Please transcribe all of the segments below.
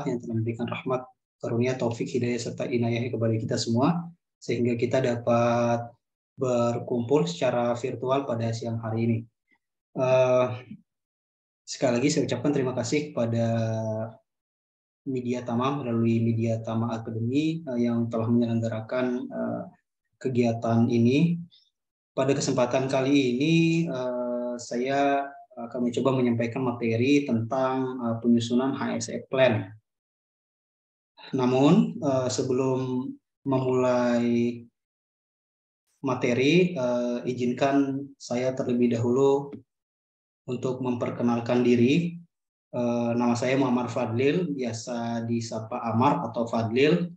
yang telah memberikan rahmat, karunia, taufik, hidayah, serta inayah kepada kita semua, sehingga kita dapat berkumpul secara virtual pada siang hari ini. Sekali lagi saya ucapkan terima kasih kepada Media Tama melalui Media Tama Academy yang telah menyelenggarakan kegiatan ini. Pada kesempatan kali ini saya akan mencoba menyampaikan materi tentang penyusunan HSE Plan. Namun sebelum memulai materi, izinkan saya terlebih dahulu untuk memperkenalkan diri. Nama saya Muhammad Fadlil, biasa disapa Amar atau Fadlil.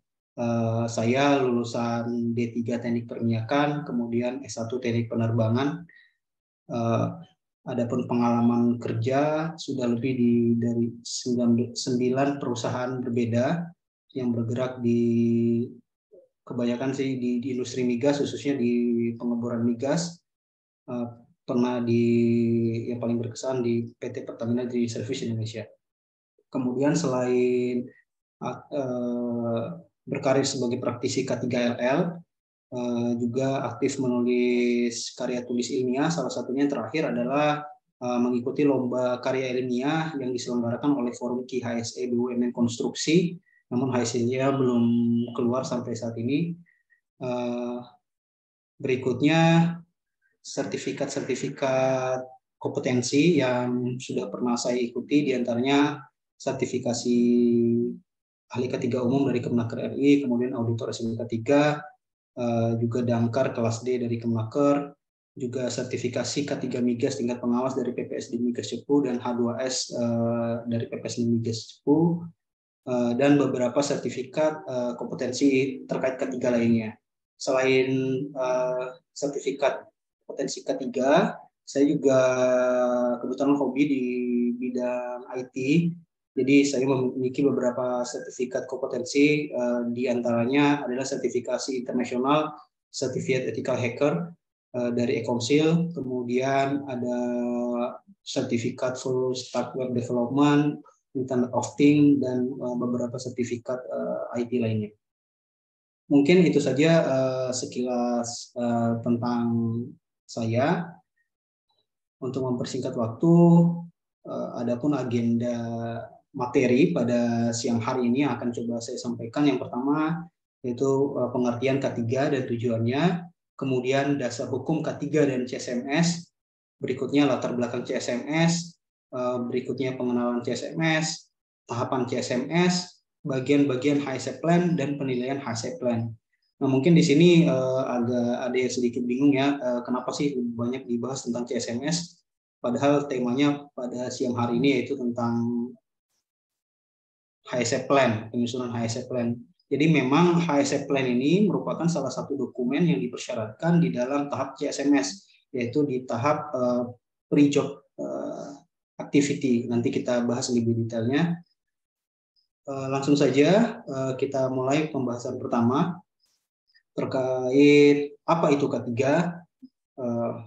Saya lulusan D3 Teknik Perminyakan, kemudian S1 Teknik Penerbangan. Adapun pengalaman kerja sudah lebih dari 9 perusahaan berbeda yang bergerak di kebanyakan sih di industri migas, khususnya di pengeboran migas. Pernah yang paling berkesan di PT Pertamina Drilling Service Indonesia. Kemudian selain berkarir sebagai praktisi K3LL, juga aktif menulis karya tulis ilmiah. Salah satunya yang terakhir adalah mengikuti lomba karya ilmiah yang diselenggarakan oleh Forum HSE BUMN Konstruksi, namun hasilnya belum keluar sampai saat ini. Berikutnya sertifikat kompetensi yang sudah pernah saya ikuti, diantaranya sertifikasi ahli K3 umum dari Kemenaker RI, kemudian auditor SMK 3, juga Damkar kelas D dari Kemenaker, juga sertifikasi K3 Migas tingkat pengawas dari PPSD Migas Cepu dan H2S dari PPSD Migas Cepu, dan beberapa sertifikat kompetensi terkait K3 lainnya. Selain sertifikat kompetensi K3, saya juga kebetulan hobi di bidang IT. Jadi saya memiliki beberapa sertifikat kompetensi, diantaranya adalah sertifikasi internasional, Certified Ethical Hacker dari Ecomsil, kemudian ada sertifikat Full Stack Web Development, Internet of Things, dan beberapa sertifikat IT lainnya. Mungkin itu saja sekilas tentang saya. Untuk mempersingkat waktu, adapun agenda materi pada siang hari ini akan coba saya sampaikan. Yang pertama yaitu pengertian K3 dan tujuannya, kemudian dasar hukum K3 dan CSMS, berikutnya latar belakang CSMS, berikutnya pengenalan CSMS, tahapan CSMS, bagian-bagian HSE Plan, dan penilaian HSE Plan. Nah, mungkin di sini ada yang sedikit bingung ya, kenapa sih banyak dibahas tentang CSMS, padahal temanya pada siang hari ini yaitu tentang HSE Plan, penyusunan HSE Plan. Jadi memang HSE Plan ini merupakan salah satu dokumen yang dipersyaratkan di dalam tahap CSMS, yaitu di tahap pre-job activity. Nanti kita bahas lebih detailnya. Langsung saja kita mulai pembahasan pertama terkait apa itu K3.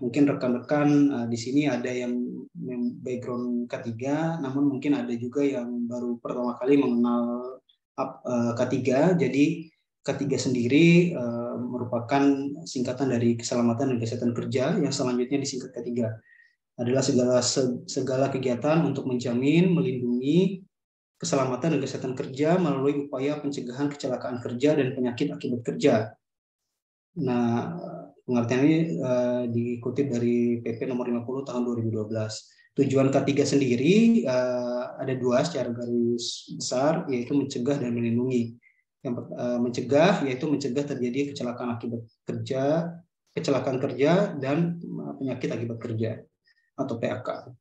Mungkin rekan-rekan di sini ada yang background K3, namun mungkin ada juga yang baru pertama kali mengenal K3. Jadi K3 sendiri merupakan singkatan dari keselamatan dan kesehatan kerja, yang selanjutnya disingkat K3. Adalah segala kegiatan untuk menjamin, melindungi keselamatan dan kesehatan kerja melalui upaya pencegahan kecelakaan kerja dan penyakit akibat kerja. Nah, pengertian ini dikutip dari PP nomor 50 tahun 2012. Tujuan K3 sendiri ada dua secara garis besar, yaitu mencegah dan melindungi. Yang mencegah yaitu mencegah terjadi kecelakaan akibat kerja, kecelakaan kerja, dan penyakit akibat kerja atau PAK.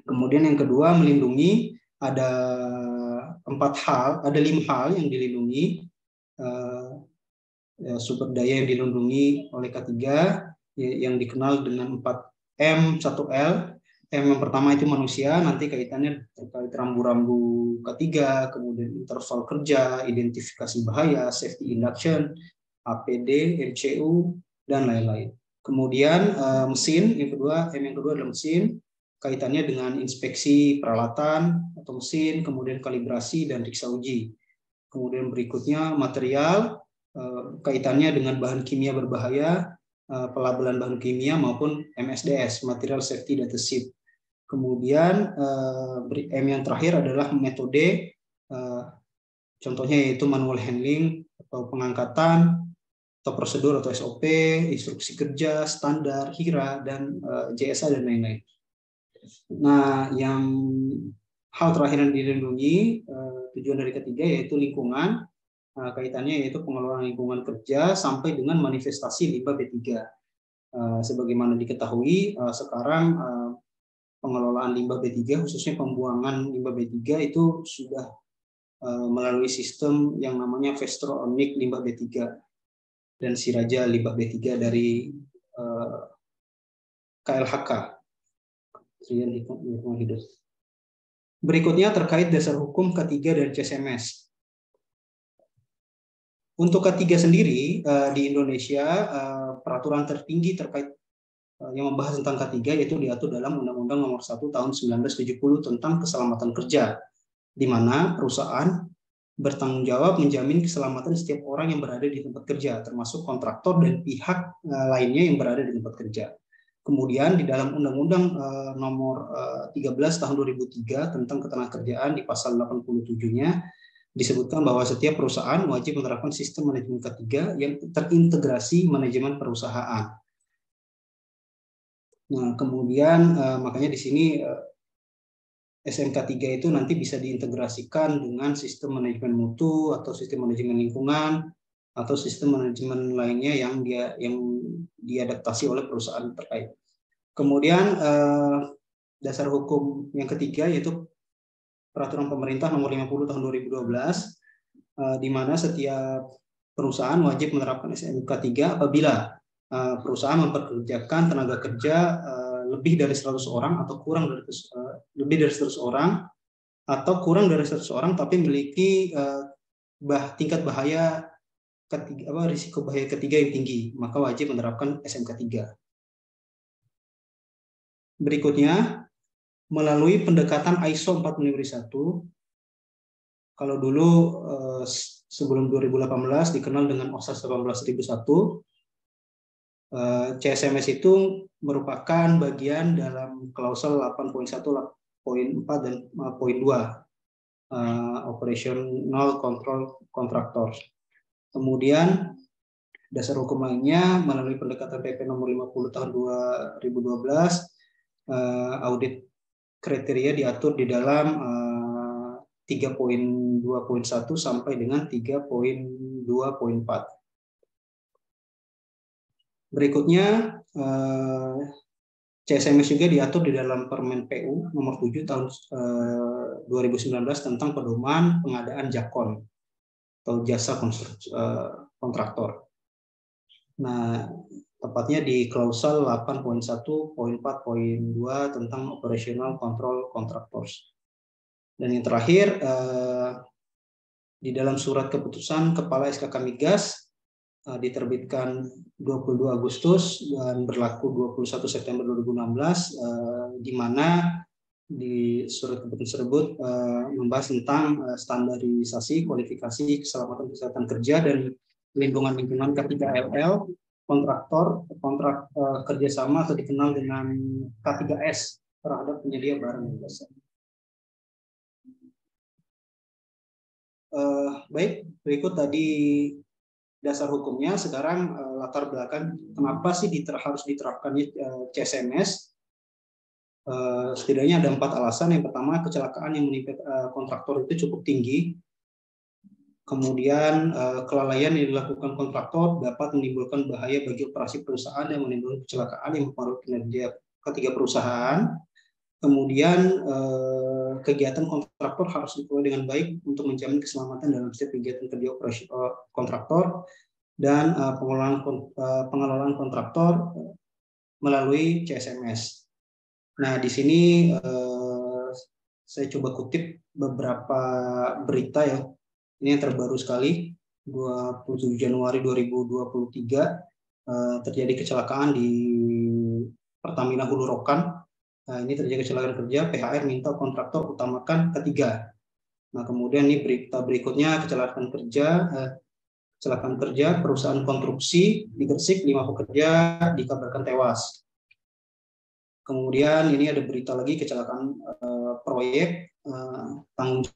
Kemudian yang kedua melindungi, ada 5 hal yang dilindungi. Sumber daya yang dilindungi oleh K3 yang dikenal dengan 4M, 1L. M yang pertama itu manusia, nanti kaitannya terkait rambu-rambu K3, kemudian interval kerja, identifikasi bahaya, safety induction, APD, MCU, dan lain-lain. Kemudian mesin, M yang kedua adalah mesin. kaitannya dengan inspeksi peralatan atau mesin, kemudian kalibrasi dan riksa uji. Kemudian berikutnya material, kaitannya dengan bahan kimia berbahaya, pelabelan bahan kimia maupun MSDS, Material Safety Data Sheet. Kemudian M yang terakhir adalah metode, contohnya yaitu manual handling atau pengangkatan, atau prosedur atau SOP, instruksi kerja, standar, HIRA, dan JSA dan lain-lain. Nah, yang hal terakhir yang dilindungi, tujuan dari ketiga yaitu lingkungan, kaitannya yaitu pengelolaan lingkungan kerja sampai dengan manifestasi limbah B3. Sebagaimana diketahui, sekarang pengelolaan limbah B3, khususnya pembuangan limbah B3 itu sudah melalui sistem yang namanya Vestro-Onik limbah B3 dan Siraja limbah B3 dari KLHK. Berikutnya terkait dasar hukum K3 dan CSMS. Untuk K3 sendiri di Indonesia, peraturan tertinggi terkait yang membahas tentang K3 yaitu diatur dalam Undang-Undang Nomor 1 Tahun 1970 tentang keselamatan kerja, di mana perusahaan bertanggung jawab menjamin keselamatan setiap orang yang berada di tempat kerja, termasuk kontraktor dan pihak lainnya yang berada di tempat kerja. Kemudian di dalam Undang-Undang Nomor 13 Tahun 2003 tentang Ketenagakerjaan di pasal 87-nya disebutkan bahwa setiap perusahaan wajib menerapkan sistem manajemen K3 yang terintegrasi manajemen perusahaan. Nah, kemudian makanya di sini SMK3 itu nanti bisa diintegrasikan dengan sistem manajemen mutu atau sistem manajemen lingkungan atau sistem manajemen lainnya yang diadaptasi oleh perusahaan terkait. Kemudian dasar hukum yang ketiga yaitu Peraturan Pemerintah Nomor 50 Tahun 2012, di mana setiap perusahaan wajib menerapkan SMK3 apabila perusahaan memperkerjakan tenaga kerja lebih dari 100 orang atau kurang dari lebih dari 100 orang atau kurang dari 100 orang tapi memiliki tingkat bahaya risiko bahaya ketiga yang tinggi, maka wajib menerapkan SMK3. Berikutnya, melalui pendekatan ISO 45001, kalau dulu sebelum 2018 dikenal dengan OSHA 18001, CSMS itu merupakan bagian dalam klausel 8.1, 8.4, dan poin 2, Operational Control Contractor. Kemudian dasar hukum lainnya melalui pendekatan PP nomor 50 tahun 2012, audit kriteria diatur di dalam 3.2.1 sampai dengan 3.2.4. Berikutnya CSMS juga diatur di dalam Permen PU nomor 7 tahun 2019 tentang pedoman pengadaan jakon atau jasa kontraktor. Nah, tepatnya di klausel 8.1.4.2 tentang Operational Control Contractors. Dan yang terakhir, di dalam surat keputusan Kepala SKK Migas diterbitkan 22 Agustus dan berlaku 21 September 2016, di mana di surat keputusan tersebut membahas tentang standarisasi, kualifikasi, keselamatan kesehatan kerja dan pelindungan lingkungan K3LL, kontrak kerjasama atau dikenal dengan K3S terhadap penyedia barang dan jasa. Baik, berikut tadi dasar hukumnya. Sekarang latar belakang kenapa sih harus diterapkannya CSMS. Setidaknya ada 4 alasan. Yang pertama, kecelakaan yang menimpa kontraktor itu cukup tinggi. Kemudian kelalaian yang dilakukan kontraktor dapat menimbulkan bahaya bagi operasi perusahaan yang menimbulkan kecelakaan yang mempengaruhi kinerja ketiga perusahaan. Kemudian kegiatan kontraktor harus dikelola dengan baik untuk menjamin keselamatan dalam setiap kegiatan kerja operasi kontraktor, dan pengelolaan kontraktor melalui CSMS. Nah, di sini saya coba kutip beberapa berita ya. Ini yang terbaru sekali, 27 Januari 2023 terjadi kecelakaan di Pertamina Hulu Rokan Nah, ini terjadi kecelakaan kerja, PHR minta kontraktor utamakan ketiga. Nah, kemudian ini berita berikutnya kecelakaan kerja perusahaan konstruksi di Gresik, 5 pekerja dikabarkan tewas. Kemudian ini ada berita lagi kecelakaan proyek tanggung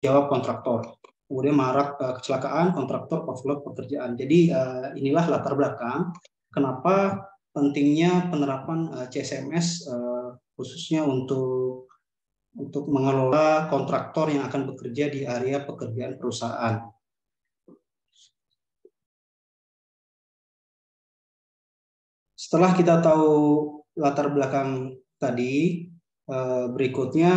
jawab kontraktor. Kemudian marak kecelakaan kontraktor overload pekerjaan. Jadi inilah latar belakang kenapa pentingnya penerapan CSMS khususnya untuk mengelola kontraktor yang akan bekerja di area pekerjaan perusahaan. Setelah kita tahu latar belakang tadi, berikutnya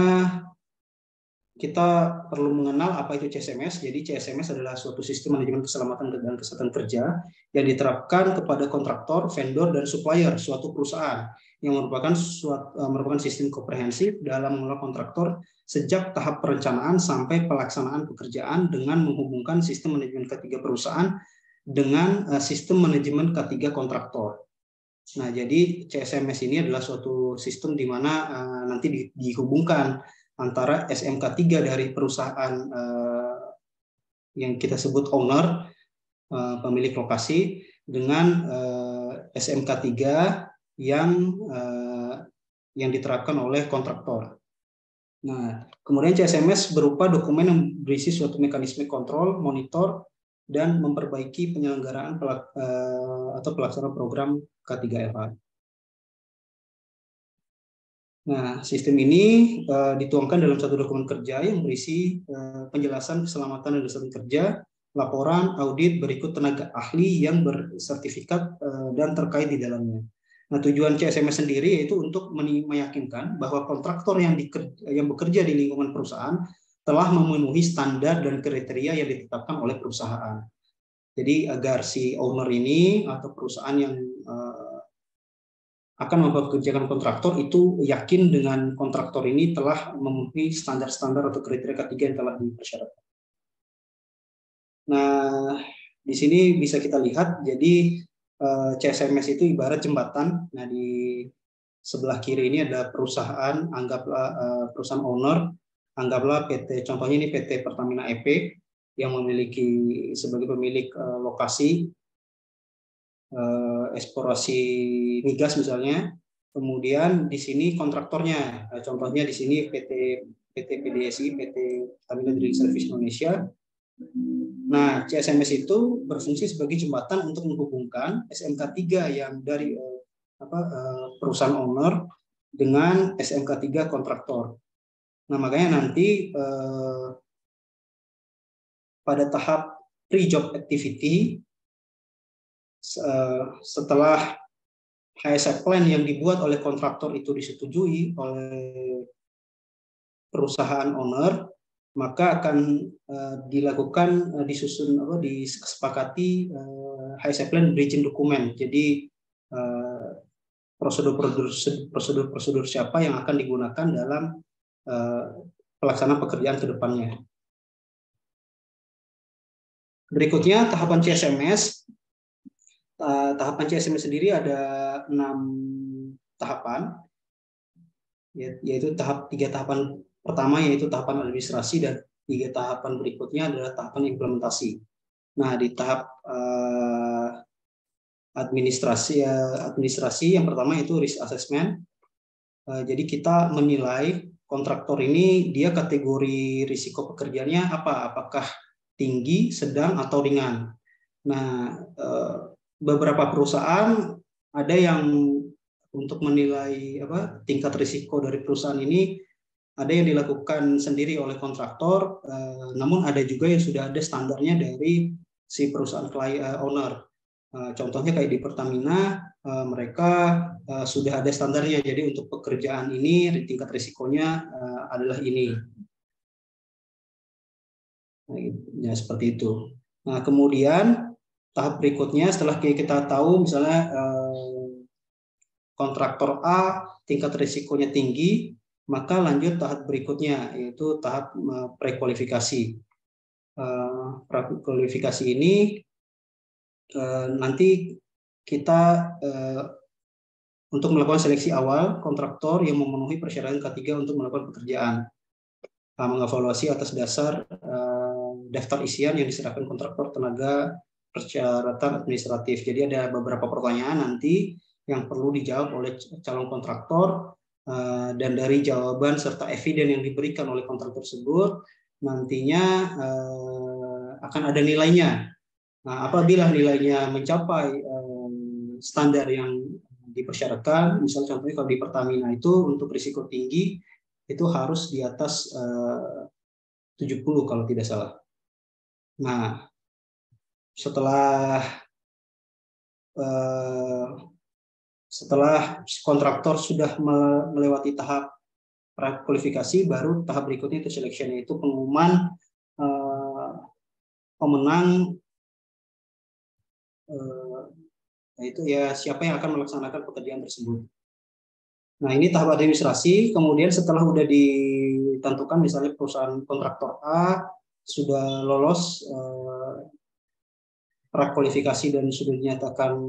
kita perlu mengenal apa itu CSMS. Jadi CSMS adalah suatu sistem manajemen keselamatan dan kesehatan kerja yang diterapkan kepada kontraktor, vendor, dan supplier suatu perusahaan yang merupakan sistem komprehensif dalam mengelola kontraktor sejak tahap perencanaan sampai pelaksanaan pekerjaan dengan menghubungkan sistem manajemen K3 perusahaan dengan sistem manajemen K3 kontraktor. Nah, jadi CSMS ini adalah suatu sistem di mana nanti dihubungkan antara SMK3 dari perusahaan yang kita sebut owner, pemilik lokasi, dengan SMK3 yang diterapkan oleh kontraktor. Nah, kemudian CSMS berupa dokumen yang berisi suatu mekanisme kontrol, monitor, dan memperbaiki penyelenggaraan atau pelaksanaan program K3FA. Nah, sistem ini dituangkan dalam satu dokumen kerja yang berisi penjelasan keselamatan dan kesehatan kerja, laporan, audit, berikut tenaga ahli yang bersertifikat dan terkait di dalamnya. Nah, tujuan CSMS sendiri yaitu untuk meyakinkan bahwa kontraktor yang bekerja di lingkungan perusahaan telah memenuhi standar dan kriteria yang ditetapkan oleh perusahaan. Jadi agar si owner ini atau perusahaan yang akan mempekerjakan kontraktor itu yakin dengan kontraktor ini telah memenuhi standar-standar atau kriteria ketiga yang telah dipersyaratkan. Nah, di sini bisa kita lihat, jadi CSMS itu ibarat jembatan. Nah, di sebelah kiri ini ada perusahaan, anggaplah perusahaan owner, anggaplah PT, contohnya ini PT Pertamina EP yang memiliki sebagai pemilik lokasi eksplorasi migas misalnya. Kemudian di sini kontraktornya, contohnya di sini PT PDSI, PT Pertamina Drilling Service Indonesia. Nah, CSMS itu berfungsi sebagai jembatan untuk menghubungkan SMK3 yang dari perusahaan owner dengan SMK3 kontraktor. Nah, makanya nanti pada tahap pre-job activity, setelah HSE plan yang dibuat oleh kontraktor itu disetujui oleh perusahaan owner, maka akan dilakukan disepakati HSE plan bridging dokumen. Jadi prosedur siapa yang akan digunakan dalam pelaksanaan pekerjaan ke depannya. Berikutnya tahapan CSMS. Tahapan CSMS sendiri ada 6 tahapan, yaitu 3 tahapan pertama yaitu tahapan administrasi dan 3 tahapan berikutnya adalah tahapan implementasi. Nah, di tahap administrasi yang pertama itu risk assessment. Jadi kita menilai kontraktor ini dia kategori risiko pekerjaannya apa, apakah tinggi, sedang, atau ringan. Nah, beberapa perusahaan ada yang untuk menilai tingkat risiko dari perusahaan ini ada yang dilakukan sendiri oleh kontraktor, namun ada juga yang sudah ada standarnya dari si perusahaan owner. Contohnya kayak di Pertamina, mereka sudah ada standarnya. Jadi untuk pekerjaan ini tingkat risikonya adalah ini. Nah, ya seperti itu. Nah, kemudian tahap berikutnya setelah kita tahu misalnya kontraktor A tingkat risikonya tinggi, maka lanjut tahap berikutnya yaitu tahap prekualifikasi. Prekualifikasi ini nanti kita untuk melakukan seleksi awal kontraktor yang memenuhi persyaratan K3 untuk melakukan pekerjaan. Mengevaluasi atas dasar daftar isian yang diserahkan kontraktor tenaga persyaratan administratif. Jadi ada beberapa pertanyaan nanti yang perlu dijawab oleh calon kontraktor, dan dari jawaban serta eviden yang diberikan oleh kontraktor tersebut nantinya akan ada nilainya. Nah, apabila nilainya mencapai standar yang dipersyaratkan, misalnya contohnya kalau di Pertamina itu untuk risiko tinggi itu harus di atas 70 kalau tidak salah. Nah, setelah kontraktor sudah melewati tahap prakualifikasi, baru tahap berikutnya itu selection, yaitu pengumuman pemenang, yaitu ya siapa yang akan melaksanakan pekerjaan tersebut. Nah, ini tahap administrasi. Kemudian setelah sudah ditentukan misalnya perusahaan kontraktor A sudah lolos prakualifikasi dan sudah dinyatakan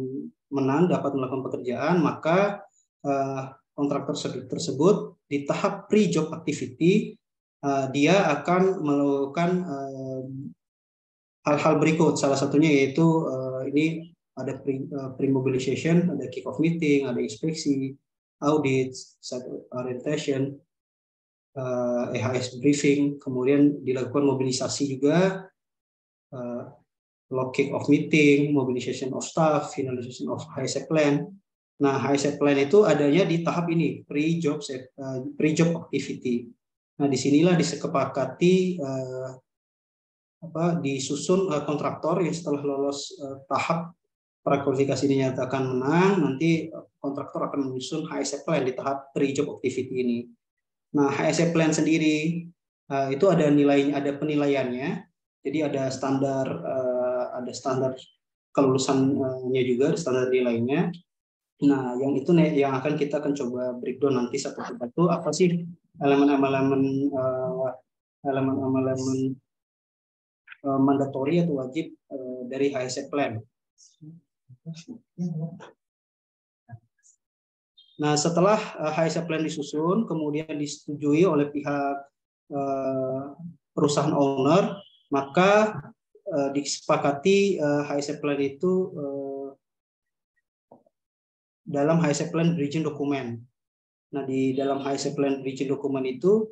menang dapat melakukan pekerjaan, maka kontraktor tersebut di tahap pre-job activity dia akan melakukan hal-hal berikut. Salah satunya yaitu ini ada pre-mobilization, ada kick-off meeting, ada inspeksi, audit, site orientation, EHS briefing, kemudian dilakukan mobilisasi juga, kick-off meeting, mobilization of staff, finalization of HSE plan. Nah, HSE plan itu adanya di tahap ini, pre-job activity. Nah, disinilah disepakati disusun kontraktor yang setelah lolos tahap prakualifikasi dinyatakan menang, nanti kontraktor akan menyusun HSE plan di tahap pre-job activity ini. Nah, HSE plan sendiri itu ada nilainya, ada penilaiannya. Jadi ada standar kelulusannya juga, ada standar nilainya. Nah, yang itu yang akan kita coba breakdown nanti satu persatu, apa sih elemen-elemen mandatori atau wajib dari HSE plan. Nah, setelah HSE plan disusun, kemudian disetujui oleh pihak perusahaan owner, maka disepakati HSE plan itu dalam HSE plan bridging dokumen. Nah, di dalam HSE plan bridging dokumen itu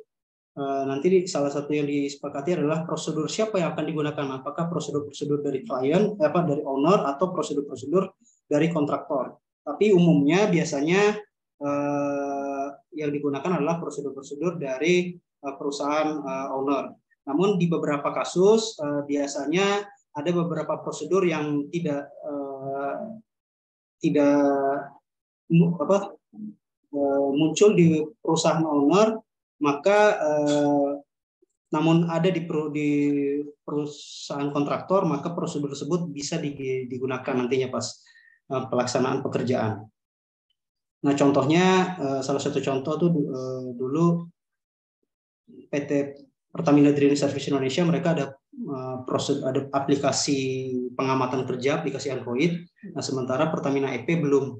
nanti salah satu yang disepakati adalah prosedur siapa yang akan digunakan. Apakah prosedur-prosedur dari klien, dari owner, atau prosedur-prosedur dari kontraktor. Tapi umumnya biasanya yang digunakan adalah prosedur-prosedur dari perusahaan owner. Namun di beberapa kasus biasanya ada beberapa prosedur yang tidak muncul di perusahaan owner, maka namun ada di perusahaan kontraktor, maka prosedur tersebut bisa digunakan nantinya pas pelaksanaan pekerjaan. Nah, contohnya salah satu contoh tuh dulu PT Pertamina Drilling Service Indonesia, mereka ada aplikasi pengamatan kerja, aplikasi Android. Nah, sementara Pertamina EP belum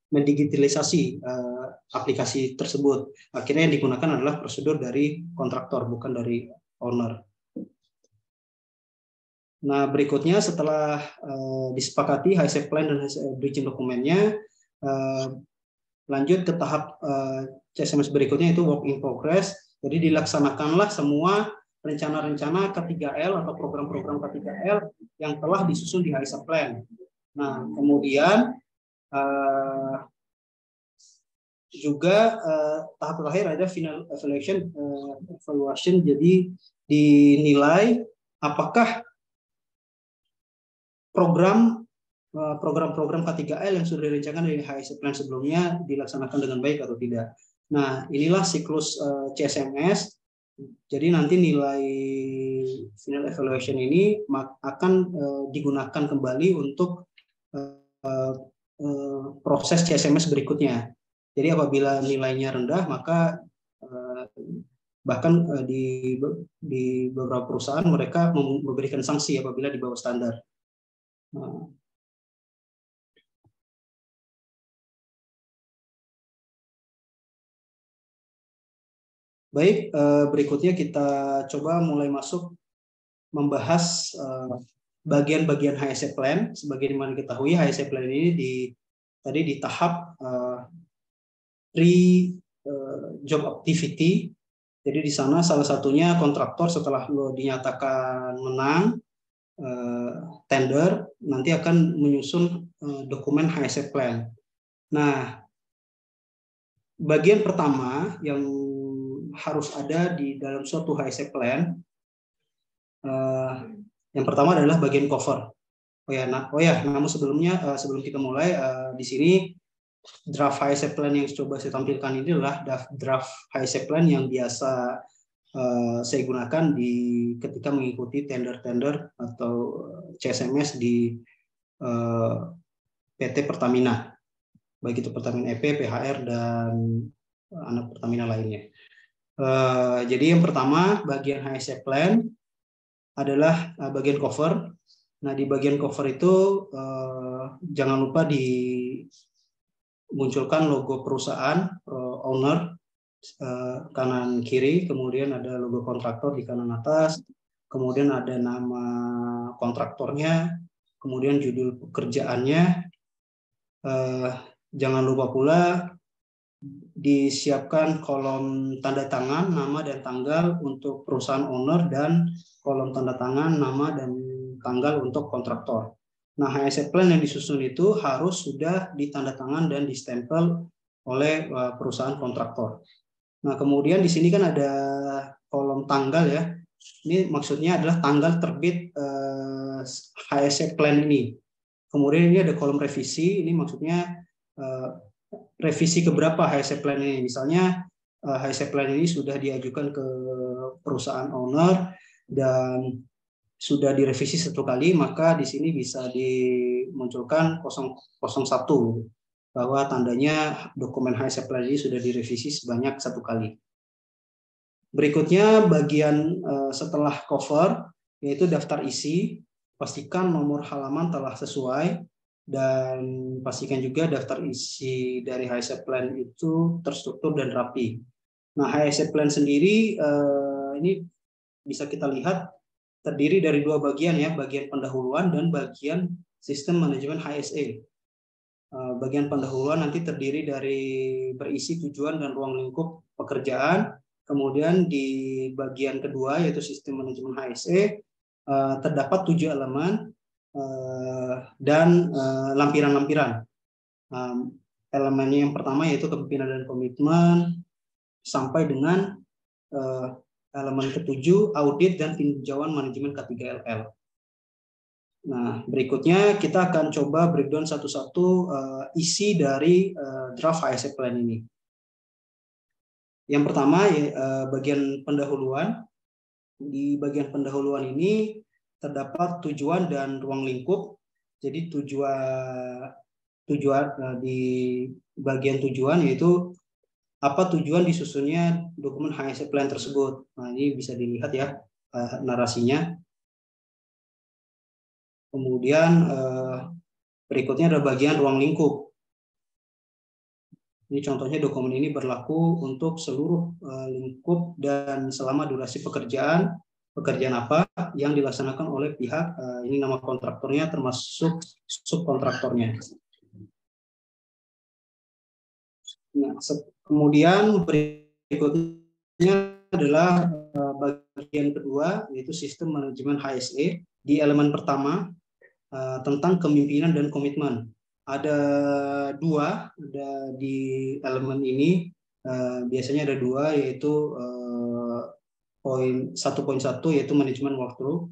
mendigitalisasi aplikasi tersebut. Akhirnya yang digunakan adalah prosedur dari kontraktor, bukan dari owner. Nah, berikutnya setelah disepakati HSE plan dan HSE bridging dokumennya, lanjut ke tahap CSMS berikutnya, itu work in progress. Jadi dilaksanakanlah semua rencana-rencana K3L atau program-program K3L yang telah disusun di HSE plan. Nah, kemudian juga tahap terakhir ada final evaluation. Jadi dinilai apakah program-program K3L yang sudah direncanakan dari HSE plan sebelumnya dilaksanakan dengan baik atau tidak. Nah, inilah siklus CSMS. Jadi nanti nilai final evaluation ini akan digunakan kembali untuk proses CSMS berikutnya. Jadi apabila nilainya rendah, maka bahkan di beberapa perusahaan mereka memberikan sanksi apabila di bawah standar. Baik, berikutnya kita coba mulai masuk membahas bagian-bagian HSE Plan. Sebagaimana diketahui, HSE Plan ini tadi di tahap pre-job activity. Jadi di sana salah satunya kontraktor setelah lo dinyatakan menang tender, nanti akan menyusun dokumen HSE Plan. Nah, bagian pertama yang harus ada di dalam suatu HSE Plan, yang pertama adalah bagian cover. Namun sebelumnya, sebelum kita mulai, di sini draft HSE Plan yang coba saya tampilkan ini adalah draft HSE Plan yang biasa saya gunakan ketika mengikuti tender-tender atau CSMS di PT Pertamina, baik itu Pertamina EP, PHR, dan anak Pertamina lainnya. Jadi yang pertama, bagian HSE Plan adalah bagian cover. Nah, di bagian cover itu jangan lupa dimunculkan logo perusahaan, owner, kanan kiri, kemudian ada logo kontraktor di kanan atas, kemudian ada nama kontraktornya, kemudian judul pekerjaannya. Jangan lupa pula disiapkan kolom tanda tangan, nama dan tanggal untuk perusahaan owner, dan kolom tanda tangan, nama dan tanggal untuk kontraktor. Nah, HSE Plan yang disusun itu harus sudah ditanda tangan dan distempel oleh perusahaan kontraktor. Nah, kemudian di sini kan ada kolom tanggal ya. Ini maksudnya adalah tanggal terbit HSE Plan ini. Kemudian ini ada kolom revisi. Ini maksudnya revisi keberapa HSE Plan ini. Misalnya HSE Plan ini sudah diajukan ke perusahaan owner dan sudah direvisi 1 kali, maka di sini bisa dimunculkan 001 bahwa tandanya dokumen HSE Plan ini sudah direvisi sebanyak 1 kali. Berikutnya bagian setelah cover, yaitu daftar isi. Pastikan nomor halaman telah sesuai dan pastikan juga daftar isi dari HSE Plan itu terstruktur dan rapi. Nah, HSE Plan sendiri ini bisa kita lihat terdiri dari 2 bagian ya, bagian pendahuluan dan bagian sistem manajemen HSE. Bagian pendahuluan nanti terdiri dari berisi tujuan dan ruang lingkup pekerjaan. Kemudian di bagian kedua yaitu sistem manajemen HSE terdapat 7 elemen dan lampiran-lampiran. Elemennya yang pertama yaitu kepemimpinan dan komitmen, sampai dengan elemen ke-7 audit dan tinjauan manajemen K3LL. Nah, berikutnya kita akan coba breakdown satu-satu isi dari draft HSE Plan ini. Yang pertama bagian pendahuluan. Di bagian pendahuluan ini terdapat tujuan dan ruang lingkup. Jadi tujuan di bagian tujuan yaitu apa tujuan disusunnya dokumen HSE Plan tersebut. Nah, ini bisa dilihat ya narasinya. Kemudian berikutnya ada bagian ruang lingkup. Ini contohnya dokumen ini berlaku untuk seluruh lingkup dan selama durasi pekerjaan apa yang dilaksanakan oleh pihak, ini nama kontraktornya termasuk subkontraktornya. Nah, kemudian berikutnya adalah bagian kedua yaitu sistem manajemen HSE. Di elemen pertama tentang kepemimpinan dan komitmen. Ada 2 di elemen ini, biasanya ada 2 yaitu poin 1.1 yaitu manajemen walkthrough.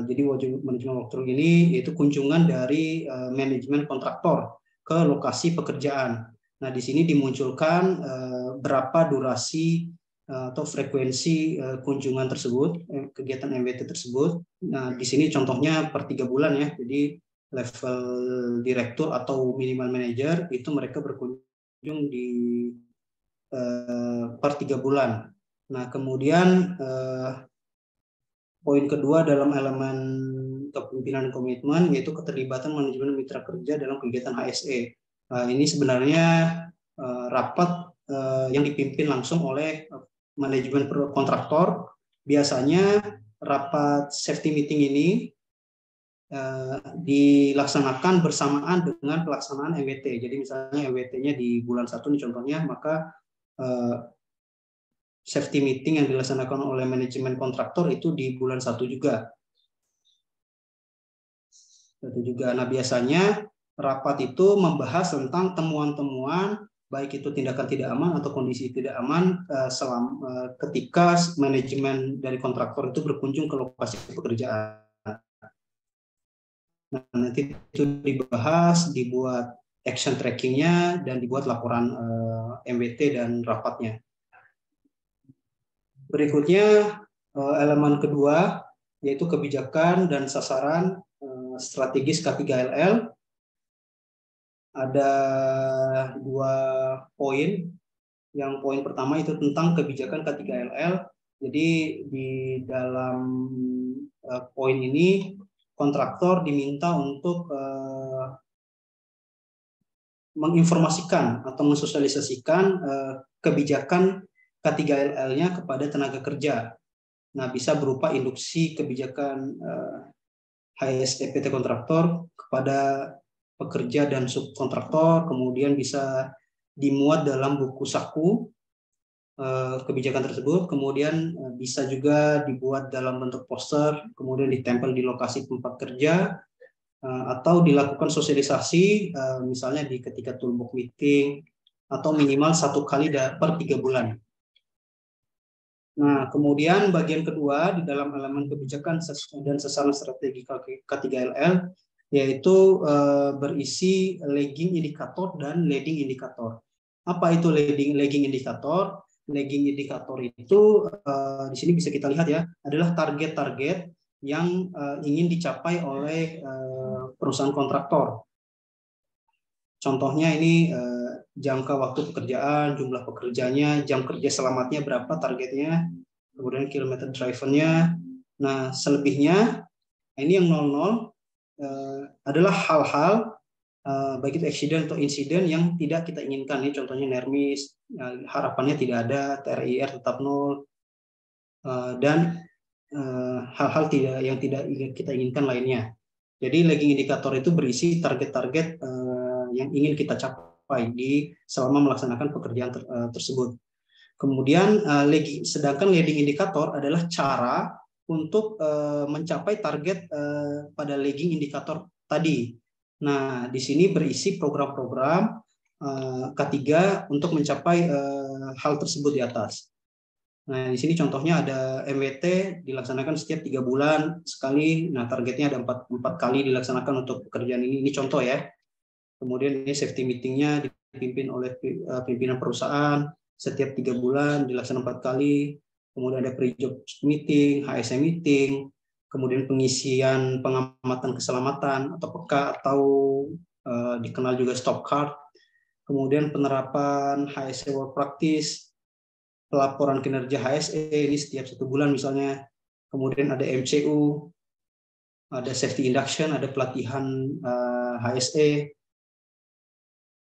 Jadi manajemen walkthrough ini yaitu kunjungan dari manajemen kontraktor ke lokasi pekerjaan. Nah, di sini dimunculkan berapa durasi atau frekuensi kunjungan tersebut, kegiatan MWT tersebut. Nah, di sini contohnya per 3 bulan ya. Jadi level direktur atau minimal manager itu mereka berkunjung di per 3 bulan. Nah, kemudian poin kedua dalam elemen kepemimpinan dan komitmen yaitu keterlibatan manajemen mitra kerja dalam kegiatan HSE. Ini sebenarnya rapat yang dipimpin langsung oleh manajemen kontraktor, biasanya rapat safety meeting ini dilaksanakan bersamaan dengan pelaksanaan MWT. Jadi misalnya MWT-nya di bulan 1 nih contohnya, maka safety meeting yang dilaksanakan oleh manajemen kontraktor itu di bulan 1 juga. Nah, biasanya rapat itu membahas tentang temuan-temuan baik itu tindakan tidak aman atau kondisi tidak aman ketika manajemen dari kontraktor itu berkunjung ke lokasi pekerjaan. Nah, nanti itu dibahas, dibuat action tracking-nya, dan dibuat laporan MWT dan rapatnya. Berikutnya, elemen kedua, yaitu kebijakan dan sasaran strategis K3LL. Ada 2 poin. Yang poin pertama itu tentang kebijakan K3LL. Jadi di dalam poin ini, kontraktor diminta untuk menginformasikan atau mensosialisasikan kebijakan K3LL-nya kepada tenaga kerja. Nah, bisa berupa induksi kebijakan HSE PT kontraktor kepada pekerja dan subkontraktor, kemudian bisa dimuat dalam buku saku kebijakan tersebut, kemudian bisa juga dibuat dalam bentuk poster, kemudian ditempel di lokasi tempat kerja, atau dilakukan sosialisasi misalnya di ketika toolbox meeting, atau minimal 1 kali per 3 bulan. Nah, kemudian bagian kedua di dalam elemen kebijakan dan sasaran strategi K3LL, yaitu berisi lagging indikator dan leading indikator. Apa itu lagging indikator? Lagging indikator itu di sini bisa kita lihat ya, adalah target-target yang ingin dicapai oleh perusahaan kontraktor. Contohnya ini jangka waktu pekerjaan, jumlah pekerjanya, jam kerja selamatnya berapa targetnya, kemudian kilometer driven-nya. Nah, selebihnya ini yang 00 adalah hal-hal baik itu accident atau insiden yang tidak kita inginkan. Ini contohnya nermis, harapannya tidak ada, TRIR tetap 0, dan hal-hal yang tidak kita inginkan lainnya. Jadi lagging indikator itu berisi target-target yang ingin kita capai selama melaksanakan pekerjaan tersebut. Kemudian sedangkan leading indikator adalah cara untuk mencapai target pada lagging indikator tadi. Nah, di sini berisi program-program K3 untuk mencapai hal tersebut di atas. Nah, di sini contohnya ada MWT dilaksanakan setiap 3 bulan sekali. Nah, targetnya ada 4 kali dilaksanakan untuk pekerjaan ini. Ini contoh ya. Kemudian ini safety meeting-nya dipimpin oleh pimpinan perusahaan setiap 3 bulan dilaksanakan 4 kali. Kemudian ada pre-job meeting, HSE meeting, kemudian pengisian pengamatan keselamatan atau PK atau dikenal juga stop card. Kemudian penerapan HSE work practice, pelaporan kinerja HSE ini setiap 1 bulan misalnya. Kemudian ada MCU, ada safety induction, ada pelatihan HSE.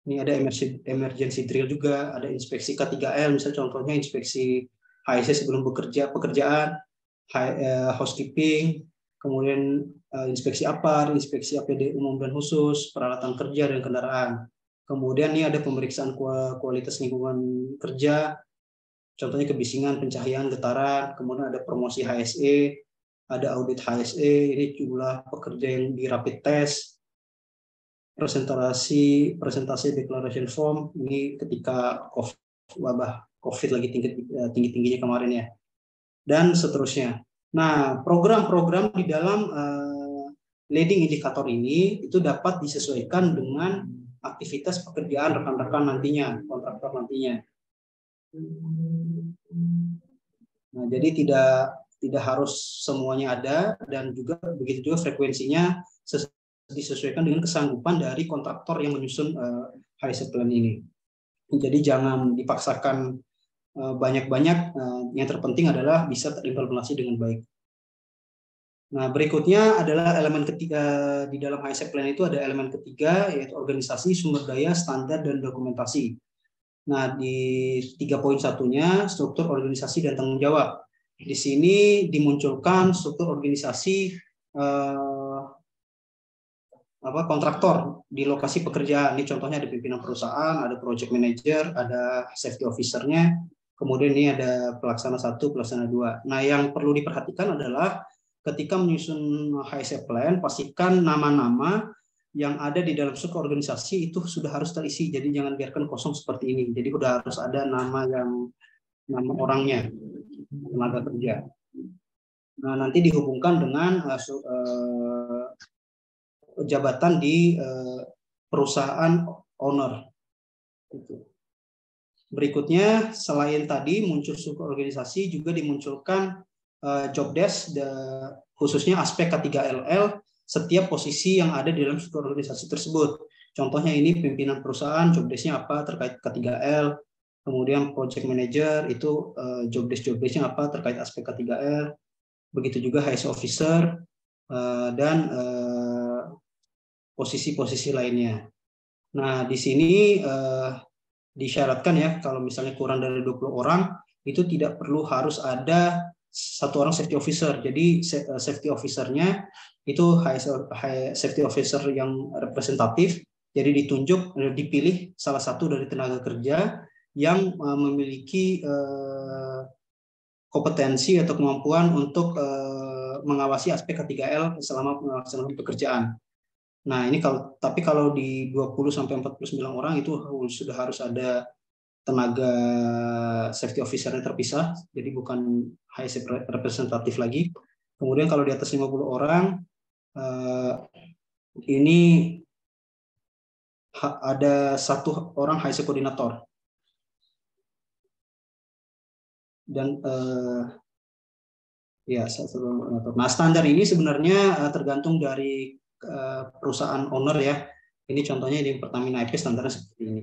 Ini ada emergency drill juga, ada inspeksi K3L, misalnya contohnya inspeksi HSE sebelum pekerjaan, housekeeping, kemudian inspeksi APAR, inspeksi APD umum dan khusus, peralatan kerja dan kendaraan. Kemudian ini ada pemeriksaan kualitas lingkungan kerja, contohnya kebisingan, pencahayaan, getaran, kemudian ada promosi HSE, ada audit HSE, ini jumlah pekerja yang di rapid test, presentasi declaration form, ini ketika wabah COVID lagi tinggi-tingginya kemarin ya, dan seterusnya. Nah, program-program di dalam leading indikator ini itu dapat disesuaikan dengan aktivitas pekerjaan rekan-rekan nantinya, kontraktor nantinya. Nah, jadi tidak harus semuanya ada, dan juga begitu juga frekuensinya disesuaikan dengan kesanggupan dari kontraktor yang menyusun HSE plan ini. Jadi jangan dipaksakan banyak-banyak, yang terpenting adalah bisa terimplementasi dengan baik. Nah, berikutnya adalah elemen ketiga di dalam HSE plan itu, ada elemen ketiga yaitu organisasi, sumber daya, standar, dan dokumentasi. Nah, di 3.1-nya struktur organisasi dan tanggung jawab. Di sini dimunculkan struktur organisasi kontraktor di lokasi pekerjaan. Ini contohnya ada pimpinan perusahaan, ada project manager, ada safety officer-nya, kemudian ini ada pelaksana 1, pelaksana 2. Nah, yang perlu diperhatikan adalah ketika menyusun HSE plan, pastikan nama-nama yang ada di dalam struktur organisasi itu sudah harus terisi. Jadi jangan biarkan kosong seperti ini. Jadi sudah harus ada nama orangnya, tenaga kerja. Nah, nanti dihubungkan dengan jabatan di perusahaan owner. Berikutnya, selain tadi muncul struktur organisasi, juga dimunculkan job desk, khususnya aspek K3LL, setiap posisi yang ada di dalam struktur organisasi tersebut. Contohnya ini pimpinan perusahaan, job desk-nya apa terkait K3L, kemudian project manager, itu job desk-nya apa terkait aspek K3L, begitu juga HSE officer, dan posisi-posisi lainnya. Nah, di sini disyaratkan ya, kalau misalnya kurang dari 20 orang, itu tidak perlu harus ada satu orang safety officer. Jadi safety officer-nya itu safety officer yang representatif, jadi dipilih salah satu dari tenaga kerja yang memiliki kompetensi atau kemampuan untuk mengawasi aspek K3L selama melaksanakan pekerjaan. Nah, ini tapi kalau di 20 sampai 49 orang itu sudah harus ada tenaga safety officer-nya terpisah, jadi bukan HSE representatif lagi. Kemudian kalau di atas 50 orang, ini ada satu orang HSE koordinator. Dan ya, satu koordinator. Nah, standar ini sebenarnya tergantung dari perusahaan owner ya. Ini contohnya di Pertamina IP standarnya seperti ini.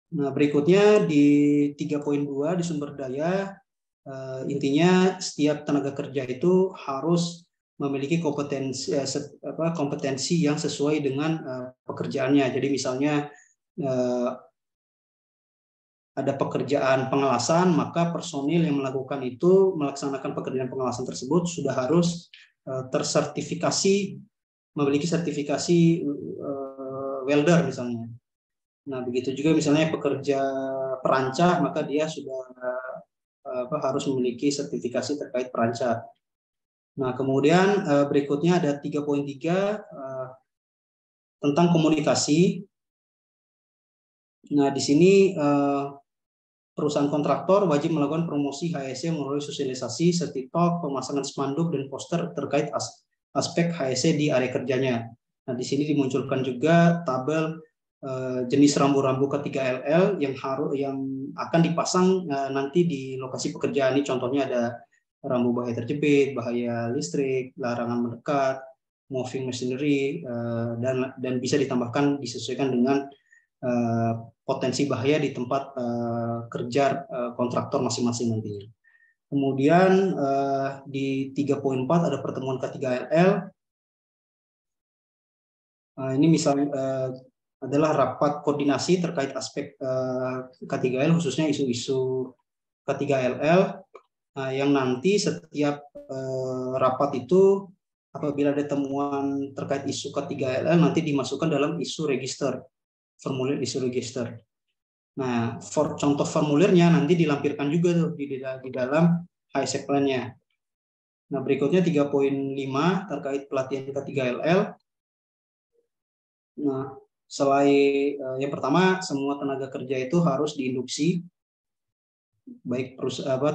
Nah, berikutnya di 3.2 di sumber daya, intinya setiap tenaga kerja itu harus memiliki kompetensi yang sesuai dengan pekerjaannya. Jadi misalnya ada pekerjaan pengelasan, maka personil yang melaksanakan pekerjaan pengelasan tersebut sudah harus tersertifikasi, memiliki sertifikasi welder misalnya. Nah, begitu juga misalnya pekerja perancah, maka dia sudah harus memiliki sertifikasi terkait perancah. Nah, kemudian berikutnya ada 3.3 tentang komunikasi. Nah, di sini perusahaan kontraktor wajib melakukan promosi HSE melalui sosialisasi, setitok, pemasangan spanduk dan poster terkait aspek HSE di area kerjanya. Nah, di sini dimunculkan juga tabel jenis rambu-rambu K3LL yang akan dipasang nanti di lokasi pekerjaan. Ini contohnya ada rambu bahaya terjepit, bahaya listrik, larangan mendekat, moving machinery, dan bisa ditambahkan disesuaikan dengan potensi bahaya di tempat kerja kontraktor masing-masing nantinya. Kemudian di 3.4 ada pertemuan K3LL. Ini misalnya adalah rapat koordinasi terkait aspek K3L, khususnya isu-isu K3LL, yang nanti setiap rapat itu apabila ada temuan terkait isu K3LL nanti dimasukkan dalam isu register, formulir isu register. Nah, contoh formulirnya nanti dilampirkan juga tuh di dalam HSE plan-nya. Nah, berikutnya 3.5 terkait pelatihan K3LL. Nah, selain yang pertama, semua tenaga kerja itu harus diinduksi, baik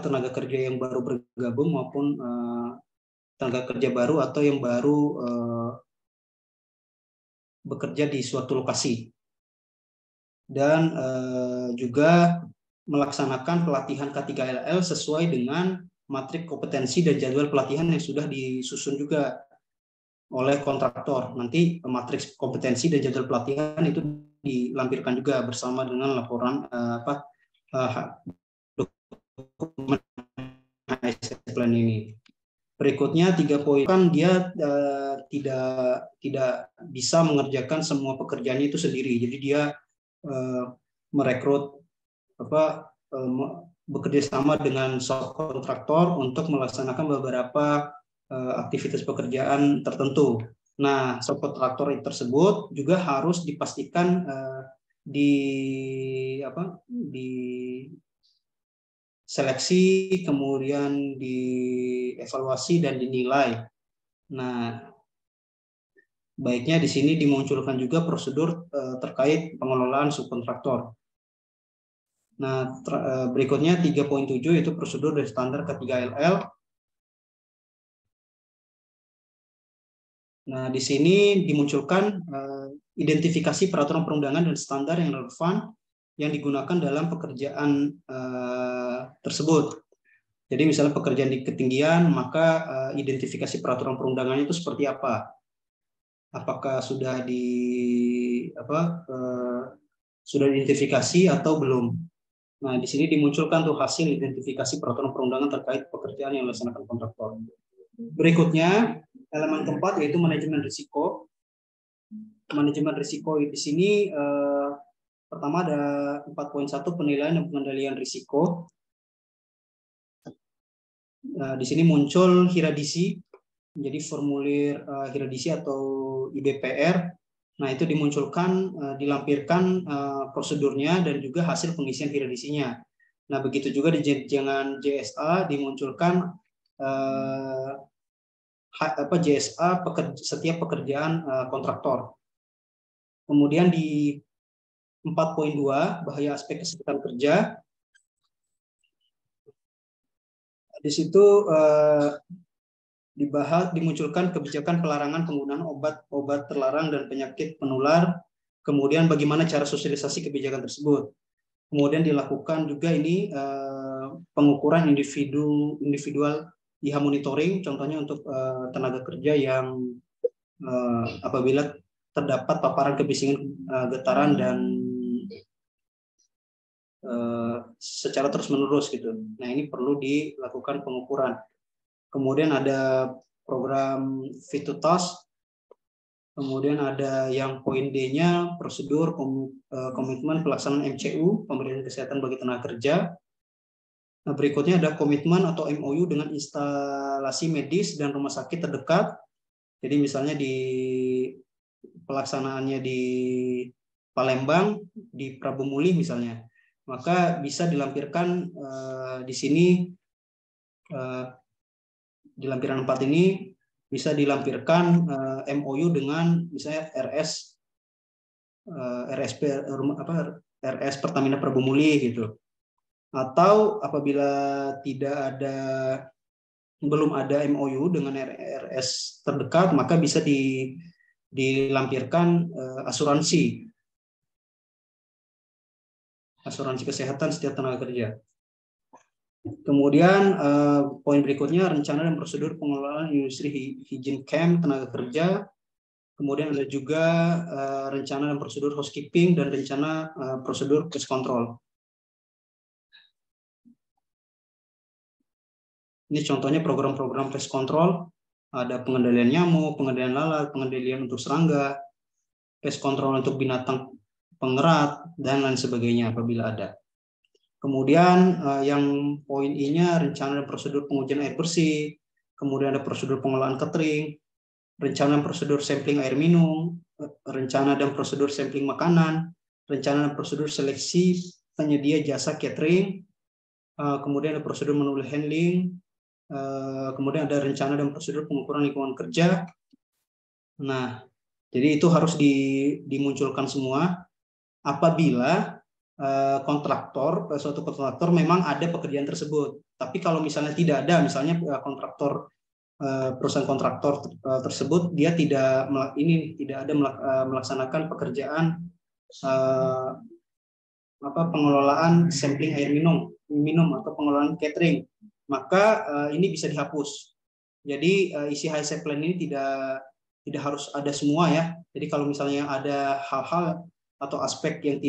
tenaga kerja yang baru bergabung maupun tenaga kerja baru atau yang baru bekerja di suatu lokasi. Dan juga melaksanakan pelatihan K3LL sesuai dengan matrik kompetensi dan jadwal pelatihan yang sudah disusun juga oleh kontraktor. Nanti matriks kompetensi dan jadwal pelatihan itu dilampirkan juga bersama dengan laporan dokumen HSE plan ini. Berikutnya 3 poin, kan dia tidak bisa mengerjakan semua pekerjaannya itu sendiri. Jadi dia merekrut bekerja sama dengan subkontraktor untuk melaksanakan beberapa aktivitas pekerjaan tertentu. Nah, subkontraktor tersebut juga harus dipastikan di seleksi, kemudian dievaluasi dan dinilai. Nah, baiknya di sini dimunculkan juga prosedur terkait pengelolaan subkontraktor. Nah, berikutnya 3.7 itu prosedur dari standar K3LL. Nah, di sini dimunculkan identifikasi peraturan perundangan dan standar yang relevan yang digunakan dalam pekerjaan tersebut. Jadi misalnya pekerjaan di ketinggian, maka identifikasi peraturan perundangannya itu seperti apa? Apakah sudah sudah diidentifikasi atau belum? Nah, di sini dimunculkan tuh hasil identifikasi peraturan perundangan terkait pekerjaan yang dilaksanakan kontraktor. Berikutnya, elemen keempat yaitu manajemen risiko. Manajemen risiko di sini pertama ada 4.1 penilaian dan pengendalian risiko. Di sini muncul hiradisi, jadi formulir hiradisi atau IBPR. Nah, itu dimunculkan, dilampirkan prosedurnya dan juga hasil pengisian hiradisinya. Nah, begitu juga di jenjang JSA dimunculkan JSA setiap pekerjaan kontraktor. Kemudian di 4.2 bahaya aspek kesehatan kerja. Di situ dimunculkan kebijakan pelarangan penggunaan obat terlarang dan penyakit penular, kemudian bagaimana cara sosialisasi kebijakan tersebut. Kemudian dilakukan juga ini pengukuran individual IHA monitoring, contohnya untuk tenaga kerja yang apabila terdapat paparan kebisingan getaran dan secara terus-menerus gitu. Nah, ini perlu dilakukan pengukuran. Kemudian ada program Fit to Task. Kemudian ada yang poin D-nya prosedur komitmen pelaksanaan MCU, pemberian kesehatan bagi tenaga kerja. Nah, berikutnya ada komitmen atau MOU dengan instalasi medis dan rumah sakit terdekat. Jadi misalnya di pelaksanaannya di Palembang, di Prabu Muli misalnya, maka bisa dilampirkan di sini di lampiran 4 ini bisa dilampirkan MOU dengan misalnya RS Pertamina Prabu Muli gitu. Atau apabila belum ada MOU dengan RS terdekat, maka bisa dilampirkan asuransi kesehatan setiap tenaga kerja. Kemudian poin berikutnya rencana dan prosedur pengelolaan industri hygiene camp tenaga kerja. Kemudian ada juga rencana dan prosedur housekeeping dan rencana prosedur pest control. Ini contohnya program-program pest control. Ada pengendalian nyamuk, pengendalian lalat, pengendalian untuk serangga, pest control untuk binatang pengerat, dan lain sebagainya apabila ada. Kemudian yang poin I-nya rencana dan prosedur pengujian air bersih, kemudian ada prosedur pengolahan catering, rencana dan prosedur sampling air minum, rencana dan prosedur sampling makanan, rencana dan prosedur seleksi penyedia jasa catering, kemudian ada prosedur manual handling, kemudian ada rencana dan prosedur pengukuran lingkungan kerja. Nah, jadi itu harus dimunculkan semua apabila suatu kontraktor memang ada pekerjaan tersebut. Tapi kalau misalnya tidak ada, misalnya perusahaan kontraktor tersebut dia tidak ada melaksanakan pekerjaan pengelolaan sampling air minum atau pengelolaan catering, maka ini bisa dihapus. Jadi isi HSE plan ini tidak harus ada semua ya. Jadi kalau misalnya ada hal-hal atau aspek yang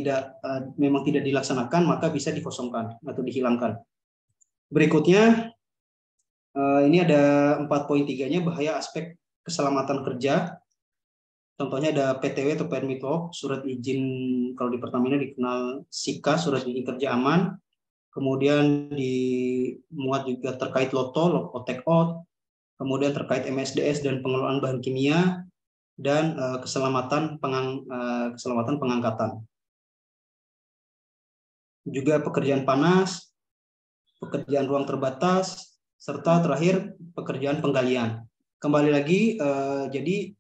memang tidak dilaksanakan, maka bisa dikosongkan atau dihilangkan. Berikutnya, ini ada 4.3-nya bahaya aspek keselamatan kerja. Contohnya ada PTW atau Permit Work, surat izin kalau di Pertamina dikenal SIKA, surat izin kerja aman. Kemudian dimuat juga terkait LOTO, Low Take Out, kemudian terkait MSDS dan pengelolaan bahan kimia, dan keselamatan pengangkatan. Juga pekerjaan panas, pekerjaan ruang terbatas, serta terakhir pekerjaan penggalian. Kembali lagi, jadi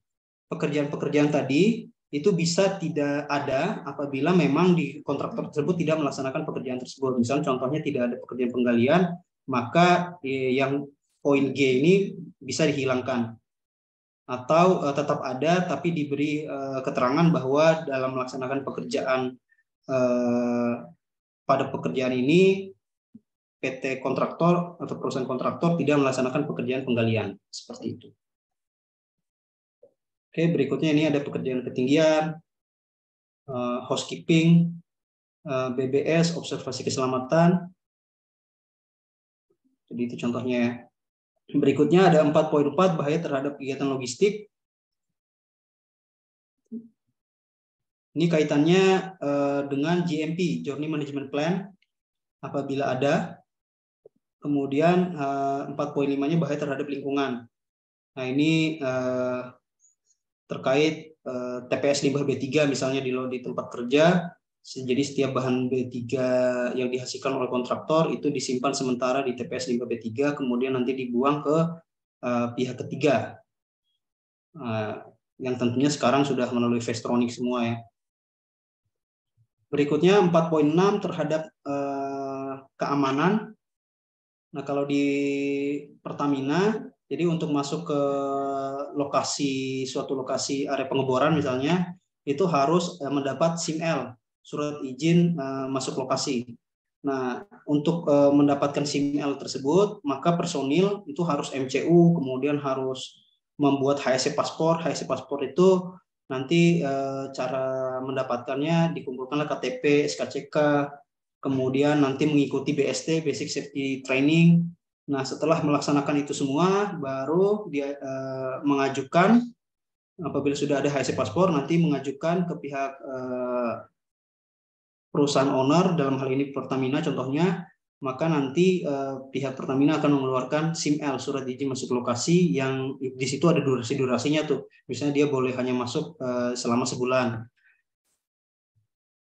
pekerjaan-pekerjaan tadi itu bisa tidak ada apabila memang di kontraktor tersebut tidak melaksanakan pekerjaan tersebut. Misalnya contohnya tidak ada pekerjaan penggalian, maka yang poin G ini bisa dihilangkan. Atau tetap ada tapi diberi keterangan bahwa dalam melaksanakan pekerjaan pada pekerjaan ini PT kontraktor atau perusahaan kontraktor tidak melaksanakan pekerjaan penggalian, seperti itu. Oke, berikutnya ini ada pekerjaan ketinggian, housekeeping, BBS, observasi keselamatan. Jadi itu contohnya. Berikutnya ada 4.4 bahaya terhadap kegiatan logistik. Ini kaitannya dengan GMP, Journey Management Plan, apabila ada. Kemudian 4.5-nya bahaya terhadap lingkungan. Nah ini terkait TPS limbah B3 misalnya di tempat kerja. Jadi setiap bahan B3 yang dihasilkan oleh kontraktor itu disimpan sementara di TPS limbah B3, kemudian nanti dibuang ke pihak ketiga. Yang tentunya sekarang sudah melalui Vestronic semua ya. Berikutnya 4.6 terhadap keamanan. Nah, kalau di Pertamina, jadi untuk masuk ke suatu lokasi area pengeboran misalnya, itu harus mendapat SIM-L, surat izin masuk lokasi. Nah, untuk mendapatkan SIM-L tersebut, maka personil itu harus MCU, kemudian harus membuat HSC paspor. HSC paspor itu nanti cara mendapatkannya dikumpulkanlah KTP, SKCK, kemudian nanti mengikuti BST, Basic Safety Training. Nah, setelah melaksanakan itu semua, baru dia mengajukan, apabila sudah ada HSC paspor, nanti mengajukan ke pihak perusahaan owner, dalam hal ini Pertamina contohnya, maka nanti pihak Pertamina akan mengeluarkan SIM-L, surat izin masuk lokasi, yang di situ ada durasi-durasinya tuh. Misalnya dia boleh hanya masuk selama sebulan.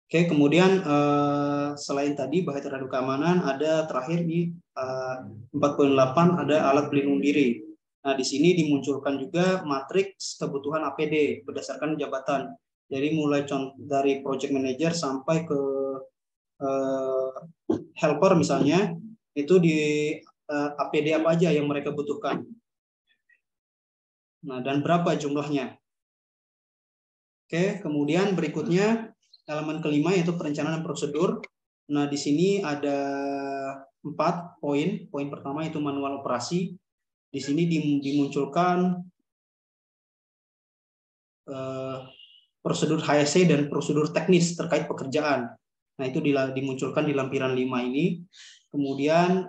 Oke, kemudian selain tadi bahaya terhadap keamanan, ada terakhir di 4.8 ada alat pelindung diri. Nah, di sini dimunculkan juga matriks kebutuhan APD berdasarkan jabatan. Jadi mulai dari project manager sampai ke helper misalnya, itu di APD apa aja yang mereka butuhkan. Nah, dan berapa jumlahnya. Oke, kemudian berikutnya elemen kelima yaitu perencanaan dan prosedur. Nah, di sini ada 4 poin. Poin pertama itu manual operasi. Di sini dimunculkan prosedur HSE dan prosedur teknis terkait pekerjaan. Nah, itu dimunculkan di lampiran 5 ini. Kemudian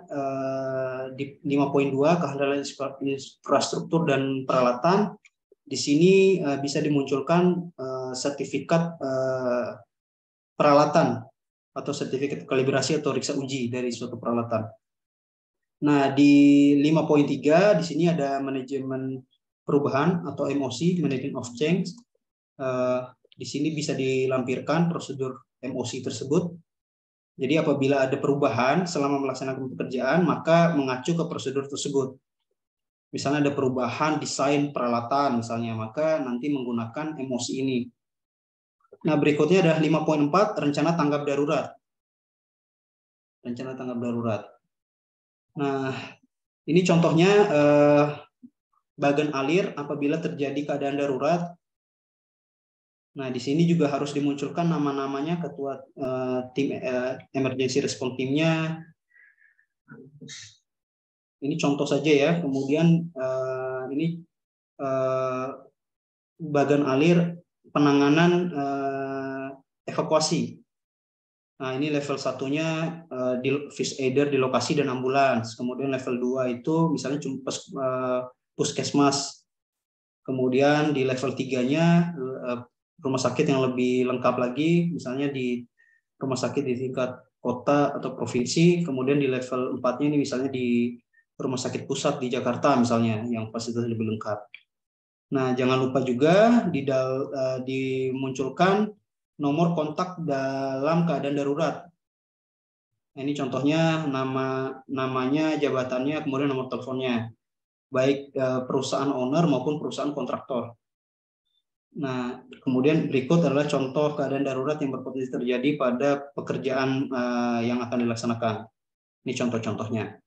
di 5.2 kehandalan infrastruktur dan peralatan. Di sini bisa dimunculkan sertifikat peralatan atau sertifikat kalibrasi atau riksa uji dari suatu peralatan. Nah, di 5.3 di sini ada manajemen perubahan atau MOC, Management of Change. Di sini bisa dilampirkan prosedur MOC tersebut. Jadi apabila ada perubahan selama melaksanakan pekerjaan, maka mengacu ke prosedur tersebut. Misalnya ada perubahan desain peralatan misalnya, maka nanti menggunakan MOC ini. Nah, berikutnya ada 5.4 rencana tanggap darurat. Rencana tanggap darurat. Nah, ini contohnya bagan alir apabila terjadi keadaan darurat. Nah, di sini juga harus dimunculkan nama-namanya, ketua tim emergency response teamnya. Ini contoh saja ya. Kemudian ini bagan alir penanganan evakuasi. Nah, ini level 1-nya first aider di lokasi dan ambulans. Kemudian level 2 itu misalnya puskesmas. Kemudian di level 3-nya rumah sakit yang lebih lengkap lagi, misalnya di rumah sakit di tingkat kota atau provinsi. Kemudian di level 4-nya ini misalnya di rumah sakit pusat di Jakarta misalnya, yang fasilitas lebih lengkap. Nah, jangan lupa juga dimunculkan nomor kontak dalam keadaan darurat. Ini contohnya namanya, jabatannya, kemudian nomor teleponnya, baik perusahaan owner maupun perusahaan kontraktor. Nah, kemudian berikut adalah contoh keadaan darurat yang berpotensi terjadi pada pekerjaan yang akan dilaksanakan. Ini contoh-contohnya.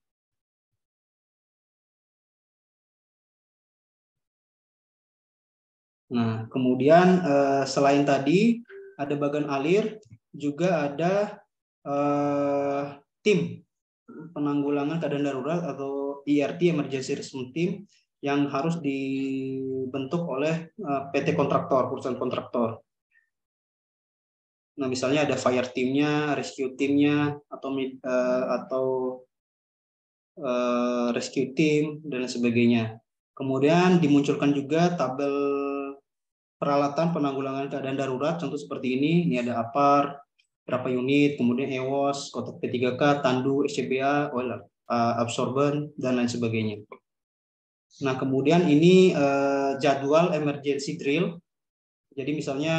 Nah, kemudian selain tadi ada bagan alir, juga ada tim penanggulangan keadaan darurat atau ERT, Emergency Response Team, yang harus dibentuk oleh PT kontraktor, perusahaan kontraktor. Nah, misalnya ada fire team-nya, rescue team-nya, atau rescue team, dan sebagainya. Kemudian dimunculkan juga tabel peralatan penanggulangan keadaan darurat, contoh seperti ini. Ini ada APAR, berapa unit, kemudian EWOS, kotak P3K, tandu, SCBA, oil absorbent, dan lain sebagainya. Nah, kemudian ini jadwal emergency drill. Jadi misalnya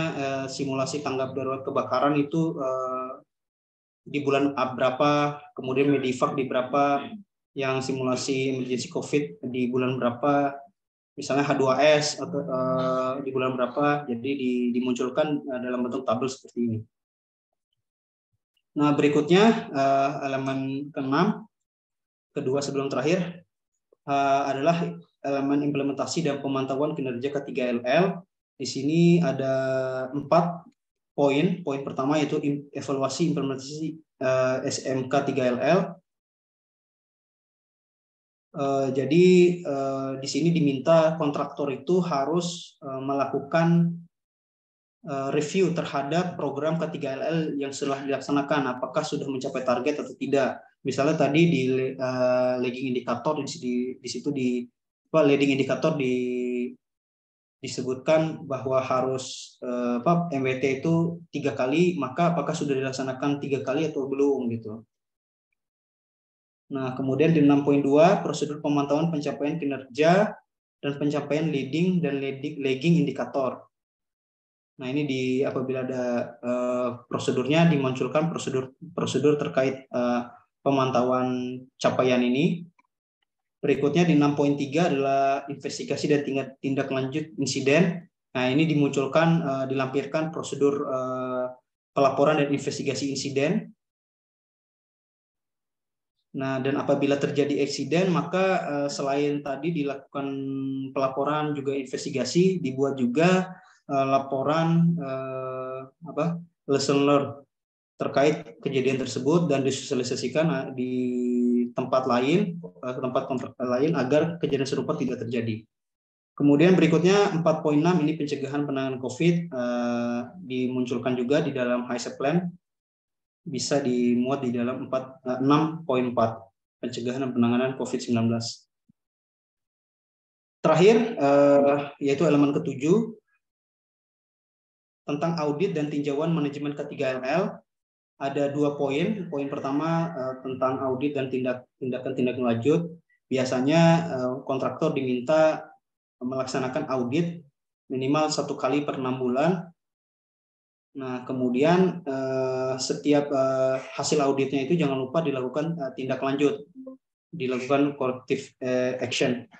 simulasi tanggap darurat kebakaran itu di bulan berapa, kemudian Medivac di berapa, yang simulasi emergency COVID di bulan berapa, misalnya H2S atau di bulan berapa, jadi dimunculkan dalam bentuk tabel seperti ini. Nah, berikutnya elemen ke-6, kedua sebelum terakhir, adalah elemen implementasi dan pemantauan kinerja K3LL. Di sini ada 4 poin. Poin pertama yaitu evaluasi implementasi SMK 3LL. Jadi di sini diminta kontraktor itu harus melakukan review terhadap program K3LL yang sudah dilaksanakan, apakah sudah mencapai target atau tidak. Misalnya tadi di lagging indikator di situ leading indikator disebutkan bahwa harus MWT itu 3 kali, maka apakah sudah dilaksanakan 3 kali atau belum gitu. Nah, kemudian di 6.2 prosedur pemantauan pencapaian kinerja dan pencapaian leading dan lagging indikator. Nah, ini apabila ada prosedurnya, dimunculkan prosedur terkait pemantauan capaian ini. Berikutnya di 6.3 adalah investigasi dan tindak lanjut insiden. Nah, ini dimunculkan, dilampirkan prosedur pelaporan dan investigasi insiden. Nah, dan apabila terjadi eksiden, maka selain tadi dilakukan pelaporan juga investigasi, dibuat juga laporan lesson learned terkait kejadian tersebut dan disosialisasikan di tempat lain agar kejadian serupa tidak terjadi. Kemudian berikutnya 4.6 ini pencegahan penanganan COVID, dimunculkan juga di dalam HISEP plan, bisa dimuat di dalam 6.4 pencegahan dan penanganan COVID-19. Terakhir yaitu elemen ke-7 tentang audit dan tinjauan manajemen K3LL. Ada 2 poin. Poin pertama tentang audit dan tindakan lanjut. Biasanya kontraktor diminta melaksanakan audit minimal 1 kali per 6 bulan. Nah, kemudian setiap hasil auditnya itu jangan lupa dilakukan tindak lanjut, dilakukan corrective action.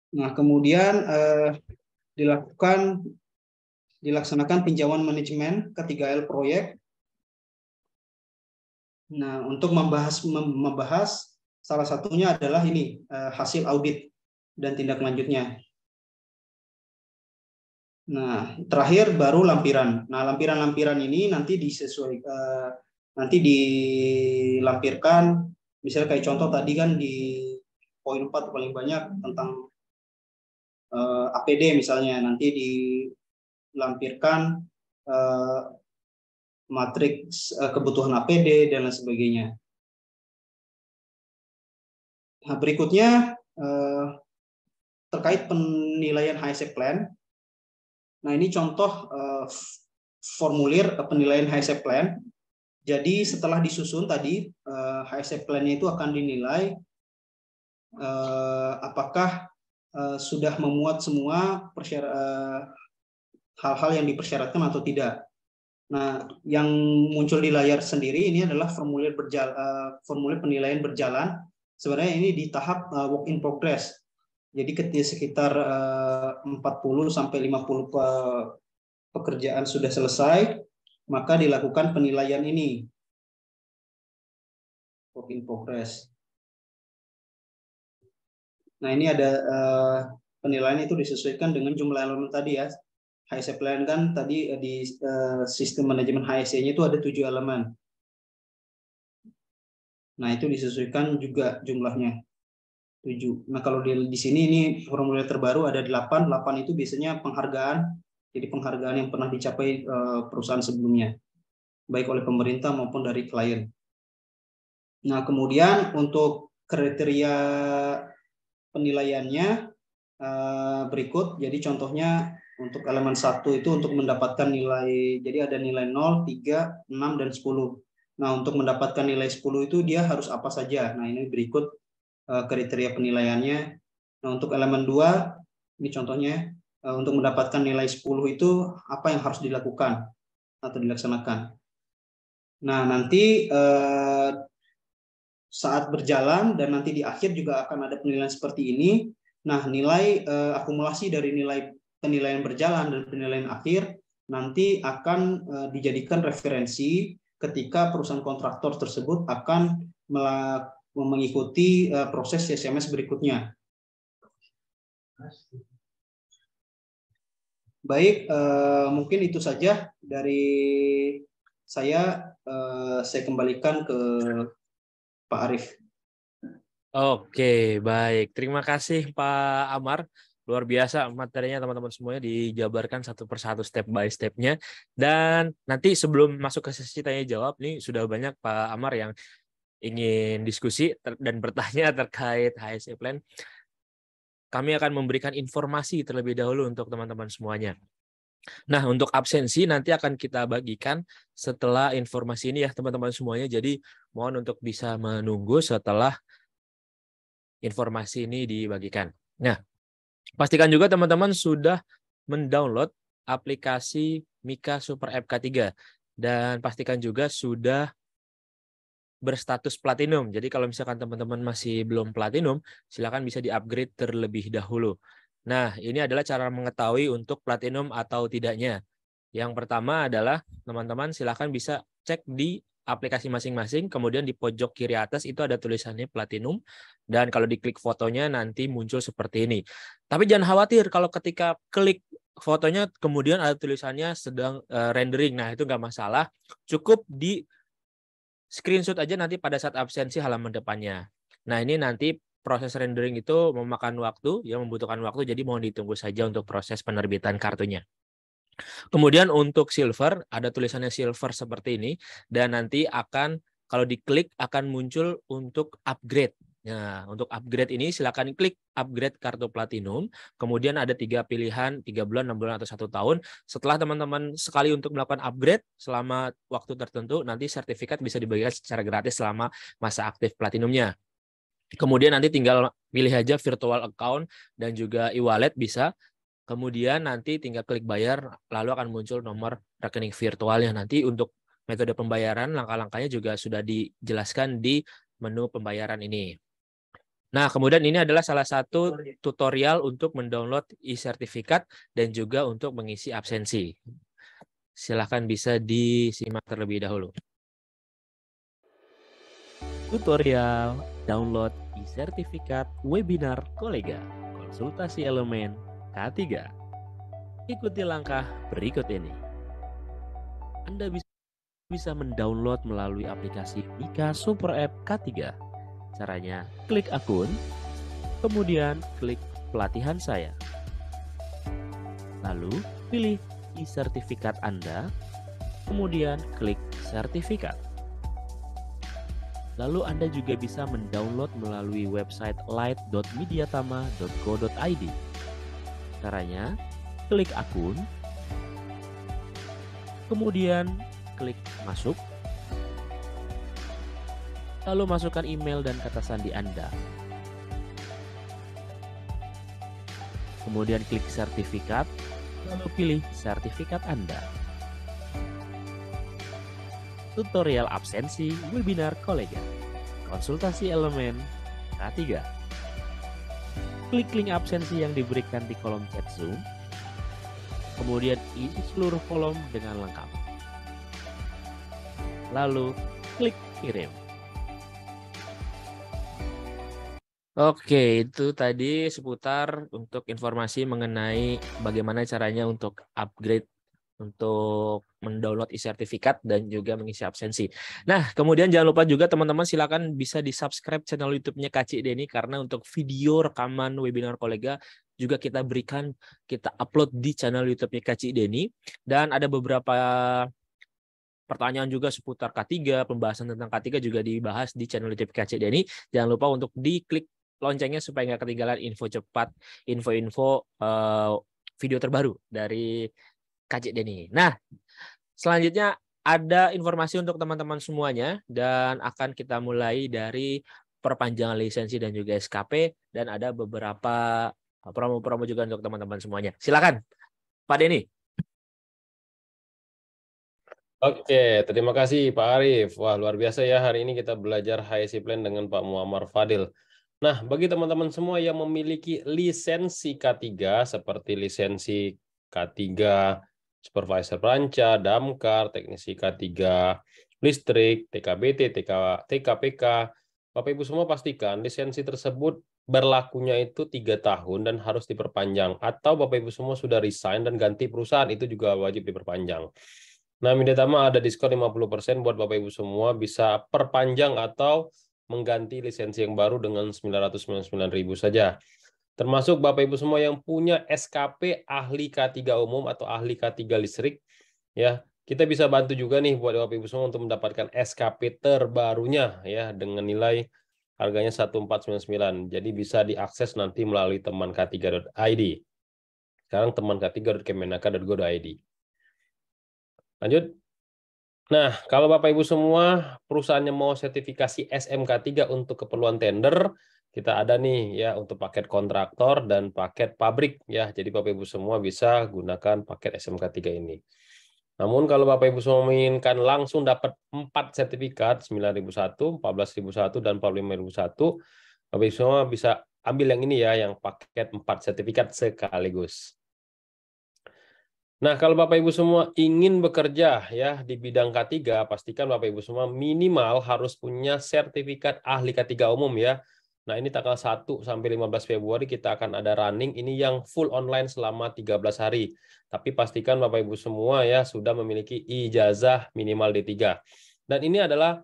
Nah, kemudian dilaksanakan pinjauan manajemen K3L proyek. Nah, untuk membahas salah satunya adalah ini hasil audit dan tindak lanjutnya. Nah, terakhir baru lampiran. Nah, lampiran-lampiran ini nanti nanti dilampirkan, misalnya kayak contoh tadi kan di poin 4 paling banyak tentang APD misalnya, nanti dilampirkan matriks kebutuhan APD dan lain sebagainya. Nah, berikutnya terkait penilaian HSE Plan. Nah, ini contoh formulir penilaian HSE Plan. Jadi setelah disusun tadi, HSE Plan-nya itu akan dinilai apakah sudah memuat semua hal-hal yang dipersyaratkan atau tidak. Nah, yang muncul di layar sendiri ini adalah formulir penilaian berjalan. Sebenarnya ini di tahap work in progress. Jadi ketika sekitar 40 sampai 50 pekerjaan sudah selesai, maka dilakukan penilaian ini. Work in progress. Nah, ini ada penilaian itu disesuaikan dengan jumlah elemen tadi ya. HSE Plan kan tadi di sistem manajemen HSE-nya itu ada 7 elemen. Nah, itu disesuaikan juga jumlahnya 7. Nah, kalau di sini ini formulir terbaru ada 8. 8 itu biasanya penghargaan. Jadi penghargaan yang pernah dicapai perusahaan sebelumnya, baik oleh pemerintah maupun dari klien. Nah, kemudian untuk kriteria penilaiannya berikut. Jadi contohnya untuk elemen 1 itu untuk mendapatkan nilai, jadi ada nilai 0, 3, 6, dan 10. Nah, untuk mendapatkan nilai 10 itu dia harus apa saja. Nah, ini berikut kriteria penilaiannya. Nah, untuk elemen 2, ini contohnya, untuk mendapatkan nilai 10 itu apa yang harus dilakukan atau dilaksanakan. Nah, nanti saat berjalan dan nanti di akhir juga akan ada penilaian seperti ini. Nah, nilai akumulasi dari nilai penilaian berjalan dan penilaian akhir nanti akan dijadikan referensi ketika perusahaan kontraktor tersebut akan mengikuti proses CSMS berikutnya. Baik, mungkin itu saja dari saya. Saya kembalikan ke Pak Arief. Oke, baik. Terima kasih Pak Amar. Luar biasa materinya teman-teman semuanya dijabarkan satu persatu step by step-nya. Dan nanti sebelum masuk ke sesi tanya jawab, nih sudah banyak Pak Amar yang ingin diskusi dan bertanya terkait HSE Plan. Kami akan memberikan informasi terlebih dahulu untuk teman-teman semuanya. Nah, untuk absensi nanti akan kita bagikan setelah informasi ini ya teman-teman semuanya. Jadi mohon untuk bisa menunggu setelah informasi ini dibagikan. Nah, pastikan juga teman-teman sudah mendownload aplikasi Mika Super App K3 dan pastikan juga sudah berstatus platinum. Jadi kalau misalkan teman-teman masih belum platinum, silakan bisa di-upgrade terlebih dahulu. Nah, ini adalah cara mengetahui untuk platinum atau tidaknya. Yang pertama adalah teman-teman silakan bisa cek di aplikasi masing-masing, kemudian di pojok kiri atas itu ada tulisannya platinum, dan kalau diklik fotonya nanti muncul seperti ini. Tapi jangan khawatir kalau ketika klik fotonya kemudian ada tulisannya sedang rendering, nah itu nggak masalah, cukup di screenshot aja nanti pada saat absensi halaman depannya. Nah ini nanti proses rendering itu memakan waktu, ya membutuhkan waktu, jadi mohon ditunggu saja untuk proses penerbitan kartunya. Kemudian untuk silver, ada tulisannya silver seperti ini, dan nanti akan, kalau diklik akan muncul untuk upgrade. Nah, untuk upgrade ini silakan klik upgrade kartu platinum, kemudian ada 3 pilihan, 3 bulan, 6 bulan, atau 1 tahun. Setelah teman-teman sekali untuk melakukan upgrade selama waktu tertentu, nanti sertifikat bisa dibagikan secara gratis selama masa aktif platinumnya. Kemudian nanti tinggal pilih aja virtual account dan juga e-wallet bisa. Kemudian nanti tinggal klik bayar, lalu akan muncul nomor rekening virtualnya. Nanti untuk metode pembayaran, langkah-langkahnya juga sudah dijelaskan di menu pembayaran ini. Nah, kemudian ini adalah salah satu tutorial untuk mendownload e-sertifikat dan juga untuk mengisi absensi. Silahkan bisa disimak terlebih dahulu. Tutorial download e-sertifikat webinar kolega, konsultasi elemen K3. Ikuti langkah berikut ini. Anda bisa mendownload melalui aplikasi Mika Super App K3. Caranya, klik akun, kemudian klik pelatihan saya. Lalu, pilih e-sertifikat Anda, kemudian klik sertifikat. Lalu Anda juga bisa mendownload melalui website light.mediatama.co.id. Caranya, klik akun, kemudian klik masuk, lalu masukkan email dan kata sandi Anda. Kemudian klik sertifikat, lalu pilih sertifikat Anda. Tutorial absensi webinar kolega. Konsultasi elemen K3. Klik link absensi yang diberikan di kolom chat Zoom. Kemudian isi seluruh kolom dengan lengkap. Lalu klik kirim. Oke, itu tadi seputar untuk informasi mengenai bagaimana caranya untuk upgrade, untuk mendownload e-sertifikat dan juga mengisi absensi. Nah, kemudian jangan lupa juga teman-teman silakan bisa di-subscribe channel YouTube-nya Kak Cik Denny, karena untuk video rekaman webinar kolega juga kita berikan, kita upload di channel YouTube-nya Kak Cik Denny, dan ada beberapa pertanyaan juga seputar K3, pembahasan tentang K3 juga dibahas di channel YouTube Kak Cik Denny. Jangan lupa untuk diklik loncengnya supaya nggak ketinggalan info cepat, info-info video terbaru dari Kak Cik Denny. Nah, selanjutnya ada informasi untuk teman-teman semuanya dan akan kita mulai dari perpanjangan lisensi dan juga SKP, dan ada beberapa promo-promo juga untuk teman-teman semuanya. Silakan, Pak Denny. Oke, terima kasih Pak Arief. Wah, luar biasa ya, hari ini kita belajar HSE Plan dengan Pak Muammar Fadil. Nah, bagi teman-teman semua yang memiliki lisensi K3 seperti lisensi K3 Supervisor Peranca, Damkar, Teknisi K3 Listrik, TKBT, TKPK, Bapak Ibu semua pastikan lisensi tersebut berlakunya itu 3 tahun dan harus diperpanjang. Atau Bapak Ibu semua sudah resign dan ganti perusahaan, itu juga wajib diperpanjang. Nah, Mediatama ada diskon 50% buat Bapak Ibu semua, bisa perpanjang atau mengganti lisensi yang baru dengan 999.000 saja. Termasuk Bapak Ibu semua yang punya SKP ahli K3 umum atau ahli K3 listrik, ya, kita bisa bantu juga nih buat Bapak Ibu semua untuk mendapatkan SKP terbarunya ya dengan nilai harganya 1499. Jadi bisa diakses nanti melalui teman k3.id. Sekarang teman k3.kemenaker.go.id. Lanjut. Nah, kalau Bapak Ibu semua perusahaannya mau sertifikasi SMK3 untuk keperluan tender, kita ada nih ya untuk paket kontraktor dan paket pabrik ya. Jadi Bapak Ibu semua bisa gunakan paket SMK3 ini. Namun kalau Bapak Ibu semua menginginkan langsung dapat 4 sertifikat, 9.001, 14.001, dan 45.001, Bapak Ibu semua bisa ambil yang ini ya, yang paket 4 sertifikat sekaligus. Nah, kalau Bapak Ibu semua ingin bekerja ya di bidang K3, pastikan Bapak Ibu semua minimal harus punya sertifikat ahli K3 umum ya. Nah, ini tanggal 1 sampai 15 Februari kita akan ada running ini yang full online selama 13 hari. Tapi pastikan Bapak Ibu semua ya sudah memiliki ijazah minimal D3. Dan ini ada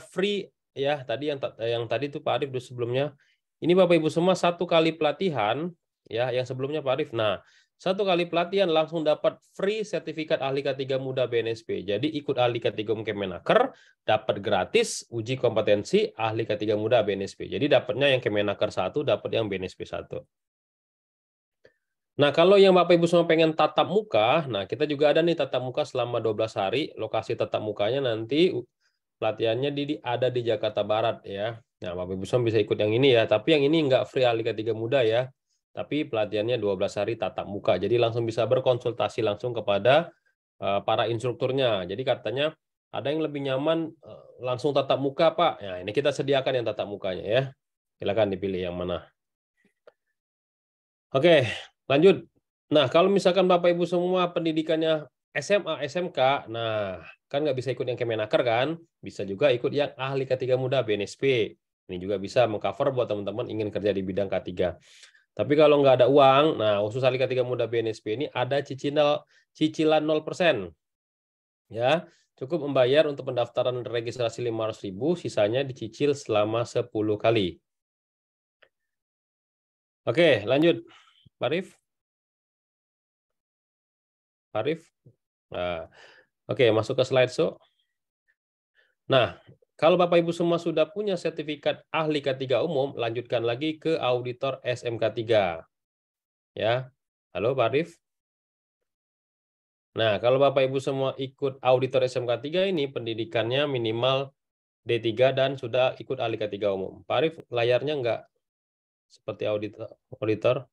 free ya, tadi yang tadi itu Pak Arief sebelumnya. Ini Bapak Ibu semua 1 kali pelatihan ya, yang sebelumnya Pak Arief. Nah, 1 kali pelatihan langsung dapat free sertifikat ahli K3 muda BNSP. Jadi ikut ahli K3 Kemenaker, dapat gratis uji kompetensi ahli K3 muda BNSP. Jadi dapatnya yang Kemenaker 1, dapat yang BNSP 1. Nah, kalau yang Bapak Ibu semua pengen tatap muka, nah kita juga ada nih tatap muka selama 12 hari. Lokasi tatap mukanya nanti pelatihannya ada di Jakarta Barat ya. Nah, Bapak Ibu semua bisa ikut yang ini ya. Tapi yang ini nggak free ahli K3 muda ya. Tapi pelatihannya 12 hari tatap muka. Jadi langsung bisa berkonsultasi langsung kepada para instrukturnya. Jadi katanya ada yang lebih nyaman langsung tatap muka, Pak. Nah, ini kita sediakan yang tatap mukanya ya. Silakan dipilih yang mana. Oke, lanjut. Nah, kalau misalkan Bapak Ibu semua pendidikannya SMA, SMK, nah kan nggak bisa ikut yang Kemenaker kan? Bisa juga ikut yang ahli K3 muda BNSP. Ini juga bisa mengcover buat teman-teman ingin kerja di bidang K3. Tapi kalau nggak ada uang, nah khusus ahli K3 muda BNSP ini ada cicilan 0%. Ya, cukup membayar untuk pendaftaran registrasi 500.000, sisanya dicicil selama 10 kali. Oke, lanjut. Pak Arief. Nah, oke, masuk ke slide show. Nah, Kalau Bapak Ibu semua sudah punya sertifikat ahli K3 umum, lanjutkan lagi ke auditor SMK 3. Ya. Halo Pak Arif. Nah, kalau Bapak Ibu semua ikut auditor SMK 3 ini pendidikannya minimal D3 dan sudah ikut ahli K3 umum. Pak Arif, layarnya enggak seperti auditor.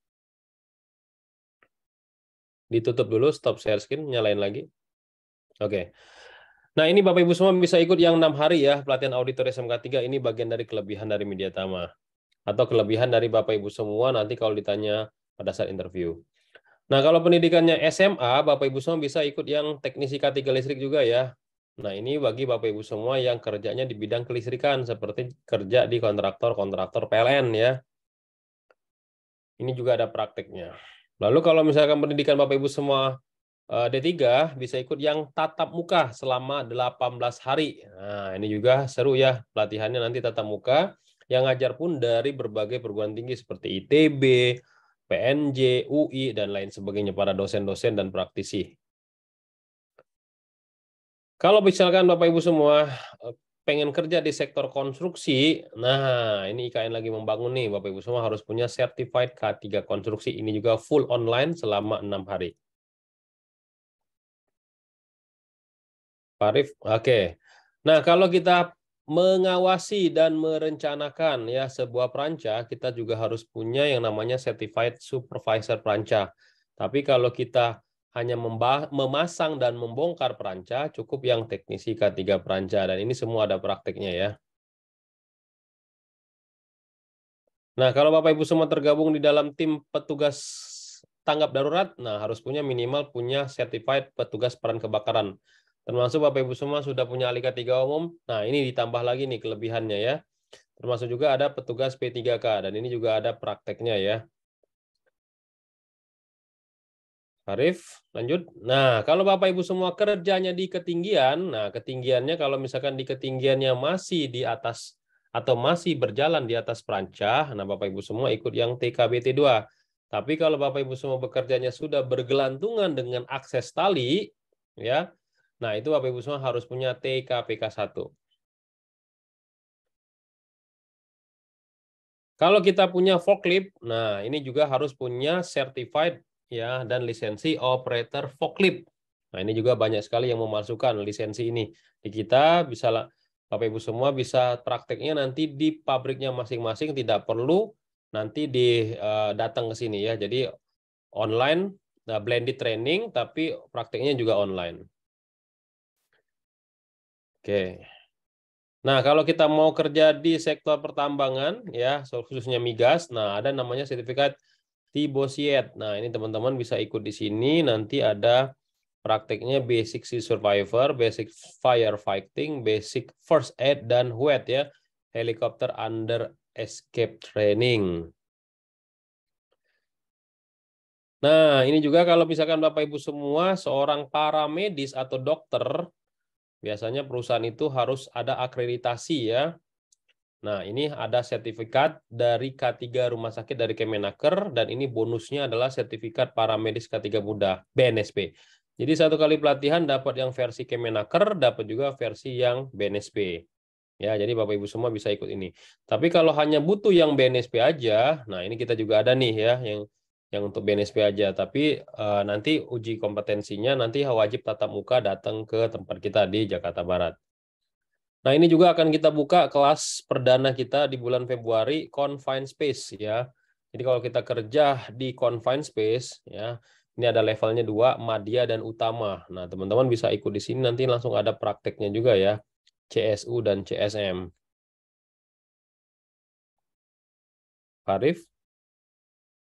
Ditutup dulu, stop share screen, nyalain lagi. Oke. Nah, ini Bapak Ibu semua bisa ikut yang 6 hari ya, pelatihan auditor SMK 3. Ini bagian dari kelebihan dari Media Tama. Atau kelebihan dari Bapak Ibu semua nanti kalau ditanya pada saat interview. Nah, kalau pendidikannya SMA, Bapak Ibu semua bisa ikut yang teknisi K3 listrik juga ya. Nah, ini bagi Bapak Ibu semua yang kerjanya di bidang kelistrikan, seperti kerja di kontraktor PLN ya. Ini juga ada prakteknya. Lalu kalau misalkan pendidikan Bapak Ibu semua D3 bisa ikut yang tatap muka selama 18 hari. Nah, ini juga seru ya pelatihannya nanti tatap muka. Yang ngajar pun dari berbagai perguruan tinggi seperti ITB, PNJ, UI, dan lain sebagainya, para dosen-dosen dan praktisi. Kalau misalkan Bapak Ibu semua pengen kerja di sektor konstruksi, nah ini IKN lagi membangun nih, Bapak Ibu semua harus punya Certified K3 Konstruksi. Ini juga full online selama 6 hari. Pak Arif, oke. Nah, kalau kita mengawasi dan merencanakan ya sebuah peranca, kita juga harus punya yang namanya Certified Supervisor Peranca. Tapi kalau kita hanya memasang dan membongkar peranca, cukup yang teknisi K3 peranca. Dan ini semua ada prakteknya ya. Nah, kalau Bapak Ibu semua tergabung di dalam tim petugas tanggap darurat, nah harus minimal punya Certified Petugas Peran Kebakaran. Termasuk Bapak Ibu semua sudah punya ahli K3 umum. Nah, ini ditambah lagi nih kelebihannya ya. Termasuk juga ada petugas P3K dan ini juga ada prakteknya ya. Arif, lanjut. Nah, kalau Bapak Ibu semua kerjanya di ketinggian, nah ketinggiannya kalau misalkan di ketinggiannya masih di atas atau masih berjalan di atas peranca, nah Bapak Ibu semua ikut yang TKBT 2. Tapi kalau Bapak Ibu semua bekerjanya sudah bergelantungan dengan akses tali, ya, nah, itu Bapak Ibu semua harus punya TKPK 1. Kalau kita punya forklift, nah ini juga harus punya certified ya dan lisensi operator forklift. Nah, ini juga banyak sekali yang memasukkan lisensi ini. Di kita bisa Bapak Ibu semua bisa prakteknya nanti di pabriknya masing-masing, tidak perlu nanti datang ke sini ya. Jadi online, nah, blended training tapi prakteknya juga online. Oke. Nah, kalau kita mau kerja di sektor pertambangan, ya khususnya migas, nah ada namanya sertifikat Tibosiet. Nah, ini teman-teman bisa ikut di sini. Nanti ada prakteknya Basic Sea Survivor, Basic Firefighting, Basic First Aid, dan HUET ya, Helicopter Under Escape Training. Nah, ini juga kalau misalkan Bapak Ibu semua seorang paramedis atau dokter, biasanya perusahaan itu harus ada akreditasi ya. Nah, ini ada sertifikat dari K3 Rumah Sakit dari Kemenaker, dan ini bonusnya adalah sertifikat paramedis K3 muda, BNSP. Jadi satu kali pelatihan dapat yang versi Kemenaker, dapat juga versi yang BNSP. Ya, jadi Bapak Ibu semua bisa ikut ini. Tapi kalau hanya butuh yang BNSP aja, nah ini kita juga ada nih ya, yang untuk BNSP aja. Tapi nanti uji kompetensinya nanti wajib tatap muka datang ke tempat kita di Jakarta Barat. Nah, ini juga akan kita buka kelas perdana kita di bulan Februari, Confined Space ya. Jadi kalau kita kerja di Confined Space ya, ini ada levelnya 2, Madya dan Utama. Nah, teman-teman bisa ikut di sini, nanti langsung ada prakteknya juga ya, CSU dan CSM. Arif,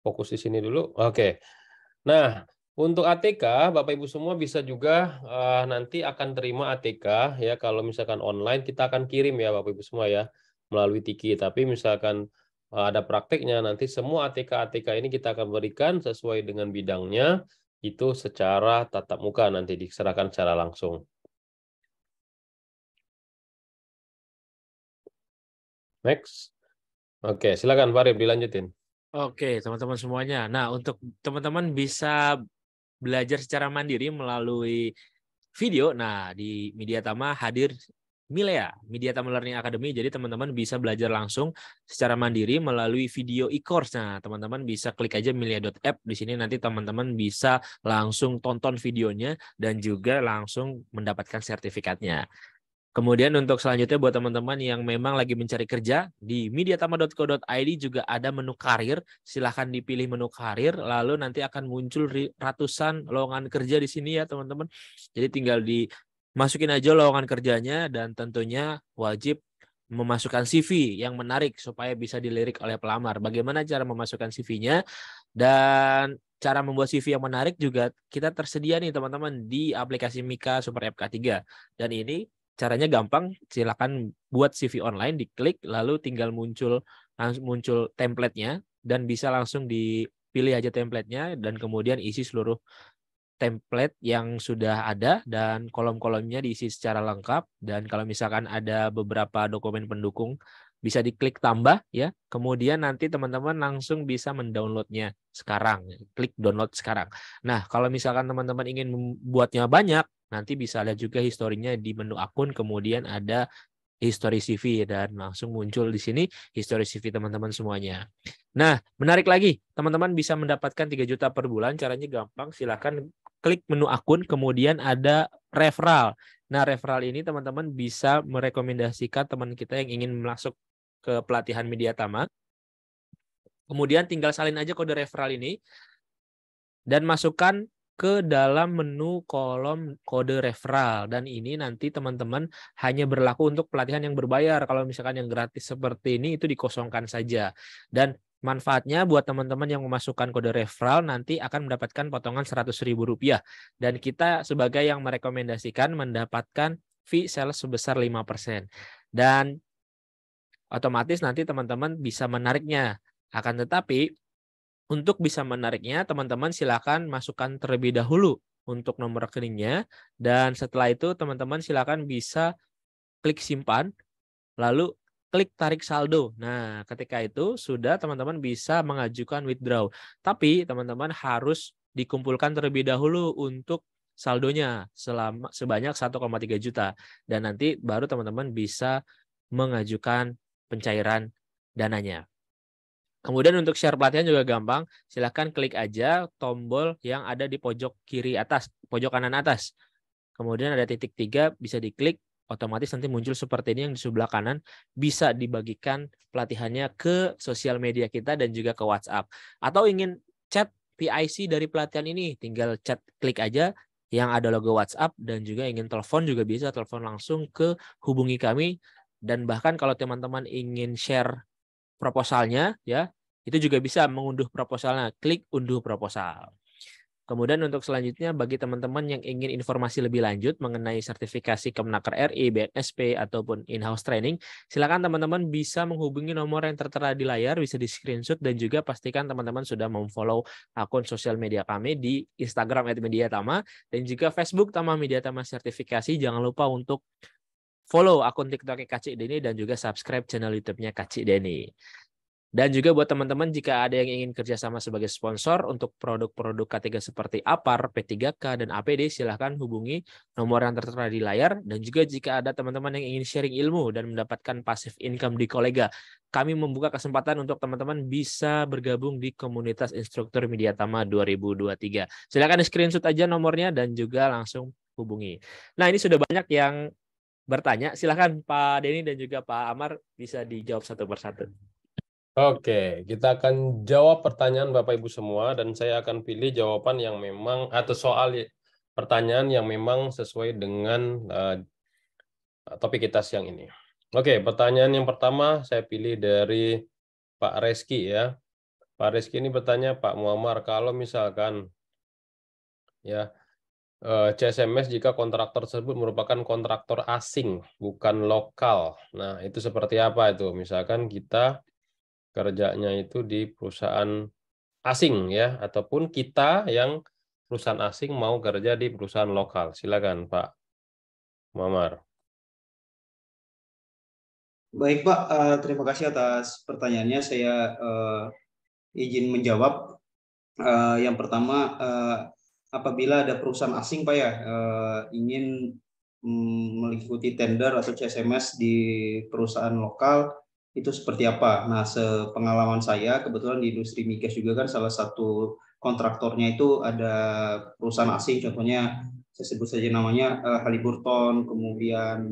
fokus di sini dulu. Oke. Nah, untuk ATK, Bapak Ibu semua bisa juga nanti akan terima ATK ya, kalau misalkan online kita akan kirim ya Bapak Ibu semua ya melalui Tiki. Tapi misalkan ada prakteknya, nanti semua ATK ini kita akan berikan sesuai dengan bidangnya, itu secara tatap muka nanti diserahkan secara langsung. Next. Oke, silakan Pak Arif dilanjutin. Oke, teman-teman semuanya. Nah, untuk teman-teman bisa belajar secara mandiri melalui video. Nah, di Media Tama hadir Milea, Media Tama Learning Academy. Jadi teman-teman bisa belajar langsung secara mandiri melalui video e-course. Nah, teman-teman bisa klik aja milea.app. Di sini nanti teman-teman bisa langsung tonton videonya dan juga langsung mendapatkan sertifikatnya. Kemudian untuk selanjutnya buat teman-teman yang memang lagi mencari kerja, di mediatama.co.id juga ada menu karir. Silahkan dipilih menu karir, lalu nanti akan muncul ratusan lowongan kerja di sini ya teman-teman. Jadi tinggal dimasukin aja lowongan kerjanya dan tentunya wajib memasukkan CV yang menarik supaya bisa dilirik oleh pelamar. Bagaimana cara memasukkan CV-nya dan cara membuat CV yang menarik juga kita tersedia nih teman-teman di aplikasi Mika Super FK3. Dan ini caranya gampang, silakan buat CV online, diklik, lalu tinggal muncul template-nya dan bisa langsung dipilih aja template-nya dan kemudian isi seluruh template yang sudah ada dan kolom-kolomnya diisi secara lengkap. Dan kalau misalkan ada beberapa dokumen pendukung bisa diklik tambah ya. Kemudian nanti teman-teman langsung bisa mendownloadnya sekarang. Klik download sekarang. Nah, kalau misalkan teman-teman ingin membuatnya banyak, nanti bisa lihat juga historinya di menu akun, kemudian ada history CV dan langsung muncul di sini history CV teman-teman semuanya. Nah, menarik lagi, teman-teman bisa mendapatkan 3 juta per bulan. Caranya gampang, silakan klik menu akun, kemudian ada referral. Nah, referral ini teman-teman bisa merekomendasikan teman kita yang ingin masuk ke pelatihan Media Tama. Kemudian tinggal salin aja kode referral ini dan masukkan ke dalam menu kolom kode referral. Dan ini nanti teman-teman hanya berlaku untuk pelatihan yang berbayar. Kalau misalkan yang gratis seperti ini itu dikosongkan saja. Dan manfaatnya buat teman-teman yang memasukkan kode referral nanti akan mendapatkan potongan Rp100.000. Dan kita sebagai yang merekomendasikan mendapatkan fee sales sebesar 5%. Dan otomatis nanti teman-teman bisa menariknya. Akan tetapi untuk bisa menariknya, teman-teman silakan masukkan terlebih dahulu untuk nomor rekeningnya. Dan setelah itu teman-teman silakan bisa klik simpan, lalu klik tarik saldo. Nah, ketika itu sudah teman-teman bisa mengajukan withdraw. Tapi teman-teman harus dikumpulkan terlebih dahulu untuk saldonya sebanyak 1,3 juta. Dan nanti baru teman-teman bisa mengajukan pencairan dananya. Kemudian untuk share pelatihan juga gampang. Silahkan klik aja tombol yang ada di pojok kiri atas, pojok kanan atas. Kemudian ada titik 3, bisa diklik. Otomatis nanti muncul seperti ini yang di sebelah kanan. Bisa dibagikan pelatihannya ke sosial media kita dan juga ke WhatsApp. Atau ingin chat PIC dari pelatihan ini, tinggal chat, klik aja yang ada logo WhatsApp. Dan juga ingin telepon juga bisa, telepon langsung ke hubungi kami. Dan bahkan kalau teman-teman ingin share proposalnya ya, itu juga bisa mengunduh proposalnya, klik unduh proposal. Kemudian untuk selanjutnya bagi teman-teman yang ingin informasi lebih lanjut mengenai sertifikasi Kemenaker RI, BNSP ataupun in-house training, silakan teman-teman bisa menghubungi nomor yang tertera di layar, bisa di screenshot dan juga pastikan teman-teman sudah memfollow akun sosial media kami di Instagram @mediatama dan juga Facebook Tama Media Tama Sertifikasi. Jangan lupa untuk follow akun TikTok Kak Cik Denny dan juga subscribe channel YouTube-nya Kak Cik Denny. Dan juga buat teman-teman jika ada yang ingin kerjasama sebagai sponsor untuk produk-produk K3 seperti APAR, P3K, dan APD, silahkan hubungi nomor yang tertera di layar. Dan juga jika ada teman-teman yang ingin sharing ilmu dan mendapatkan passive income di kolega, kami membuka kesempatan untuk teman-teman bisa bergabung di komunitas instruktur Media Tama 2023. Silahkan di screenshot aja nomornya dan juga langsung hubungi. Nah, ini sudah banyak yang bertanya. Silahkan Pak Denny dan juga Pak Amar bisa dijawab satu persatu. Oke, kita akan jawab pertanyaan Bapak Ibu semua dan saya akan pilih jawaban yang memang atau soal pertanyaan yang memang sesuai dengan topik kita siang ini. Oke, pertanyaan yang pertama saya pilih dari Pak Reski ya. Pak Reski ini bertanya, Pak Muammar, kalau misalkan ya CSMS jika kontraktor tersebut merupakan kontraktor asing bukan lokal. Nah, itu seperti apa itu? Misalkan kita kerjanya itu di perusahaan asing ya, ataupun kita yang perusahaan asing mau kerja di perusahaan lokal. Silakan Pak Muammar. Baik Pak, terima kasih atas pertanyaannya. Saya izin menjawab. Yang pertama, apabila ada perusahaan asing Pak ya ingin mengikuti tender atau CSMS di perusahaan lokal itu seperti apa. Nah, sepengalaman saya kebetulan di industri migas juga kan salah satu kontraktornya itu ada perusahaan asing, contohnya saya sebut saja namanya Halliburton, kemudian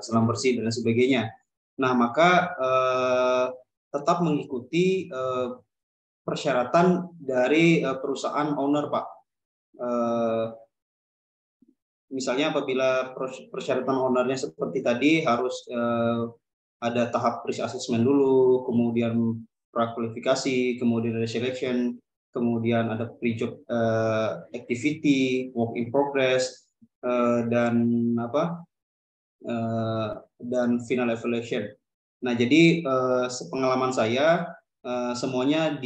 Selam Bersih dan sebagainya. Nah, maka tetap mengikuti persyaratan dari perusahaan owner, Pak. Misalnya apabila persyaratan ownernya seperti tadi harus ada tahap risk assessment dulu, kemudian prakualifikasi, kemudian ada selection, kemudian ada pre-job activity, work in progress, dan dan final evaluation. Nah, jadi sepengalaman saya semuanya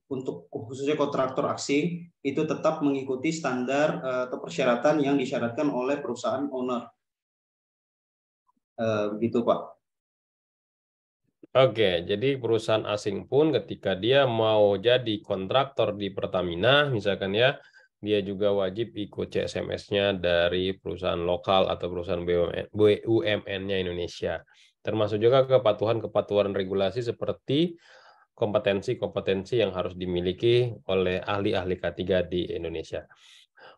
untuk khususnya kontraktor asing itu tetap mengikuti standar atau persyaratan yang disyaratkan oleh perusahaan owner. Begitu, Pak. Oke, jadi perusahaan asing pun ketika dia mau jadi kontraktor di Pertamina, misalkan ya, dia juga wajib ikut CSMS-nya dari perusahaan lokal atau perusahaan BUMN-nya Indonesia. Termasuk juga kepatuhan regulasi seperti kompetensi-kompetensi yang harus dimiliki oleh ahli-ahli K3 di Indonesia.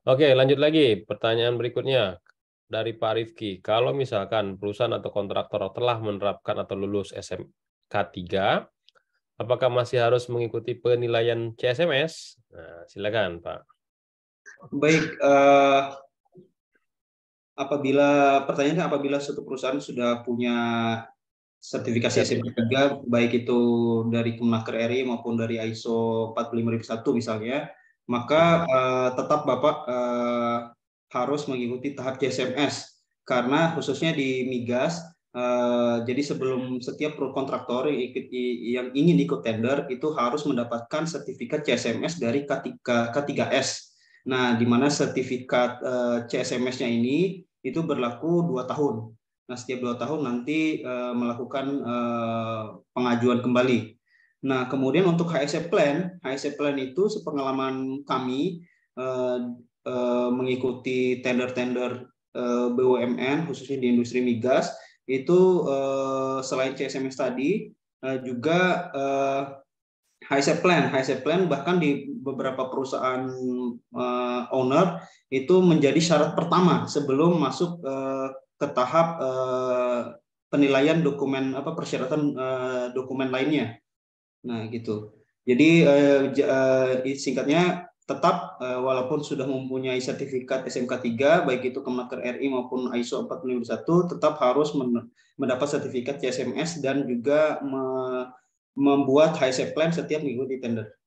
Oke, lanjut lagi. Pertanyaan berikutnya dari Pak Rifki. Kalau misalkan perusahaan atau kontraktor telah menerapkan atau lulus SMK3, apakah masih harus mengikuti penilaian CSMS? Nah, silakan, Pak. Baik, pertanyaannya apabila suatu perusahaan sudah punya sertifikasi SMK3, baik itu dari Kemenaker RI maupun dari ISO 45001 misalnya, maka tetap Bapak harus mengikuti tahap CSMS, karena khususnya di migas, jadi sebelum setiap kontraktor yang ingin ikut tender itu harus mendapatkan sertifikat CSMS dari K3S. Nah, di mana sertifikat CSMS-nya ini itu berlaku 2 tahun. Nah, setiap 2 tahun nanti melakukan pengajuan kembali. Nah, kemudian untuk HSE Plan itu sepengalaman kami mengikuti tender-tender BUMN khususnya di industri migas itu selain CSMS tadi juga HSE Plan bahkan di beberapa perusahaan owner itu menjadi syarat pertama sebelum masuk ke tahap penilaian persyaratan dokumen lainnya. Nah, gitu. Jadi singkatnya tetap walaupun sudah mempunyai sertifikat SMK3 baik itu Kemenaker RI maupun ISO 45001 tetap harus mendapat sertifikat CSMS dan juga membuat HSE Plan setiap mengikuti tender.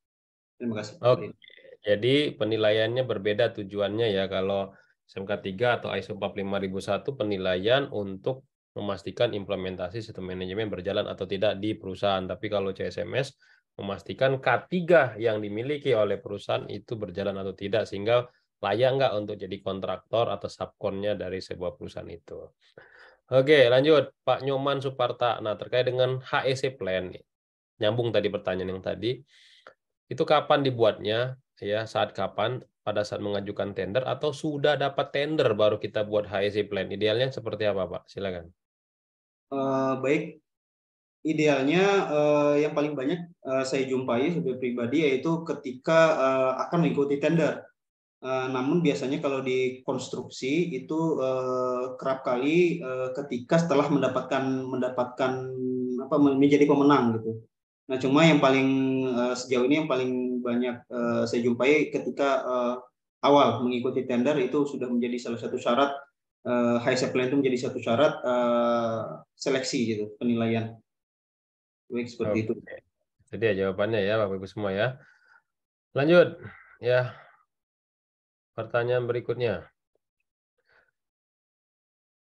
Terima kasih. Oke. Jadi penilaiannya berbeda tujuannya ya. Kalau SMK3 atau ISO 45001 penilaian untuk memastikan implementasi sistem manajemen berjalan atau tidak di perusahaan. Tapi kalau CSMS memastikan K3 yang dimiliki oleh perusahaan itu berjalan atau tidak, sehingga layak nggak untuk jadi kontraktor atau subkonnya dari sebuah perusahaan itu. Oke, lanjut Pak Nyoman Suparta. Nah, terkait dengan HSE Plan, nyambung tadi pertanyaan yang tadi, itu kapan dibuatnya? Ya, saat kapan? Pada saat mengajukan tender atau sudah dapat tender baru kita buat HSE Plan? Idealnya seperti apa, Pak? Silakan. Baik, idealnya yang paling banyak saya jumpai sebagai pribadi yaitu ketika akan mengikuti tender. Namun biasanya kalau di konstruksi itu kerap kali ketika setelah mendapatkan menjadi pemenang gitu. Nah, cuma yang paling sejauh ini yang paling banyak saya jumpai ketika awal mengikuti tender itu sudah menjadi salah satu syarat HSE Plan itu menjadi satu syarat seleksi gitu, penilaian. Baik, seperti itu. Jadi ya jawabannya ya Bapak Ibu semua ya. Lanjut ya. Pertanyaan berikutnya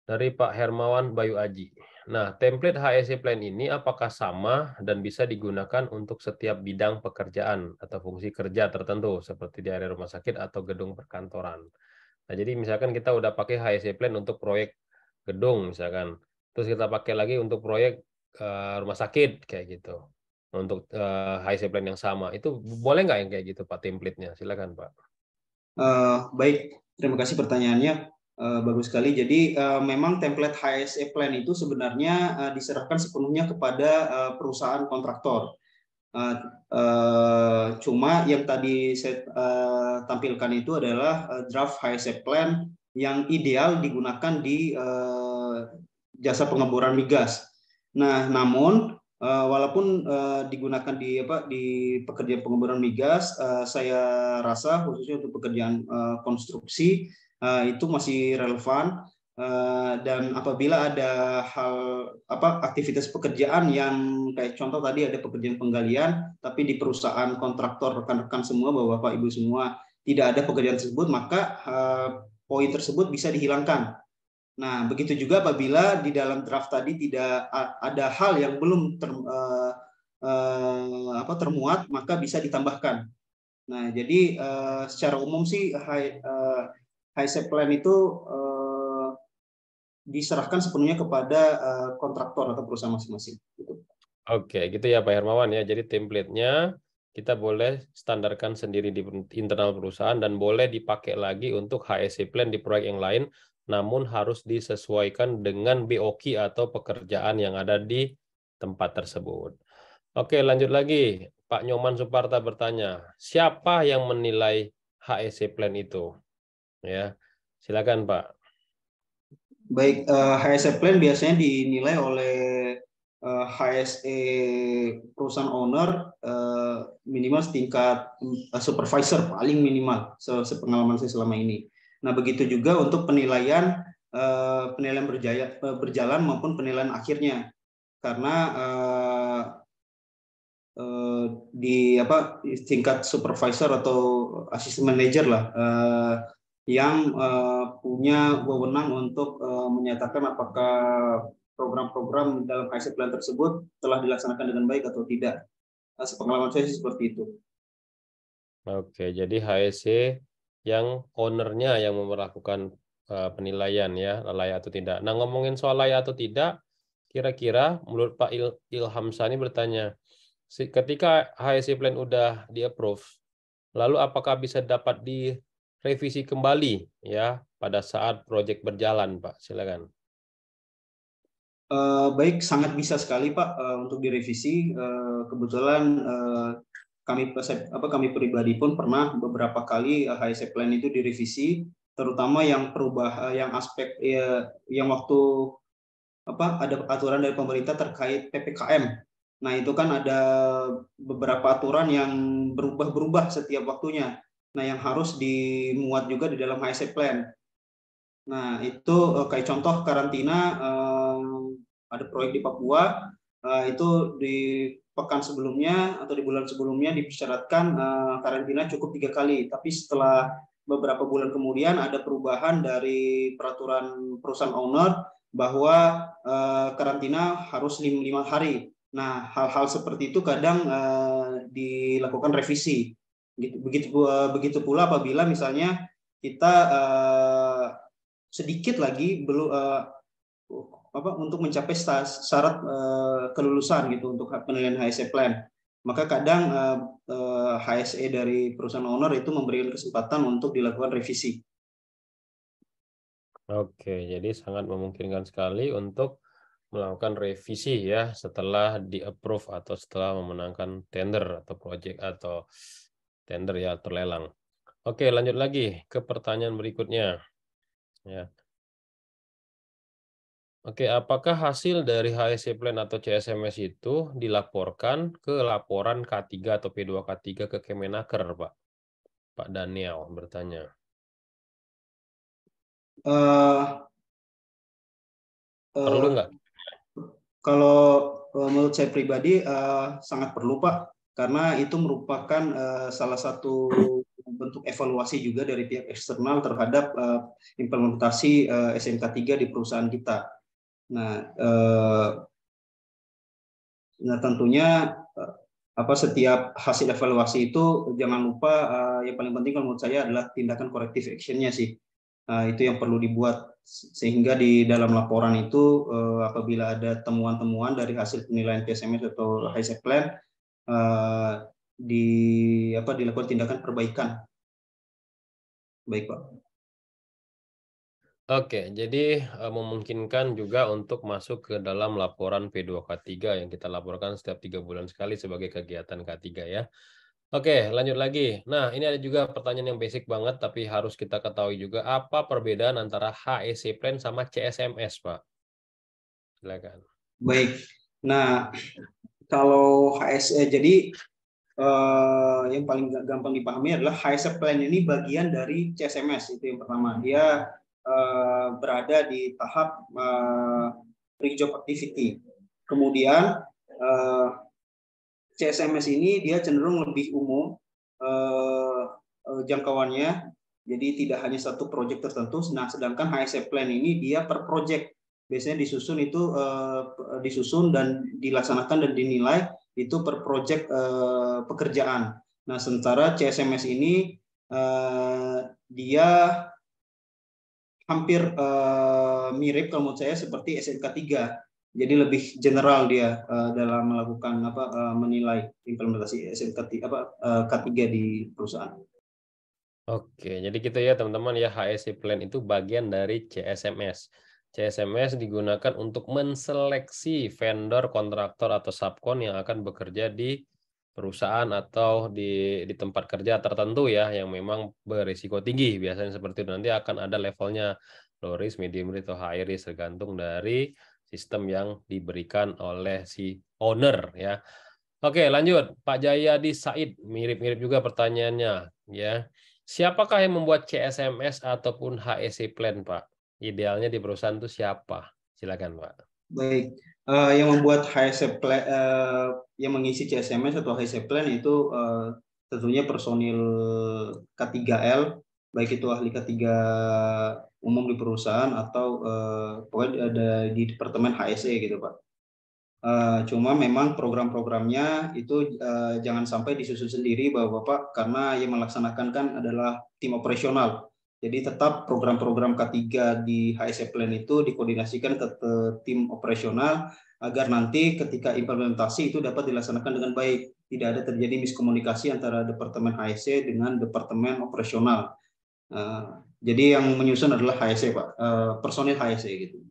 dari Pak Hermawan Bayu Aji. Nah, template HSE Plan ini apakah sama dan bisa digunakan untuk setiap bidang pekerjaan atau fungsi kerja tertentu seperti di area rumah sakit atau gedung perkantoran? Nah, jadi misalkan kita udah pakai HSE Plan untuk proyek gedung misalkan, terus kita pakai lagi untuk proyek rumah sakit kayak gitu. Untuk HSE Plan yang sama, itu boleh nggak yang kayak gitu Pak template-nya? Silakan Pak. Baik, terima kasih pertanyaannya. Bagus sekali. Jadi memang template HSE plan itu sebenarnya diserahkan sepenuhnya kepada perusahaan kontraktor. Cuma yang tadi saya tampilkan itu adalah draft HSE plan yang ideal digunakan di jasa pengeboran migas. Nah, namun walaupun digunakan di pekerjaan pengeboran migas, saya rasa khususnya untuk pekerjaan konstruksi itu masih relevan. Dan apabila ada aktivitas pekerjaan yang kayak contoh tadi ada pekerjaan penggalian, tapi di perusahaan kontraktor rekan-rekan semua, bapak-bapak ibu semua tidak ada pekerjaan tersebut, maka poin tersebut bisa dihilangkan. Nah, begitu juga apabila di dalam draft tadi tidak ada hal yang belum termuat, maka bisa ditambahkan. Nah, jadi secara umum sih HSE plan itu diserahkan sepenuhnya kepada kontraktor atau perusahaan masing-masing. Oke, gitu ya Pak Hermawan ya. Jadi template-nya kita boleh standarkan sendiri di internal perusahaan dan boleh dipakai lagi untuk HSE plan di proyek yang lain, namun harus disesuaikan dengan BOQ atau pekerjaan yang ada di tempat tersebut. Oke, lanjut lagi. Pak Nyoman Suparta bertanya, siapa yang menilai HSE plan itu? Ya, silakan Pak. Baik, HSE plan biasanya dinilai oleh HSE perusahaan owner minimal setingkat supervisor paling minimal sepengalaman saya selama ini. Nah, begitu juga untuk penilaian berjalan maupun penilaian akhirnya, karena di tingkat supervisor atau assistant manager lah yang punya wewenang untuk menyatakan apakah program-program dalam HSE plan tersebut telah dilaksanakan dengan baik atau tidak. Sepengalaman saya sih seperti itu. Oke, jadi HSE yang ownernya yang melakukan penilaian ya, layak atau tidak. Nah, ngomongin soal layak atau tidak, kira-kira menurut Pak Ilham Sani bertanya, ketika HSE plan udah di-approve, lalu apakah bisa dapat direvisi kembali ya pada saat proyek berjalan, Pak? Silakan. Baik, sangat bisa sekali Pak untuk direvisi. Kebetulan kami pribadi pun pernah beberapa kali HSE plan itu direvisi, terutama yang yang aspek yang waktu ada aturan dari pemerintah terkait PPKM. Nah, itu kan ada beberapa aturan yang berubah-berubah setiap waktunya. Nah, yang harus dimuat juga di dalam HSE plan. Nah, itu kayak contoh karantina, ada proyek di Papua, itu di pekan sebelumnya atau di bulan sebelumnya dipersyaratkan karantina cukup 3 kali. Tapi setelah beberapa bulan kemudian ada perubahan dari peraturan perusahaan owner bahwa karantina harus 5 hari. Nah, hal-hal seperti itu kadang dilakukan revisi. Begitu pula apabila misalnya kita sedikit lagi belum untuk mencapai syarat kelulusan gitu untuk penilaian HSE plan, maka kadang HSE dari perusahaan owner itu memberikan kesempatan untuk dilakukan revisi. Oke, jadi sangat memungkinkan sekali untuk melakukan revisi ya setelah di-approve atau setelah memenangkan tender atau proyek atau tender ya terlelang. Oke, lanjut lagi ke pertanyaan berikutnya. Ya. Oke, apakah hasil dari HSE plan atau CSMS itu dilaporkan ke laporan K3 atau P2K3 ke Kemenaker, Pak? Pak Daniel bertanya. Perlu nggak? Kalau menurut saya pribadi sangat perlu Pak, karena itu merupakan salah satu bentuk evaluasi juga dari pihak eksternal terhadap implementasi SMK 3 di perusahaan kita. Nah, tentunya setiap hasil evaluasi itu jangan lupa yang paling penting kalau menurut saya adalah tindakan corrective action-nya sih. Itu yang perlu dibuat sehingga di dalam laporan itu apabila ada temuan-temuan dari hasil penilaian PSMS atau HSE plan dilakukan tindakan perbaikan. Baik Pak. Oke, jadi memungkinkan juga untuk masuk ke dalam laporan P2K3 yang kita laporkan setiap 3 bulan sekali sebagai kegiatan K3 ya. Oke, lanjut lagi. Nah, ini ada juga pertanyaan yang basic banget, tapi harus kita ketahui juga apa perbedaan antara HEC Plan sama CSMS, Pak? Silakan. Baik. Nah, kalau HSE, jadi yang paling gampang dipahami adalah HSE Plan ini bagian dari CSMS, itu yang pertama. Dia berada di tahap pre-job activity. Kemudian CSMS ini dia cenderung lebih umum jangkauannya, jadi tidak hanya satu proyek tertentu. Nah, sedangkan HSE Plan ini dia per proyek, biasanya disusun dan dilaksanakan dan dinilai itu per proyek pekerjaan. Nah, sementara CSMS ini dia hampir mirip kalau menurut saya seperti SMK 3. Jadi lebih general dia dalam melakukan menilai implementasi SMK K3 di perusahaan. Oke, jadi gitu ya teman-teman ya, HEC Plan itu bagian dari CSMS. CSMS digunakan untuk menseleksi vendor, kontraktor, atau subkon yang akan bekerja di perusahaan atau di tempat kerja tertentu ya, yang memang berisiko tinggi. Biasanya seperti itu. Nanti akan ada levelnya, low risk, medium risk, atau high risk, tergantung dari sistem yang diberikan oleh si owner ya. Oke, lanjut. Pak Jayadi Said, mirip-mirip juga pertanyaannya ya. Siapakah yang membuat CSMS ataupun HEC Plan, Pak? Idealnya di perusahaan itu siapa? Silakan, Pak. Baik, yang membuat HSE Plan, yang mengisi CSMS atau HSE Plan itu tentunya personil K3L, baik itu ahli K3 umum di perusahaan atau pokoknya ada di departemen HSE gitu, Pak. Cuma memang program-programnya itu jangan sampai disusun sendiri Bapak-Bapak, karena yang melaksanakan kan adalah tim operasional. Jadi tetap program-program K3 di HSE Plan itu dikoordinasikan ke tim operasional agar nanti ketika implementasi itu dapat dilaksanakan dengan baik. Tidak ada terjadi miskomunikasi antara Departemen HSE dengan Departemen Operasional. Jadi yang menyusun adalah HSE, Pak, personil HSE gitu.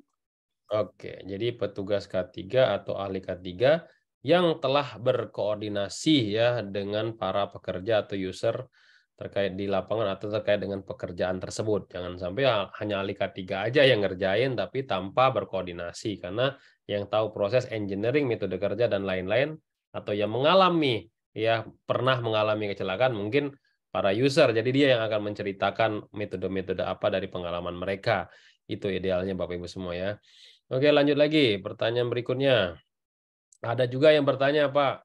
Oke, jadi petugas K3 atau ahli K3 yang telah berkoordinasi ya dengan para pekerja atau user terkait di lapangan atau terkait dengan pekerjaan tersebut. Jangan sampai hanya ahli K3 aja yang ngerjain tapi tanpa berkoordinasi, karena yang tahu proses engineering, metode kerja dan lain-lain, atau yang mengalami ya pernah mengalami kecelakaan mungkin para user. Jadi dia yang akan menceritakan metode-metode apa dari pengalaman mereka. Itu idealnya Bapak Ibu semua ya. Oke, lanjut lagi. Pertanyaan berikutnya. Ada juga yang bertanya, Pak,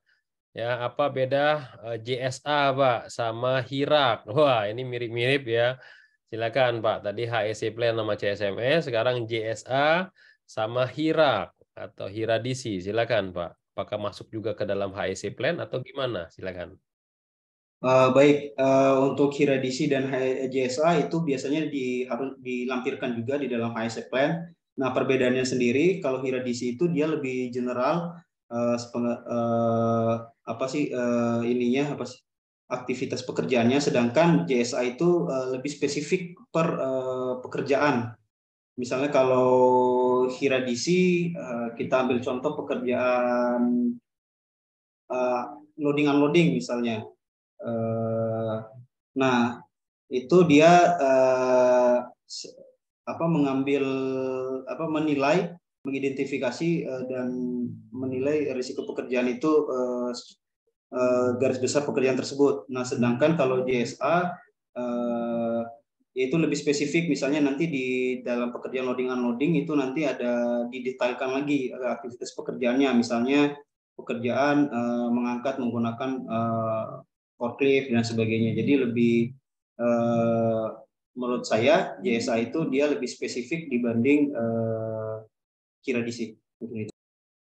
ya apa beda JSA, Pak, sama HIRAK? Wah, ini mirip-mirip ya. Silakan, Pak. Tadi HEC Plan sama CSMS, sekarang JSA sama HIRAK atau Hiradisi. Silakan, Pak. Apakah masuk juga ke dalam HEC Plan atau gimana? Silakan. Baik, untuk Hiradisi dan JSA itu biasanya harus dilampirkan juga di dalam HSE Plan. Nah, perbedaannya sendiri, kalau Hiradisi itu dia lebih general, aktivitas pekerjaannya, sedangkan JSA itu lebih spesifik per pekerjaan. Misalnya kalau Hiradisi, kita ambil contoh pekerjaan loading unloading misalnya. Nah, itu dia menilai, mengidentifikasi dan menilai risiko pekerjaan itu garis besar pekerjaan tersebut. Nah, sedangkan kalau JSA itu lebih spesifik, misalnya nanti di dalam pekerjaan loading unloading itu nanti ada didetailkan lagi aktivitas pekerjaannya, misalnya pekerjaan mengangkat menggunakan forklift dan sebagainya. Jadi lebih menurut saya JSA itu dia lebih spesifik dibanding Hiradisi.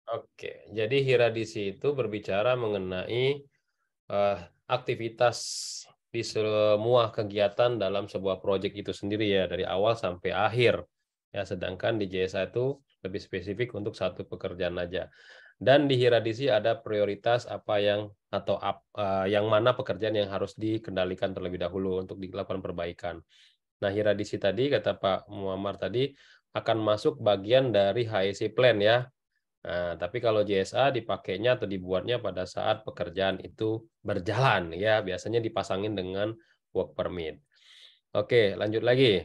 Oke, jadi Hiradisi itu berbicara mengenai aktivitas di semua kegiatan dalam sebuah proyek itu sendiri ya, dari awal sampai akhir. Ya, sedangkan di JSA itu lebih spesifik untuk satu pekerjaan aja. Dan di Hiradisi ada prioritas apa yang yang mana pekerjaan yang harus dikendalikan terlebih dahulu untuk dilakukan perbaikan. Nah, Hiradisi tadi, kata Pak Muammar tadi, akan masuk bagian dari HSE plan ya. Nah, tapi kalau JSA dipakainya atau dibuatnya pada saat pekerjaan itu berjalan ya, biasanya dipasangin dengan work permit. Oke, lanjut lagi.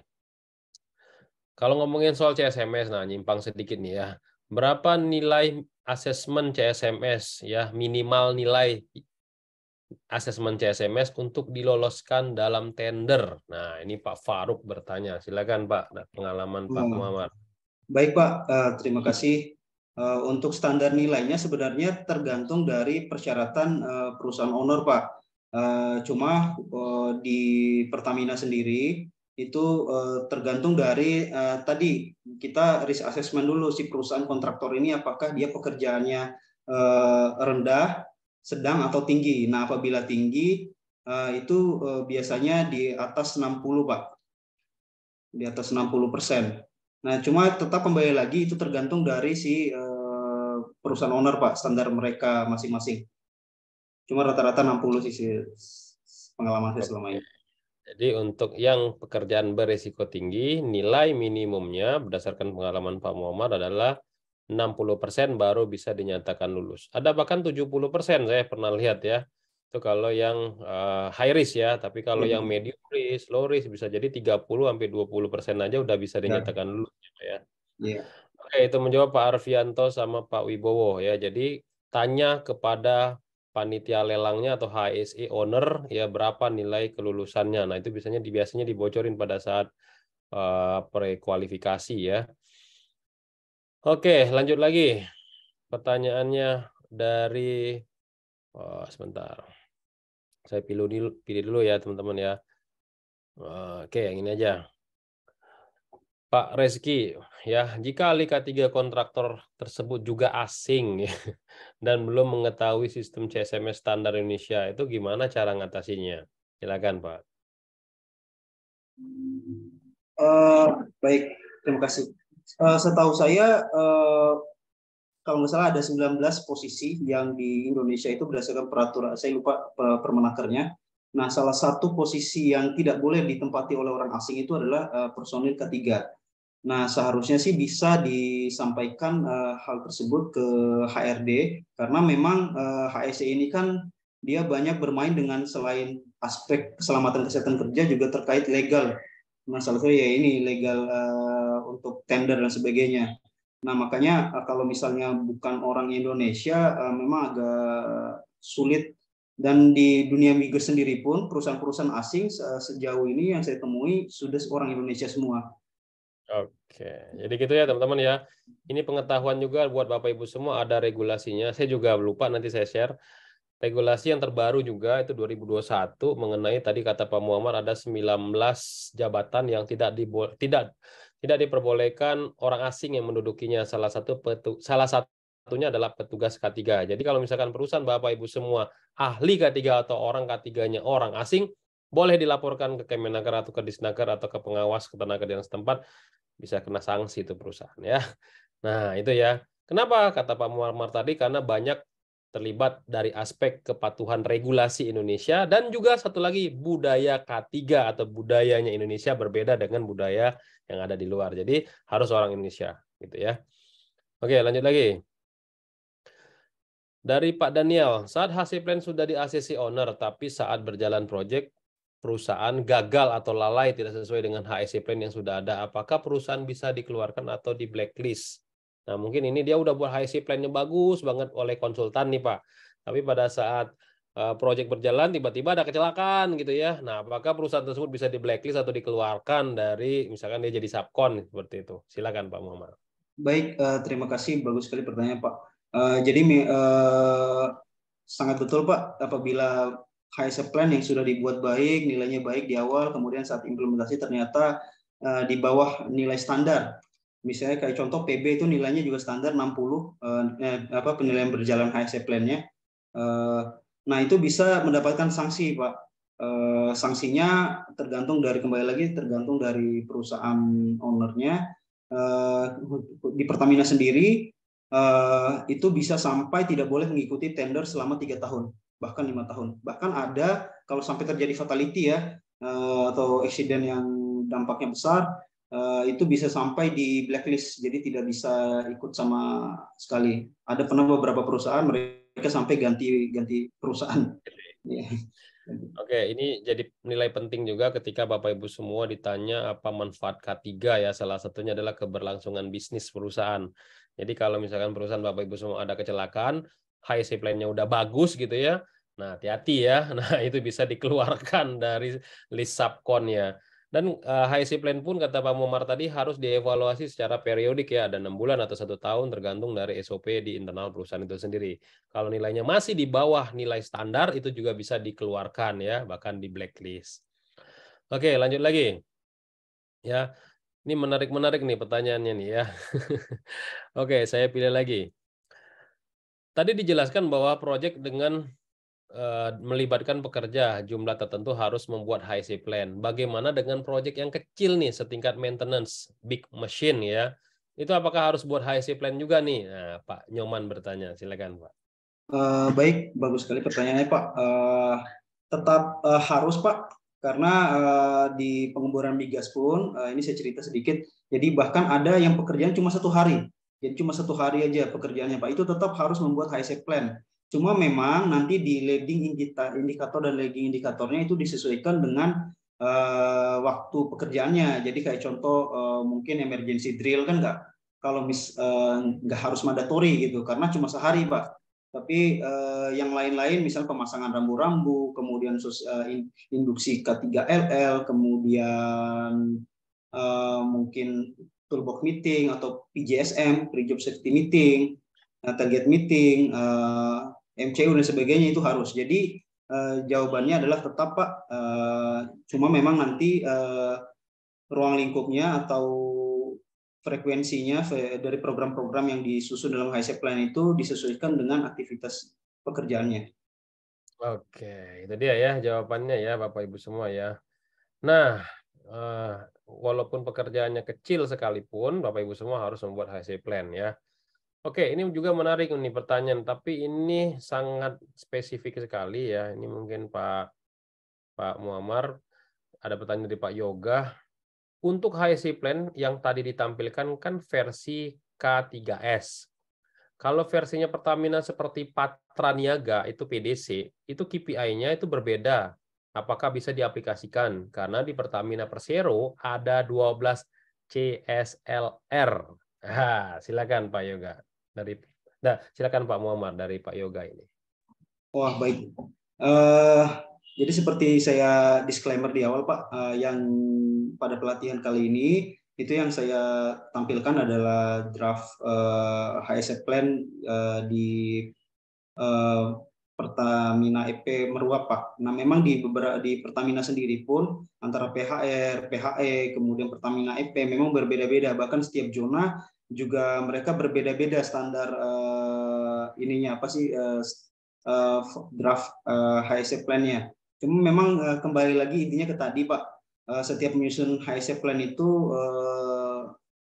Kalau ngomongin soal CSMS, nah nyimpang sedikit nih ya. Berapa nilai asesmen CSMS ya, minimal nilai asesmen CSMS untuk diloloskan dalam tender? Nah, ini Pak Faruk bertanya. Silakan Pak, pengalaman Pak Muhammad. Baik Pak, terima kasih. Untuk standar nilainya sebenarnya tergantung dari persyaratan perusahaan owner Pak. Cuma di Pertamina sendiri itu tergantung dari tadi kita risk assessment dulu si perusahaan kontraktor ini apakah dia pekerjaannya rendah, sedang atau tinggi. Nah, apabila tinggi itu biasanya di atas 60 Pak. Di atas 60%. Nah, cuma tetap kembali lagi itu tergantung dari si perusahaan owner Pak, standar mereka masing-masing. Cuma rata-rata 60 sih pengalaman saya selama ini. Jadi untuk yang pekerjaan berisiko tinggi, nilai minimumnya berdasarkan pengalaman Pak Muhammad adalah 60% baru bisa dinyatakan lulus. Ada bahkan 70% saya pernah lihat ya. Itu kalau yang high risk ya, tapi kalau yang medium risk, low risk bisa jadi 30-20% aja udah bisa dinyatakan lulus ya. Oke, itu menjawab Pak Arfianto sama Pak Wibowo ya. Jadi tanya kepada panitia lelangnya atau HSE owner ya berapa nilai kelulusannya. Nah, itu biasanya dibocorin pada saat prekualifikasi ya. Oke, lanjut lagi. Pertanyaannya dari sebentar. Saya pilih dulu ya, teman-teman ya. Oke, yang ini aja. Pak Reski, ya, jika ahli K3 kontraktor tersebut juga asing ya, dan belum mengetahui sistem CSMS standar Indonesia, itu gimana cara ngatasinya? Silakan, Pak. Baik, terima kasih. Setahu saya, kalau nggak salah ada 19 posisi yang di Indonesia itu berdasarkan peraturan, saya lupa permenakernya. Nah, salah satu posisi yang tidak boleh ditempati oleh orang asing itu adalah personil K3. Nah, seharusnya sih bisa disampaikan hal tersebut ke HRD karena memang HSE ini kan dia banyak bermain dengan selain aspek keselamatan kesehatan kerja juga terkait legal. Nah, salah satu ya ini legal untuk tender dan sebagainya. Nah, makanya kalau misalnya bukan orang Indonesia memang agak sulit. Dan di dunia migas sendiri pun perusahaan-perusahaan asing sejauh ini yang saya temui sudah orang Indonesia semua. Oke, jadi gitu ya teman-teman ya. Ini pengetahuan juga buat Bapak Ibu semua, ada regulasinya. Saya juga lupa, nanti saya share. Regulasi yang terbaru juga itu 2021 mengenai tadi kata Pak Muhammad ada 19 jabatan yang tidak diperbolehkan orang asing yang mendudukinya. Salah satunya adalah petugas K3. Jadi kalau misalkan perusahaan Bapak Ibu semua ahli K3 atau orang K3-nya orang asing, boleh dilaporkan ke Kemenaker atau ke Disnaker atau ke pengawas ketenagakerjaan setempat, bisa kena sanksi itu perusahaan ya. Nah, itu ya. Kenapa kata Pak Muammar tadi? Karena banyak terlibat dari aspek kepatuhan regulasi Indonesia dan juga satu lagi budaya K3 atau budayanya Indonesia berbeda dengan budaya yang ada di luar. Jadi harus orang Indonesia gitu ya. Oke, lanjut lagi. Dari Pak Daniel, saat hasil plan sudah di-ACC owner tapi saat berjalan proyek perusahaan gagal atau lalai tidak sesuai dengan HSE plan yang sudah ada, apakah perusahaan bisa dikeluarkan atau di blacklist? Nah, mungkin ini dia udah buat HSE plan-nya bagus banget oleh konsultan nih, Pak. Tapi pada saat proyek berjalan tiba-tiba ada kecelakaan gitu ya. Nah, apakah perusahaan tersebut bisa di blacklist atau dikeluarkan dari misalkan dia jadi subkon seperti itu? Silakan Pak Muhammad. Baik, terima kasih, bagus sekali pertanyaan Pak. Jadi sangat betul Pak, apabila HSE plan yang sudah dibuat baik, nilainya baik di awal, kemudian saat implementasi ternyata di bawah nilai standar. Misalnya kayak contoh PB itu nilainya juga standar 60, penilaian berjalan HSE plan-nya. Nah, itu bisa mendapatkan sanksi Pak. Sanksinya tergantung dari perusahaan ownernya. Di Pertamina sendiri itu bisa sampai tidak boleh mengikuti tender selama 3 tahun, bahkan 5 tahun. Bahkan ada kalau sampai terjadi fatality ya atau accident yang dampaknya besar, itu bisa sampai di blacklist, jadi tidak bisa ikut sama sekali. Ada pernah beberapa perusahaan mereka sampai ganti perusahaan. Oke, ini jadi nilai penting juga ketika Bapak Ibu semua ditanya apa manfaat K3 ya. Salah satunya adalah keberlangsungan bisnis perusahaan. Jadi kalau misalkan perusahaan Bapak Ibu semua ada kecelakaan, HSE plan-nya udah bagus gitu ya. Nah, hati-hati ya. Nah, itu bisa dikeluarkan dari list subkon-nya. Dan HSE plan pun kata Pak Muammar tadi harus dievaluasi secara periodik ya, ada 6 bulan atau 1 tahun tergantung dari SOP di internal perusahaan itu sendiri. Kalau nilainya masih di bawah nilai standar itu juga bisa dikeluarkan ya, bahkan di blacklist. Oke, lanjut lagi. Ya, ini menarik-menarik nih pertanyaannya nih ya. Oke, saya pilih lagi. Tadi dijelaskan bahwa proyek dengan melibatkan pekerja jumlah tertentu harus membuat HSE plan. Bagaimana dengan proyek yang kecil nih setingkat maintenance big machine ya? Itu apakah harus buat HSE plan juga nih? Nah, Pak Nyoman bertanya, silakan Pak. Baik, bagus sekali pertanyaannya Pak. Tetap harus Pak, karena di pengeboran migas pun ini saya cerita sedikit. Jadi bahkan ada yang pekerjaan cuma 1 hari. Jadi cuma 1 hari aja pekerjaannya Pak. Itu tetap harus membuat HSE plan. Cuma memang nanti di leading indikator dan lagging indikatornya itu disesuaikan dengan waktu pekerjaannya. Jadi kayak contoh mungkin emergency drill kan nggak harus mandatory gitu, karena cuma sehari Pak. Tapi yang lain-lain misal pemasangan rambu-rambu, kemudian induksi K3LL, kemudian mungkin toolbox meeting atau PJSM, pre-job safety meeting, target meeting, MCU dan sebagainya itu harus. Jadi jawabannya adalah tetap Pak, cuma memang nanti ruang lingkupnya atau frekuensinya dari program-program yang disusun dalam HSE plan itu disesuaikan dengan aktivitas pekerjaannya. Oke, itu dia ya jawabannya ya Bapak Ibu semua ya. Nah, walaupun pekerjaannya kecil sekalipun, Bapak Ibu semua harus membuat HSE plan ya. Oke, ini juga menarik nih pertanyaan, tapi ini sangat spesifik sekali ya. Ini mungkin Pak Muammar, ada pertanyaan dari Pak Yoga. Untuk HSE plan yang tadi ditampilkan kan versi K3S. Kalau versinya Pertamina seperti Patra Niaga itu PDC, itu KPI-nya itu berbeda. Apakah bisa diaplikasikan? Karena di Pertamina Persero ada 12 CSLR. Silakan Pak Yoga. Silakan Pak Muammar dari Pak Yoga ini. Wah, baik. Jadi seperti saya disclaimer di awal Pak, yang pada pelatihan kali ini itu yang saya tampilkan adalah draft HSE plan di Pertamina EP Meruap Pak. Nah memang di Pertamina sendiri pun antara PHR, PHE, kemudian Pertamina EP memang berbeda-beda. Bahkan setiap zona juga mereka berbeda-beda standar draft HSE plan-nya. Cuma memang kembali lagi intinya ke tadi Pak, setiap menyusun HSE plan itu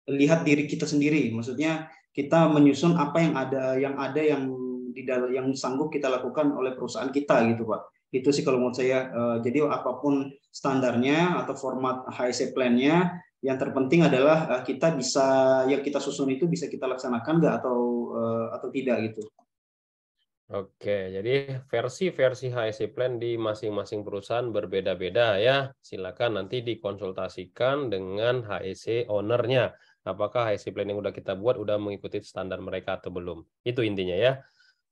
lihat diri kita sendiri. Maksudnya kita menyusun apa yang ada yang sanggup kita lakukan oleh perusahaan kita gitu Pak. Itu sih kalau menurut saya. Jadi apapun standarnya atau format HSE plan-nya, yang terpenting adalah yang kita susun itu bisa kita laksanakan nggak atau tidak gitu. Oke, jadi versi-versi HSE plan di masing-masing perusahaan berbeda-beda ya. Silakan nanti dikonsultasikan dengan HSE owner-nya. Apakah HSE plan yang udah kita buat udah mengikuti standar mereka atau belum? Itu intinya ya.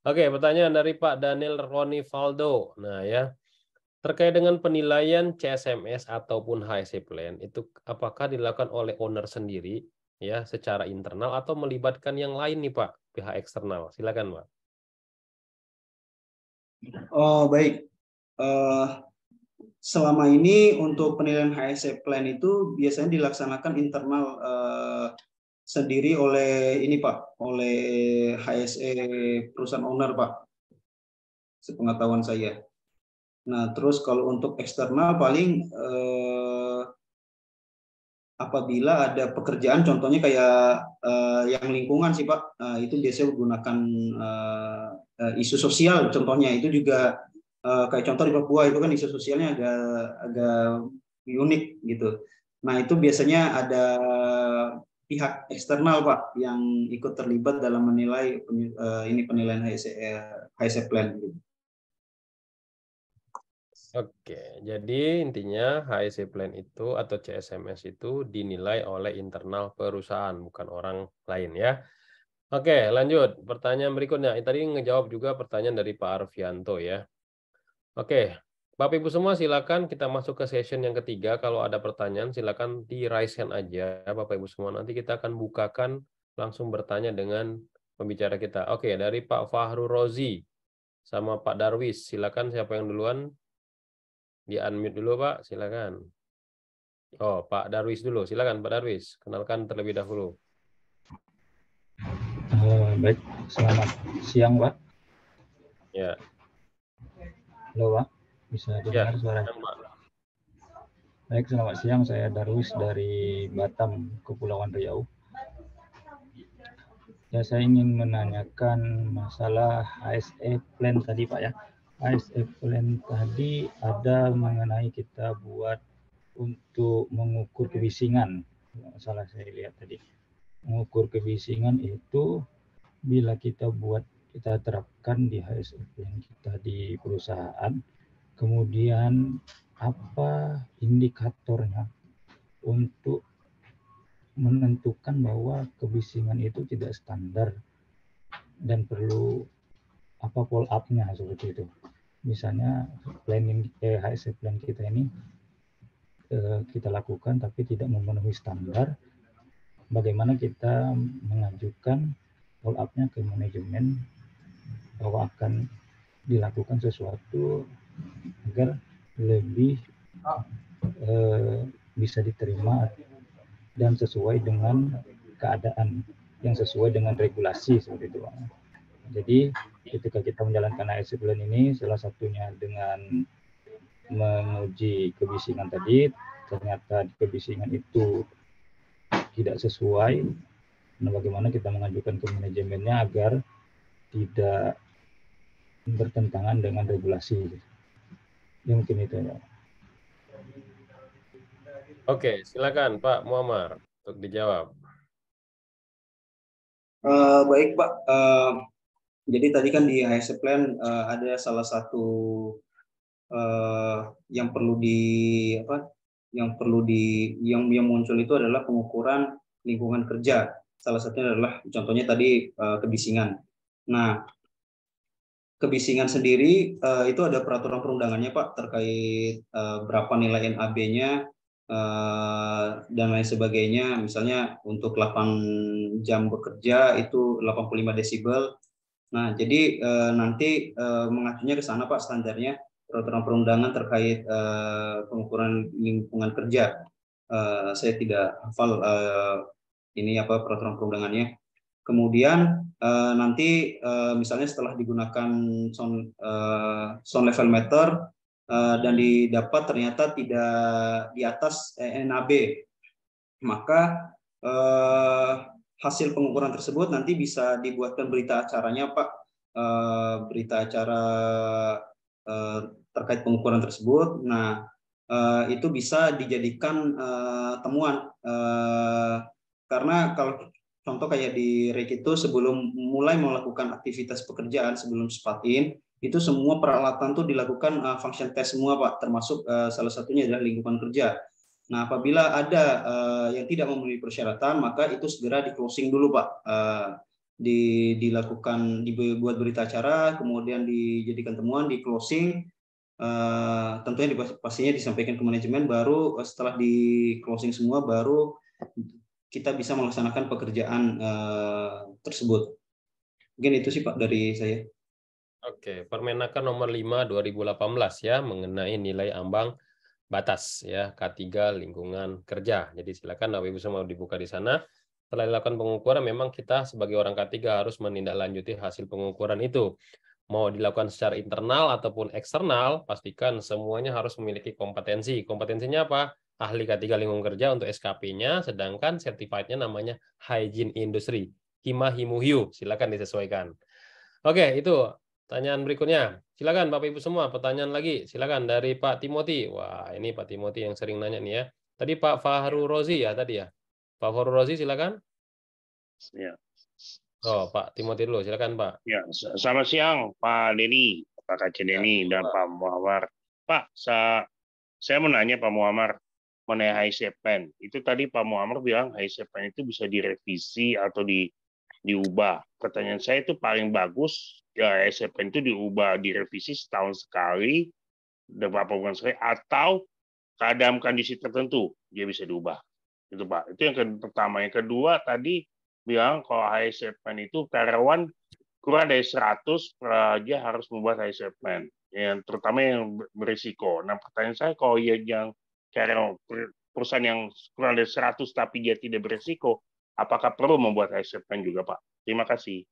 Oke, pertanyaan dari Pak Daniel Ronivaldo. Nah ya, terkait dengan penilaian CSMS ataupun HSE plan, itu apakah dilakukan oleh owner sendiri ya secara internal atau melibatkan yang lain nih Pak, pihak eksternal? Silakan Pak. Oh baik, selama ini untuk penilaian HSE plan itu biasanya dilaksanakan internal sendiri oleh ini Pak, oleh HSE perusahaan owner Pak, sepengetahuan saya. Nah terus kalau untuk eksternal paling apabila ada pekerjaan, contohnya kayak yang lingkungan sih Pak, itu biasanya menggunakan isu sosial, contohnya itu juga kayak contoh di Papua itu kan isu sosialnya agak unik gitu. Nah, itu biasanya ada pihak eksternal, Pak, yang ikut terlibat dalam menilai ini penilaian HSE plan. Oke, jadi intinya HSE plan itu atau CSMS itu dinilai oleh internal perusahaan, bukan orang lain ya. Oke, lanjut. Pertanyaan berikutnya. Tadi ngejawab juga pertanyaan dari Pak Arfianto ya. Oke, Bapak Ibu semua silakan kita masuk ke session yang ketiga. Kalau ada pertanyaan silakan di raise hand aja Bapak Ibu semua. Nanti kita akan bukakan langsung bertanya dengan pembicara kita. Oke, dari Pak Fahru Rozi sama Pak Darwis. Silakan siapa yang duluan? Di unmute dulu Pak, silakan. Oh, Pak Darwis dulu. Silakan Pak Darwis. Kenalkan terlebih dahulu. Baik, selamat siang Pak. Ya. Halo Pak, bisa dengar suara? Baik, selamat siang. Saya Darwis dari Batam, Kepulauan Riau. Ya, saya ingin menanyakan masalah HSE plan tadi Pak ya. HSE plan tadi ada mengenai kita buat untuk mengukur kebisingan. Salah saya lihat tadi. Mengukur kebisingan itu bila kita terapkan di HSE plan kita di perusahaan, kemudian apa indikatornya untuk menentukan bahwa kebisingan itu tidak standar dan perlu apa follow up-nya seperti itu. Misalnya planning HSE plan kita ini kita lakukan tapi tidak memenuhi standar, bagaimana kita mengajukan follow up-nya ke manajemen bahwa akan dilakukan sesuatu agar lebih bisa diterima dan sesuai dengan keadaan yang sesuai dengan regulasi seperti itu. Jadi ketika kita menjalankan HSE plan ini, salah satunya dengan menguji kebisingan tadi, ternyata kebisingan itu tidak sesuai. Nah, bagaimana kita mengajukan ke manajemennya agar tidak bertentangan dengan regulasi. Ya, mungkin itu ya. Oke, silakan Pak Muammar untuk dijawab. Baik Pak, jadi tadi kan di HSE plan ada salah satu yang muncul itu adalah pengukuran lingkungan kerja. Salah satunya adalah contohnya tadi kebisingan. Nah, kebisingan sendiri itu ada peraturan perundangannya Pak terkait berapa nilai NAB-nya dan lain sebagainya. Misalnya untuk 8 jam bekerja itu 85 desibel. Nah, jadi nanti mengacunya ke sana Pak standarnya peraturan perundangan terkait pengukuran lingkungan kerja. Saya tidak hafal ini apa peraturan perundangannya. Kemudian nanti misalnya setelah digunakan sound level meter dan didapat ternyata tidak di atas NAB, maka hasil pengukuran tersebut nanti bisa dibuatkan berita acaranya Pak, berita acara terkait pengukuran tersebut. Nah, itu bisa dijadikan temuan karena kalau contoh kayak di REK itu sebelum mulai melakukan aktivitas pekerjaan sebelum sepatin itu semua peralatan tuh dilakukan function test semua Pak, termasuk salah satunya adalah lingkungan kerja. Nah, apabila ada yang tidak memenuhi persyaratan, maka itu segera di closing dulu Pak, dibuat berita acara, kemudian dijadikan temuan, di closing, tentunya pastinya disampaikan ke manajemen, baru setelah di closing semua baru kita bisa melaksanakan pekerjaan tersebut. Mungkin itu sih Pak dari saya. Oke, Permenaker nomor 5 2018 ya mengenai nilai ambang batas ya K3 lingkungan kerja. Jadi silakan Bapak Ibu semua dibuka di sana. Setelah dilakukan pengukuran memang kita sebagai orang K3 harus menindaklanjuti hasil pengukuran itu. Mau dilakukan secara internal ataupun eksternal, pastikan semuanya harus memiliki kompetensi. Kompetensinya apa? Ahli K3 lingkungan kerja untuk SKP-nya, sedangkan certified-nya namanya Hygiene Industry. HIMA-HIMUHIU, silakan disesuaikan. Oke, itu pertanyaan berikutnya. Silakan Bapak Ibu semua, pertanyaan lagi. Silakan dari Pak Timothy. Wah, ini Pak Timothy yang sering nanya nih ya. Tadi Pak Fahru Rozi ya tadi ya. Pak Fahru Rozi silakan. Ya. Oh, Pak Timothy dulu silakan Pak. Ya, selamat siang Pak Denny, Pak Kacen Denny dan Pak Muhammad. Pak, saya mau nanya Pak Muhammad mengenai HIC Plan. Itu tadi Pak Muhammad bilang HIC Plan itu bisa direvisi atau diubah. Pertanyaan saya itu paling bagus ya HIC Plan itu diubah, direvisi setahun sekali, beberapa bulan sekali, atau keadaan kondisi tertentu dia bisa diubah. Itu Pak. Itu yang pertama. Yang kedua tadi bilang kalau HIC Plan itu karyawan kurang dari 100 dia harus membuat HIC Plan. Yang terutama yang berisiko. Nah, pertanyaan saya kalau yang karyawan perusahaan yang kurang dari 100 tapi dia tidak berisiko, apakah perlu membuat HIC Plan juga, Pak? Terima kasih.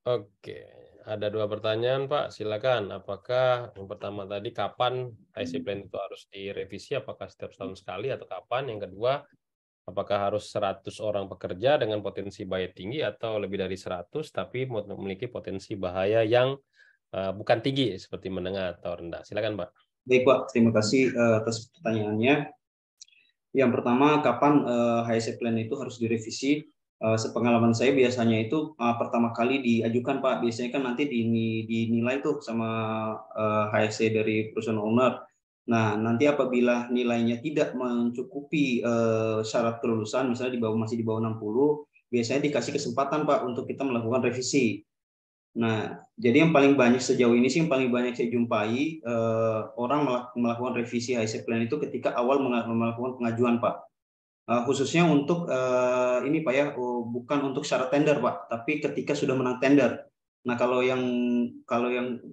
Oke, ada 2 pertanyaan Pak, silakan. Apakah yang pertama tadi kapan HIC Plan itu harus direvisi? Apakah setiap setahun sekali atau kapan? Yang kedua, apakah harus 100 orang pekerja dengan potensi bahaya tinggi atau lebih dari 100 tapi memiliki potensi bahaya yang bukan tinggi seperti menengah atau rendah? Silakan Pak. Baik Pak, terima kasih atas pertanyaannya. Yang pertama, kapan HIC Plan itu harus direvisi? Sepengalaman saya biasanya itu pertama kali diajukan Pak, biasanya kan nanti dinilai tuh sama HIC dari perusahaan owner. Nah, nanti apabila nilainya tidak mencukupi syarat kelulusan, misalnya masih di bawah 60, biasanya dikasih kesempatan Pak untuk kita melakukan revisi. Nah, jadi yang paling banyak sejauh ini sih yang paling banyak saya jumpai orang melakukan revisi HIC Plan itu ketika awal melakukan pengajuan Pak. Khususnya untuk ini Pak ya, bukan untuk syarat tender Pak, tapi ketika sudah menang tender. Nah, kalau yang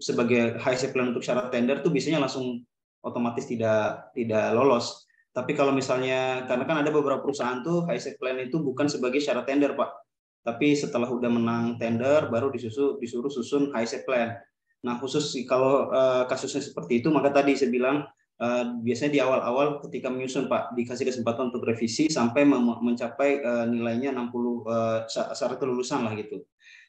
sebagai HIC Plan untuk syarat tender tuh biasanya langsung otomatis tidak lolos. Tapi kalau misalnya, karena kan ada beberapa perusahaan tuh HIC Plan itu bukan sebagai syarat tender Pak, tapi setelah udah menang tender baru disuruh susun HIC Plan. Nah, khusus kalau kasusnya seperti itu, maka tadi saya bilang biasanya di awal-awal ketika menyusun Pak dikasih kesempatan untuk revisi sampai mencapai nilainya 60 syarat kelulusan lah gitu.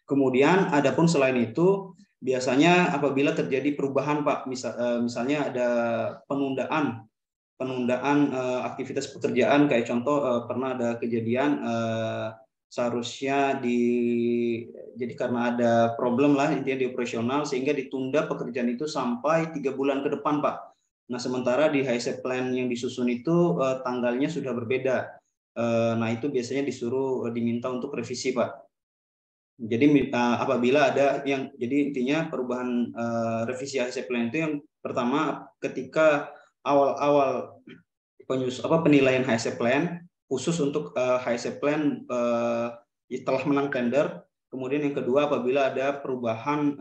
Kemudian adapun selain itu biasanya apabila terjadi perubahan Pak, misalnya ada penundaan aktivitas pekerjaan, kayak contoh pernah ada kejadian seharusnya jadi karena ada problem lah intinya di operasional sehingga ditunda pekerjaan itu sampai 3 bulan ke depan Pak. Nah, sementara di HIC Plan yang disusun itu tanggalnya sudah berbeda. Nah, itu biasanya diminta untuk revisi, Pak. Jadi apabila ada jadi intinya perubahan revisi HIC Plan itu yang pertama ketika awal-awal penilaian HIC Plan khusus untuk HIC Plan setelah menang tender. Kemudian yang kedua apabila ada perubahan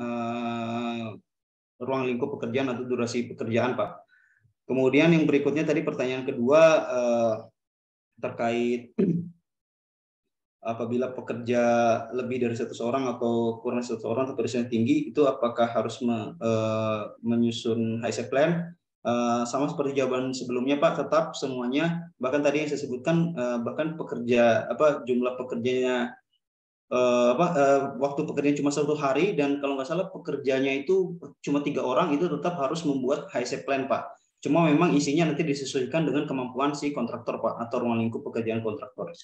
ruang lingkup pekerjaan atau durasi pekerjaan, Pak. Kemudian yang berikutnya tadi pertanyaan kedua terkait apabila pekerja lebih dari 100 orang atau kurang 100 orang atau berisiko tinggi itu apakah harus menyusun HIC Plan? Sama seperti jawaban sebelumnya Pak, tetap semuanya bahkan tadi yang saya sebutkan bahkan jumlah pekerjanya waktu pekerjaan cuma 1 hari dan kalau nggak salah pekerjanya itu cuma 3 orang itu tetap harus membuat HIC Plan Pak. Cuma memang isinya nanti disesuaikan dengan kemampuan si kontraktor Pak atau ruang lingkup pekerjaan kontraktor.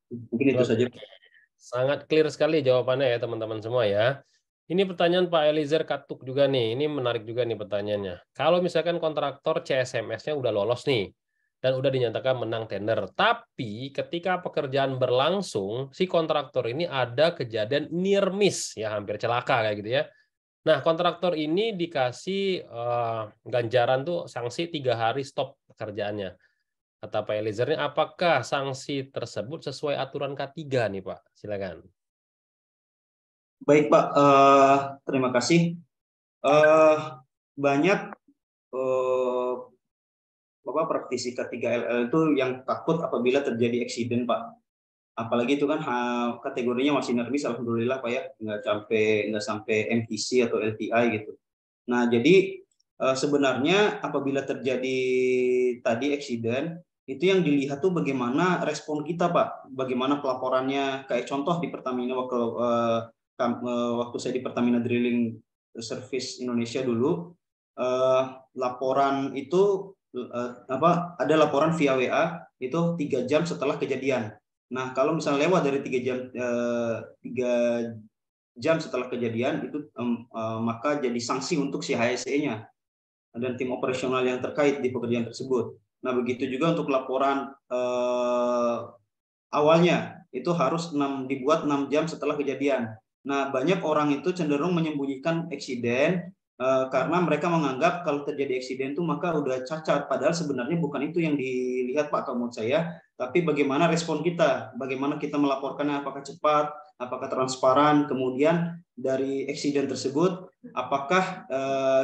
Mungkin itu saja. Sangat clear sekali jawabannya ya teman-teman semua ya. Ini pertanyaan Pak Eliezer Katuk juga nih. Ini menarik juga nih pertanyaannya. Kalau misalkan kontraktor CSMS-nya udah lolos nih dan udah dinyatakan menang tender, tapi ketika pekerjaan berlangsung si kontraktor ini ada kejadian near miss ya, hampir celaka kayak gitu ya. Nah, kontraktor ini dikasih ganjaran tuh sanksi 3 hari stop pekerjaannya. Kata Pak Eliezer, apakah sanksi tersebut sesuai aturan K3 nih Pak? Silakan. Baik Pak, terima kasih. Banyak praktisi K3LL itu yang takut apabila terjadi eksiden Pak. Apalagi itu kan kategorinya masih near-miss, alhamdulillah Pak ya, nggak sampai MTC atau LTI gitu. Nah, jadi sebenarnya apabila terjadi tadi eksiden, itu yang dilihat tuh bagaimana respon kita Pak, bagaimana pelaporannya. Kayak contoh di Pertamina waktu saya di Pertamina Drilling Service Indonesia dulu, laporan itu ada laporan via WA itu 3 jam setelah kejadian. Nah, kalau misalnya lewat dari 3 jam setelah kejadian itu maka jadi sanksi untuk si HSE-nya dan tim operasional yang terkait di pekerjaan tersebut. Nah, begitu juga untuk laporan awalnya itu harus dibuat 6 jam setelah kejadian. Nah, banyak orang itu cenderung menyembunyikan eksiden karena mereka menganggap kalau terjadi eksiden itu maka udah cacat, padahal sebenarnya bukan itu yang dilihat Pak, kalau menurut saya, tapi bagaimana respon kita, bagaimana kita melaporkannya, apakah cepat, apakah transparan, kemudian dari eksiden tersebut apakah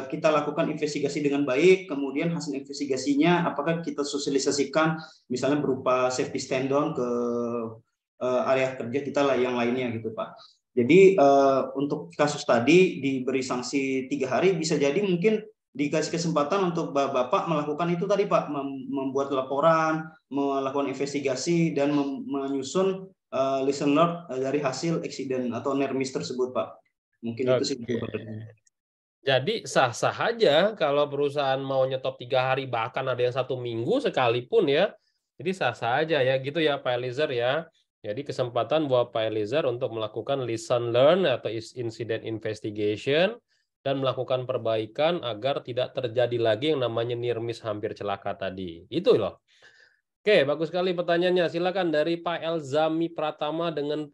kita lakukan investigasi dengan baik, kemudian hasil investigasinya apakah kita sosialisasikan misalnya berupa safety stand down ke area kerja kita lah yang lainnya gitu Pak. Jadi untuk kasus tadi diberi sanksi 3 hari, bisa jadi mungkin dikasih kesempatan untuk Bapak melakukan itu tadi Pak, membuat laporan, melakukan investigasi, dan menyusun lesson learned dari hasil eksiden atau near miss tersebut Pak. Mungkin itu sih. Jadi sah-sah aja kalau perusahaan mau nyetop 3 hari, bahkan ada yang 1 minggu sekalipun ya. Jadi sah-sah aja ya gitu ya Pak Eliezer ya. Jadi kesempatan buat Pak Eliezer untuk melakukan lesson learn atau incident investigation dan melakukan perbaikan agar tidak terjadi lagi yang namanya near miss hampir celaka tadi. Itu loh. Oke, bagus sekali pertanyaannya. Silakan dari Pak Elzami Pratama dengan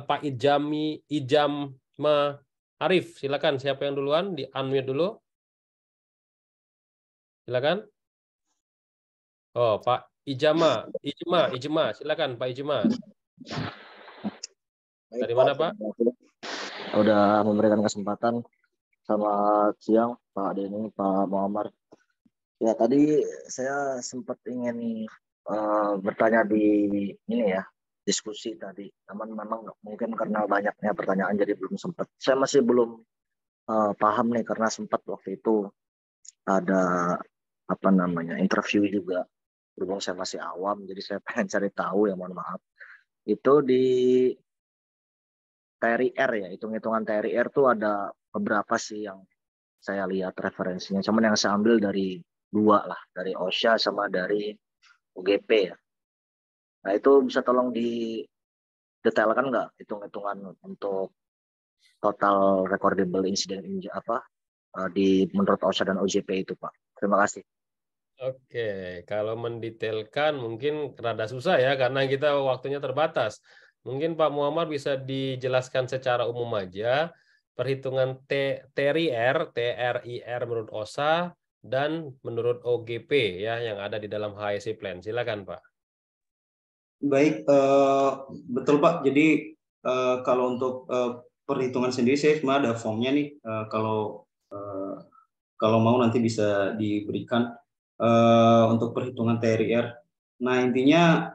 Pak Ijama Arif. Silakan, siapa yang duluan? Di unmute dulu. Silakan. Oh, Pak Ijma. Silakan Pak Ijma. Dari mana Pak? Udah memberikan kesempatan. Selamat siang Pak Denny, Pak Muammar. Ya tadi saya sempat ingin bertanya di ini ya, diskusi tadi. Namun memang mungkin karena banyaknya pertanyaan jadi belum sempat. Saya masih belum paham nih karena sempat waktu itu ada interview juga. Berhubung saya masih awam, jadi saya pengen cari tahu ya, mohon maaf. Itu di TRIR ya, hitung-hitungan TRIR tuh ada beberapa sih yang saya lihat referensinya. Cuman yang saya ambil dari 2 lah, dari OSHA sama dari OGP ya. Nah itu bisa tolong didetailkan nggak hitung-hitungan untuk total recordable incident di menurut OSHA dan OGP itu Pak. Terima kasih. Oke, kalau mendetailkan mungkin rada susah ya karena kita waktunya terbatas. Mungkin Pak Muammar bisa dijelaskan secara umum aja perhitungan TRIR menurut OSHA dan menurut OGP ya yang ada di dalam HSE Plan. Silakan Pak. Baik, betul Pak. Jadi kalau untuk perhitungan sendiri saya sebenarnya ada formnya nih. Kalau mau nanti bisa diberikan untuk perhitungan TRIR. Nah intinya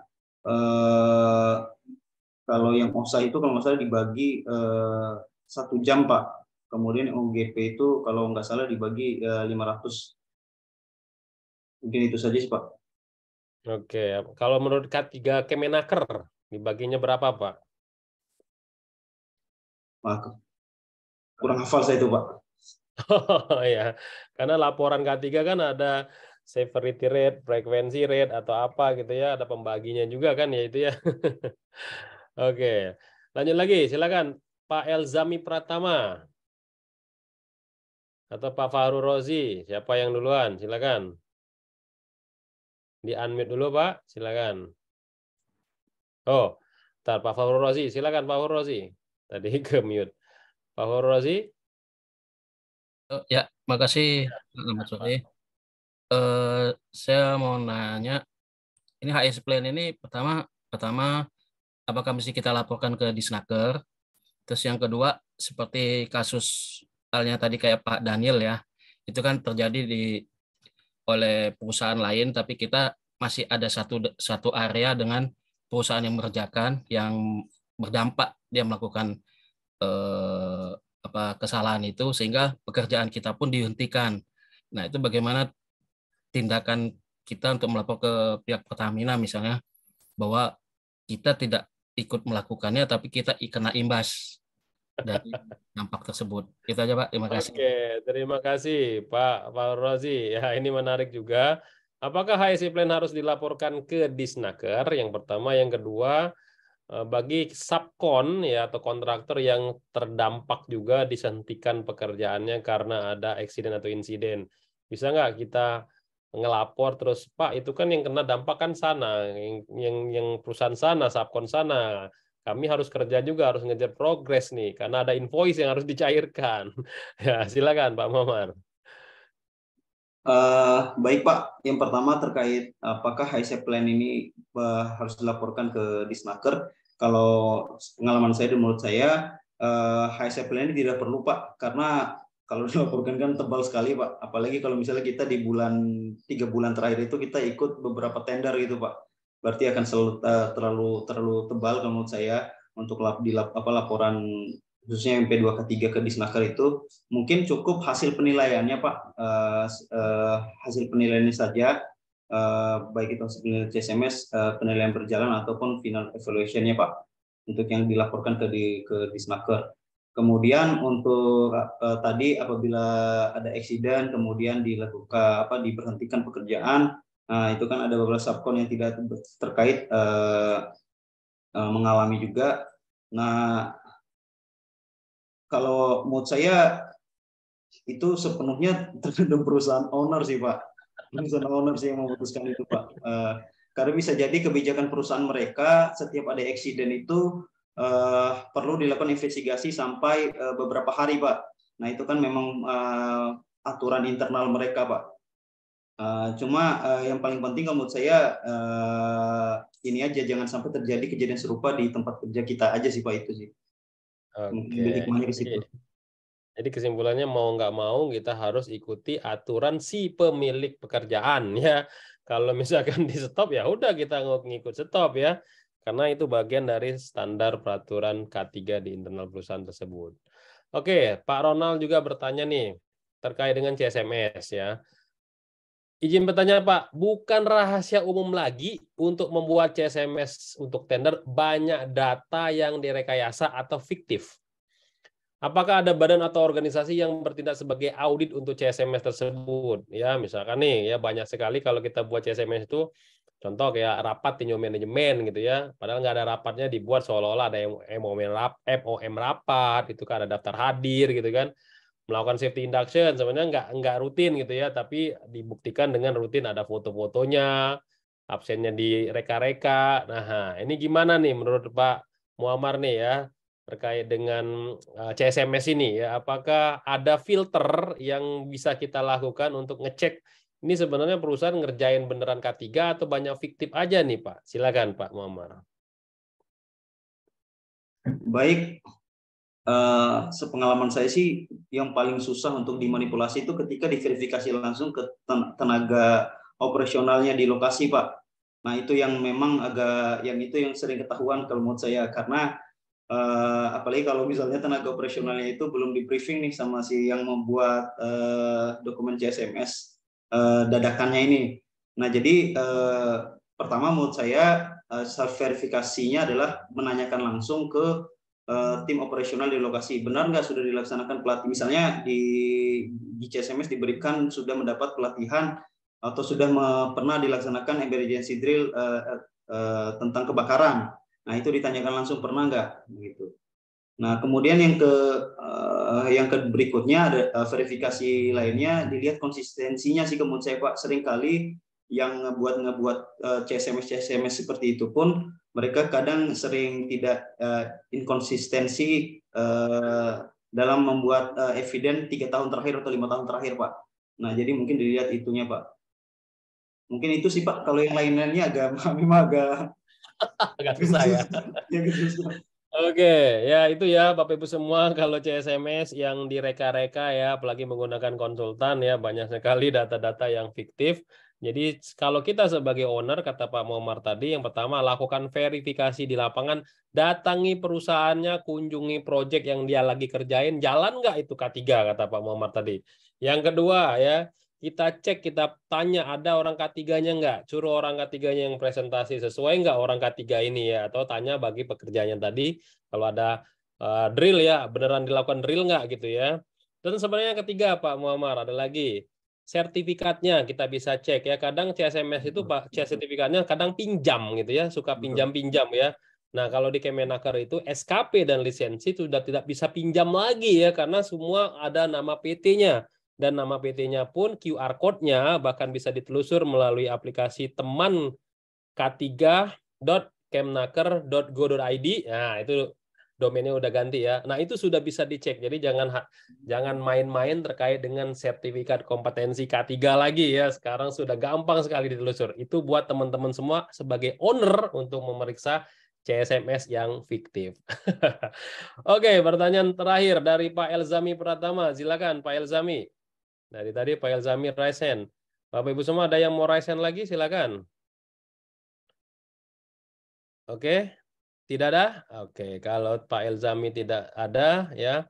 kalau yang OSHA itu kalau nggak salah dibagi 1 jam Pak. Kemudian OGP itu kalau nggak salah dibagi 500. Mungkin itu saja sih Pak. Oke, kalau menurut K3 Kemenaker dibaginya berapa Pak? Kurang hafal saya itu Pak. Oh ya, karena laporan K3 kan ada severity rate, frekuensi rate atau apa gitu ya, ada pembaginya juga kan ya itu ya. Oke, lanjut lagi, silakan Pak Elzami Pratama atau Pak Fahru Rozi, siapa yang duluan? Silakan. Di unmute dulu Pak, silakan. Oh, ntar Pak Fahru Rozi, silakan Pak Fahru Rozi. Tadi ke mute. Pak Fahru Rozi. Ya, makasih Mas Sode. Saya mau nanya, ini HSE Plan ini pertama apakah mesti kita laporkan ke Disnaker? Terus yang kedua, seperti kasus halnya tadi kayak Pak Daniel ya, itu kan terjadi oleh perusahaan lain, tapi kita masih ada satu area dengan perusahaan yang mengerjakan yang berdampak dia melakukan kesalahan itu sehingga pekerjaan kita pun dihentikan. Nah, itu bagaimana tindakan kita untuk melapor ke pihak Pertamina misalnya bahwa kita tidak ikut melakukannya tapi kita kena imbas dari dampak tersebut. Itu aja Pak, terima kasih. Oke, terima kasih Pak Rozi. Ya, ini menarik juga Apakah HSE plan harus dilaporkan ke Disnaker? Yang pertama, yang kedua, bagi subkon ya atau kontraktor yang terdampak juga dihentikan pekerjaannya karena ada eksiden atau insiden. Bisa nggak kita ngelapor terus, Pak, itu kan yang kena dampak kan sana, yang perusahaan sana, subkon sana. Kami harus kerja juga, harus ngejar progres nih, karena ada invoice yang harus dicairkan. Ya, silakan Pak Muhammad. Baik Pak, yang pertama terkait apakah HSE plan ini harus dilaporkan ke Disnaker. Kalau pengalaman saya dan menurut saya HSE plan ini tidak perlu Pak, karena kalau dilaporkan kan tebal sekali Pak. Apalagi kalau misalnya kita di 3 bulan terakhir itu kita ikut beberapa tender gitu Pak. Berarti akan terlalu tebal kalau menurut saya untuk laporan khususnya MP2K3 ke Disnaker itu mungkin cukup hasil penilaiannya Pak, hasil penilaiannya saja, baik itu hasil penilaian CSMS, penilaian berjalan ataupun final evaluation-nya Pak, untuk yang dilaporkan ke Disnaker. Kemudian untuk tadi apabila ada eksiden kemudian diberhentikan pekerjaan, itu kan ada beberapa subkon yang tidak terkait mengalami juga. Nah, kalau menurut saya itu sepenuhnya tergantung perusahaan owner sih Pak. Perusahaan owner sih yang memutuskan itu Pak. Karena bisa jadi kebijakan perusahaan mereka setiap ada eksiden itu perlu dilakukan investigasi sampai beberapa hari Pak. Nah itu kan memang aturan internal mereka Pak. Cuma yang paling penting menurut saya ini aja, jangan sampai terjadi kejadian serupa di tempat kerja kita aja sih Pak, itu sih. Oke. Jadi kesimpulannya mau nggak mau kita harus ikuti aturan si pemilik pekerjaan ya. Kalau misalkan di stop ya udah kita ngikut stop ya. Karena itu bagian dari standar peraturan K3 di internal perusahaan tersebut. Oke, Pak Ronald juga bertanya nih terkait dengan CSMS ya. Izin bertanya Pak, bukan rahasia umum lagi untuk membuat CSMS untuk tender banyak data yang direkayasa atau fiktif? Apakah ada badan atau organisasi yang bertindak sebagai audit untuk CSMS tersebut? Ya, misalkan nih ya banyak sekali kalau kita buat CSMS itu, contoh kayak rapat tinjau manajemen gitu ya, padahal nggak ada rapatnya dibuat seolah-olah ada MOM rapat, itu kan ada daftar hadir gitu kan. Melakukan safety induction sebenarnya nggak rutin gitu ya, tapi dibuktikan dengan rutin ada foto-fotonya, absennya direka-reka. Nah, ini gimana nih menurut Pak Muammar nih ya terkait dengan CSMS ini ya? Apakah ada filter yang bisa kita lakukan untuk ngecek ini sebenarnya perusahaan ngerjain beneran K3 atau banyak fiktif aja nih Pak? Silakan Pak Muammar. Baik. Sepengalaman saya sih yang paling susah untuk dimanipulasi itu ketika diverifikasi langsung ke tenaga operasionalnya di lokasi Pak. Nah itu yang memang yang sering ketahuan kalau menurut saya, karena apalagi kalau misalnya tenaga operasionalnya itu belum di briefing nih sama si yang membuat dokumen CSMS dadakannya ini. Nah jadi pertama menurut saya self verifikasinya adalah menanyakan langsung ke tim operasional di lokasi, benar nggak sudah dilaksanakan pelatihan, misalnya di CSMS diberikan sudah mendapat pelatihan atau sudah pernah dilaksanakan emergency drill tentang kebakaran. Nah itu ditanyakan langsung pernah nggak gitu. Nah kemudian yang ke berikutnya ada verifikasi lainnya, dilihat konsistensinya sih menurut saya Pak. Seringkali yang ngebuat CSMS seperti itu pun mereka kadang sering tidak inkonsistensi dalam membuat eviden 3 tahun terakhir atau 5 tahun terakhir Pak. Nah jadi mungkin dilihat itunya Pak. Mungkin itu sih Pak. Kalau yang lain-lainnya agak susah ya. Oke, ya itu ya Bapak Ibu semua, kalau CSMS yang direka-reka ya, apalagi menggunakan konsultan ya, banyak sekali data-data yang fiktif. Jadi kalau kita sebagai owner, kata Pak Muammar tadi, yang pertama lakukan verifikasi di lapangan, datangi perusahaannya, kunjungi proyek yang dia lagi kerjain, jalan nggak itu K3 kata Pak Muammar tadi. Yang kedua ya, kita cek, kita tanya ada orang K3-nya nggak, suruh orang K3-nya yang presentasi sesuai nggak orang K3 ini ya, atau tanya bagi pekerjaannya tadi, kalau ada drill ya, beneran dilakukan drill nggak gitu ya. Dan sebenarnya yang ketiga Pak Muammar ada lagi, sertifikatnya kita bisa cek ya. Kadang CSMS itu Pak, sertifikatnya kadang pinjam gitu ya, suka pinjam-pinjam ya. Nah, kalau di Kemenaker itu SKP dan lisensi sudah tidak bisa pinjam lagi ya, karena semua ada nama PT-nya. Dan nama PT-nya pun QR code-nya bahkan bisa ditelusur melalui aplikasi teman k3.kemnaker.go.id. Nah, itu domainnya udah ganti ya. Nah, itu sudah bisa dicek. Jadi jangan main-main terkait dengan sertifikat kompetensi K3 lagi ya. Sekarang sudah gampang sekali ditelusur. Itu buat teman-teman semua sebagai owner untuk memeriksa CSMS yang fiktif. Oke, pertanyaan terakhir dari Pak Elzami Pratama. Silakan Pak Elzami. Dari tadi Pak Elzami raise hand. Bapak Ibu semua ada yang mau raise hand lagi? Silakan. Oke. Tidak ada? Oke, kalau Pak Elzami tidak ada ya.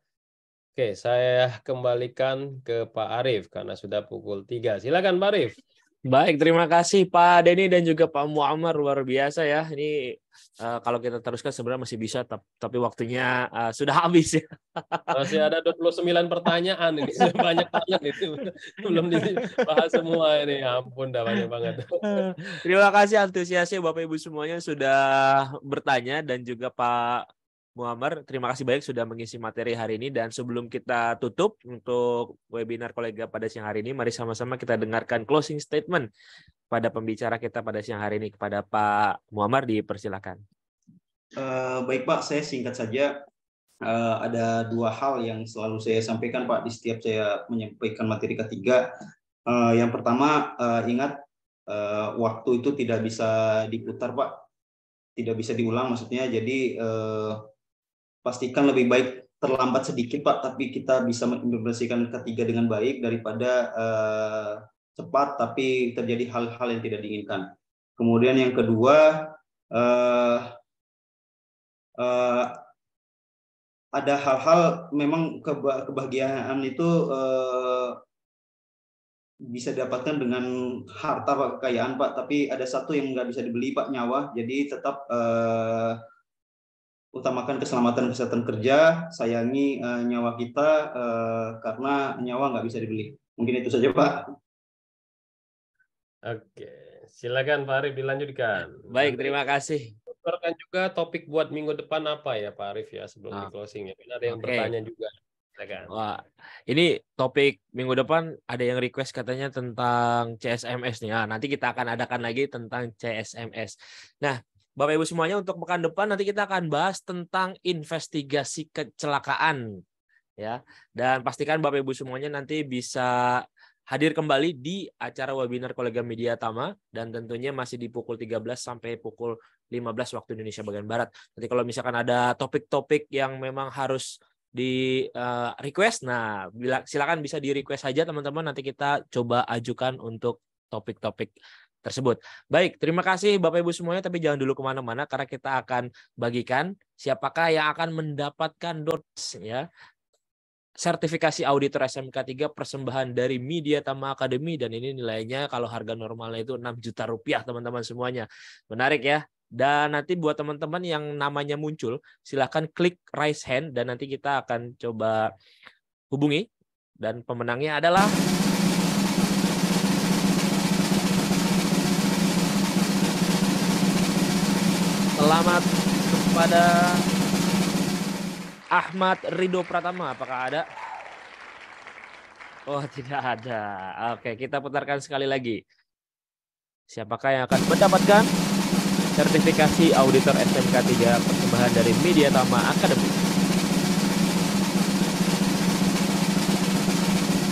Oke, saya kembalikan ke Pak Arief karena sudah pukul 3. Silakan Pak Arief. Baik, terima kasih Pak Denny dan juga Pak Muammar, luar biasa ya. Ini kalau kita teruskan sebenarnya masih bisa, tapi waktunya sudah habis ya. Masih ada 29 pertanyaan ini, banyak banget itu. Belum dibahas semua ini, ampun dah banyak banget. Terima kasih antusiasnya Bapak Ibu semuanya sudah bertanya dan juga Pak Muammar, terima kasih banyak sudah mengisi materi hari ini. Dan sebelum kita tutup untuk webinar kolega pada siang hari ini, mari sama-sama kita dengarkan closing statement pada pembicara kita pada siang hari ini. Kepada Pak Muammar, dipersilakan. Baik Pak, saya singkat saja. Ada dua hal yang selalu saya sampaikan Pak di setiap saya menyampaikan materi K3. Yang pertama, ingat waktu itu tidak bisa diputar Pak, tidak bisa diulang maksudnya. Jadi pastikan lebih baik terlambat sedikit Pak, tapi kita bisa mengimplementasikan K3 dengan baik daripada cepat tapi terjadi hal-hal yang tidak diinginkan. Kemudian yang kedua, ada hal-hal memang kebahagiaan itu bisa didapatkan dengan harta Pak, kekayaan Pak, tapi ada satu yang nggak bisa dibeli Pak, nyawa. Jadi tetap utamakan keselamatan kesehatan kerja, sayangi nyawa kita karena nyawa nggak bisa dibeli. Mungkin itu saja Pak. Oke, silakan Pak Arief dilanjutkan. Baik, terima kasih. Tuturkan juga topik buat minggu depan apa ya Pak Arief ya sebelum di closing ya. Ada yang bertanya juga. Silakan. Wah, ini topik minggu depan ada yang request katanya tentang CSMS nih. Nah, nanti kita akan adakan lagi tentang CSMS. Nah, Bapak Ibu semuanya, untuk pekan depan nanti kita akan bahas tentang investigasi kecelakaan ya. Dan pastikan Bapak Ibu semuanya nanti bisa hadir kembali di acara webinar Kolega Media Tama, dan tentunya masih di pukul 13 sampai pukul 15 waktu Indonesia bagian Barat. Nanti kalau misalkan ada topik-topik yang memang harus di request, nah silakan bisa di request saja teman-teman, nanti kita coba ajukan untuk topik-topik tersebut. Baik, terima kasih Bapak Ibu semuanya, tapi jangan dulu kemana-mana karena kita akan bagikan siapakah yang akan mendapatkan ya sertifikasi auditor SMK 3 persembahan dari Media Tama Academy, dan ini nilainya kalau harga normalnya itu 6 juta rupiah teman-teman semuanya. Menarik ya. Dan nanti buat teman-teman yang namanya muncul, silahkan klik raise hand dan nanti kita akan coba hubungi, dan pemenangnya adalah selamat kepada Ahmad Ridho Pratama. Apakah ada? Oh, tidak ada. Oke, kita putarkan sekali lagi. Siapakah yang akan mendapatkan sertifikasi auditor SMK 3 persembahan dari Media Tama Academy?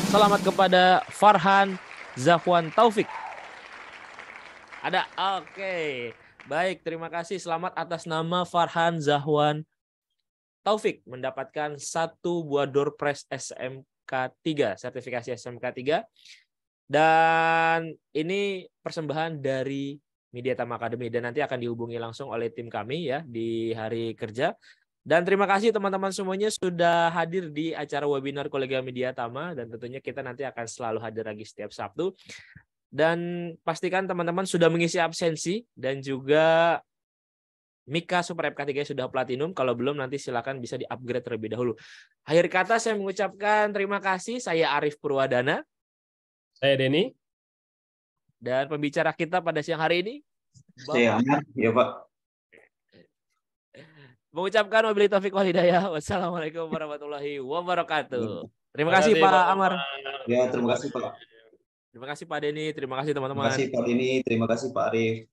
Selamat kepada Farhan Zahwan Taufik. Ada? Oke. Baik, terima kasih. Selamat atas nama Farhan Zahwan Taufik mendapatkan 1 buah door prize SMK 3, sertifikasi SMK 3. Dan ini persembahan dari Media Tama Academy, dan nanti akan dihubungi langsung oleh tim kami ya di hari kerja. Dan terima kasih teman-teman semuanya sudah hadir di acara webinar Kolega Media Tama, dan tentunya kita nanti akan selalu hadir lagi setiap Sabtu. Dan pastikan teman-teman sudah mengisi absensi, dan juga Mika Super FK3 sudah platinum. Kalau belum nanti silakan bisa di-upgrade terlebih dahulu. Akhir kata saya mengucapkan terima kasih. Saya Arief Purwadana. Saya Denny. Dan pembicara kita pada siang hari ini, Saya Amar, ya Pak. mengucapkan wabillahi taufiq wal hidayah. Wassalamualaikum warahmatullahi wabarakatuh. Terima kasih Pak Amar. Ya, terima kasih Pak. Terima kasih Pak Denny. Terima kasih Terima teman-teman. kasih Pak Dini, terima kasih Pak Arif.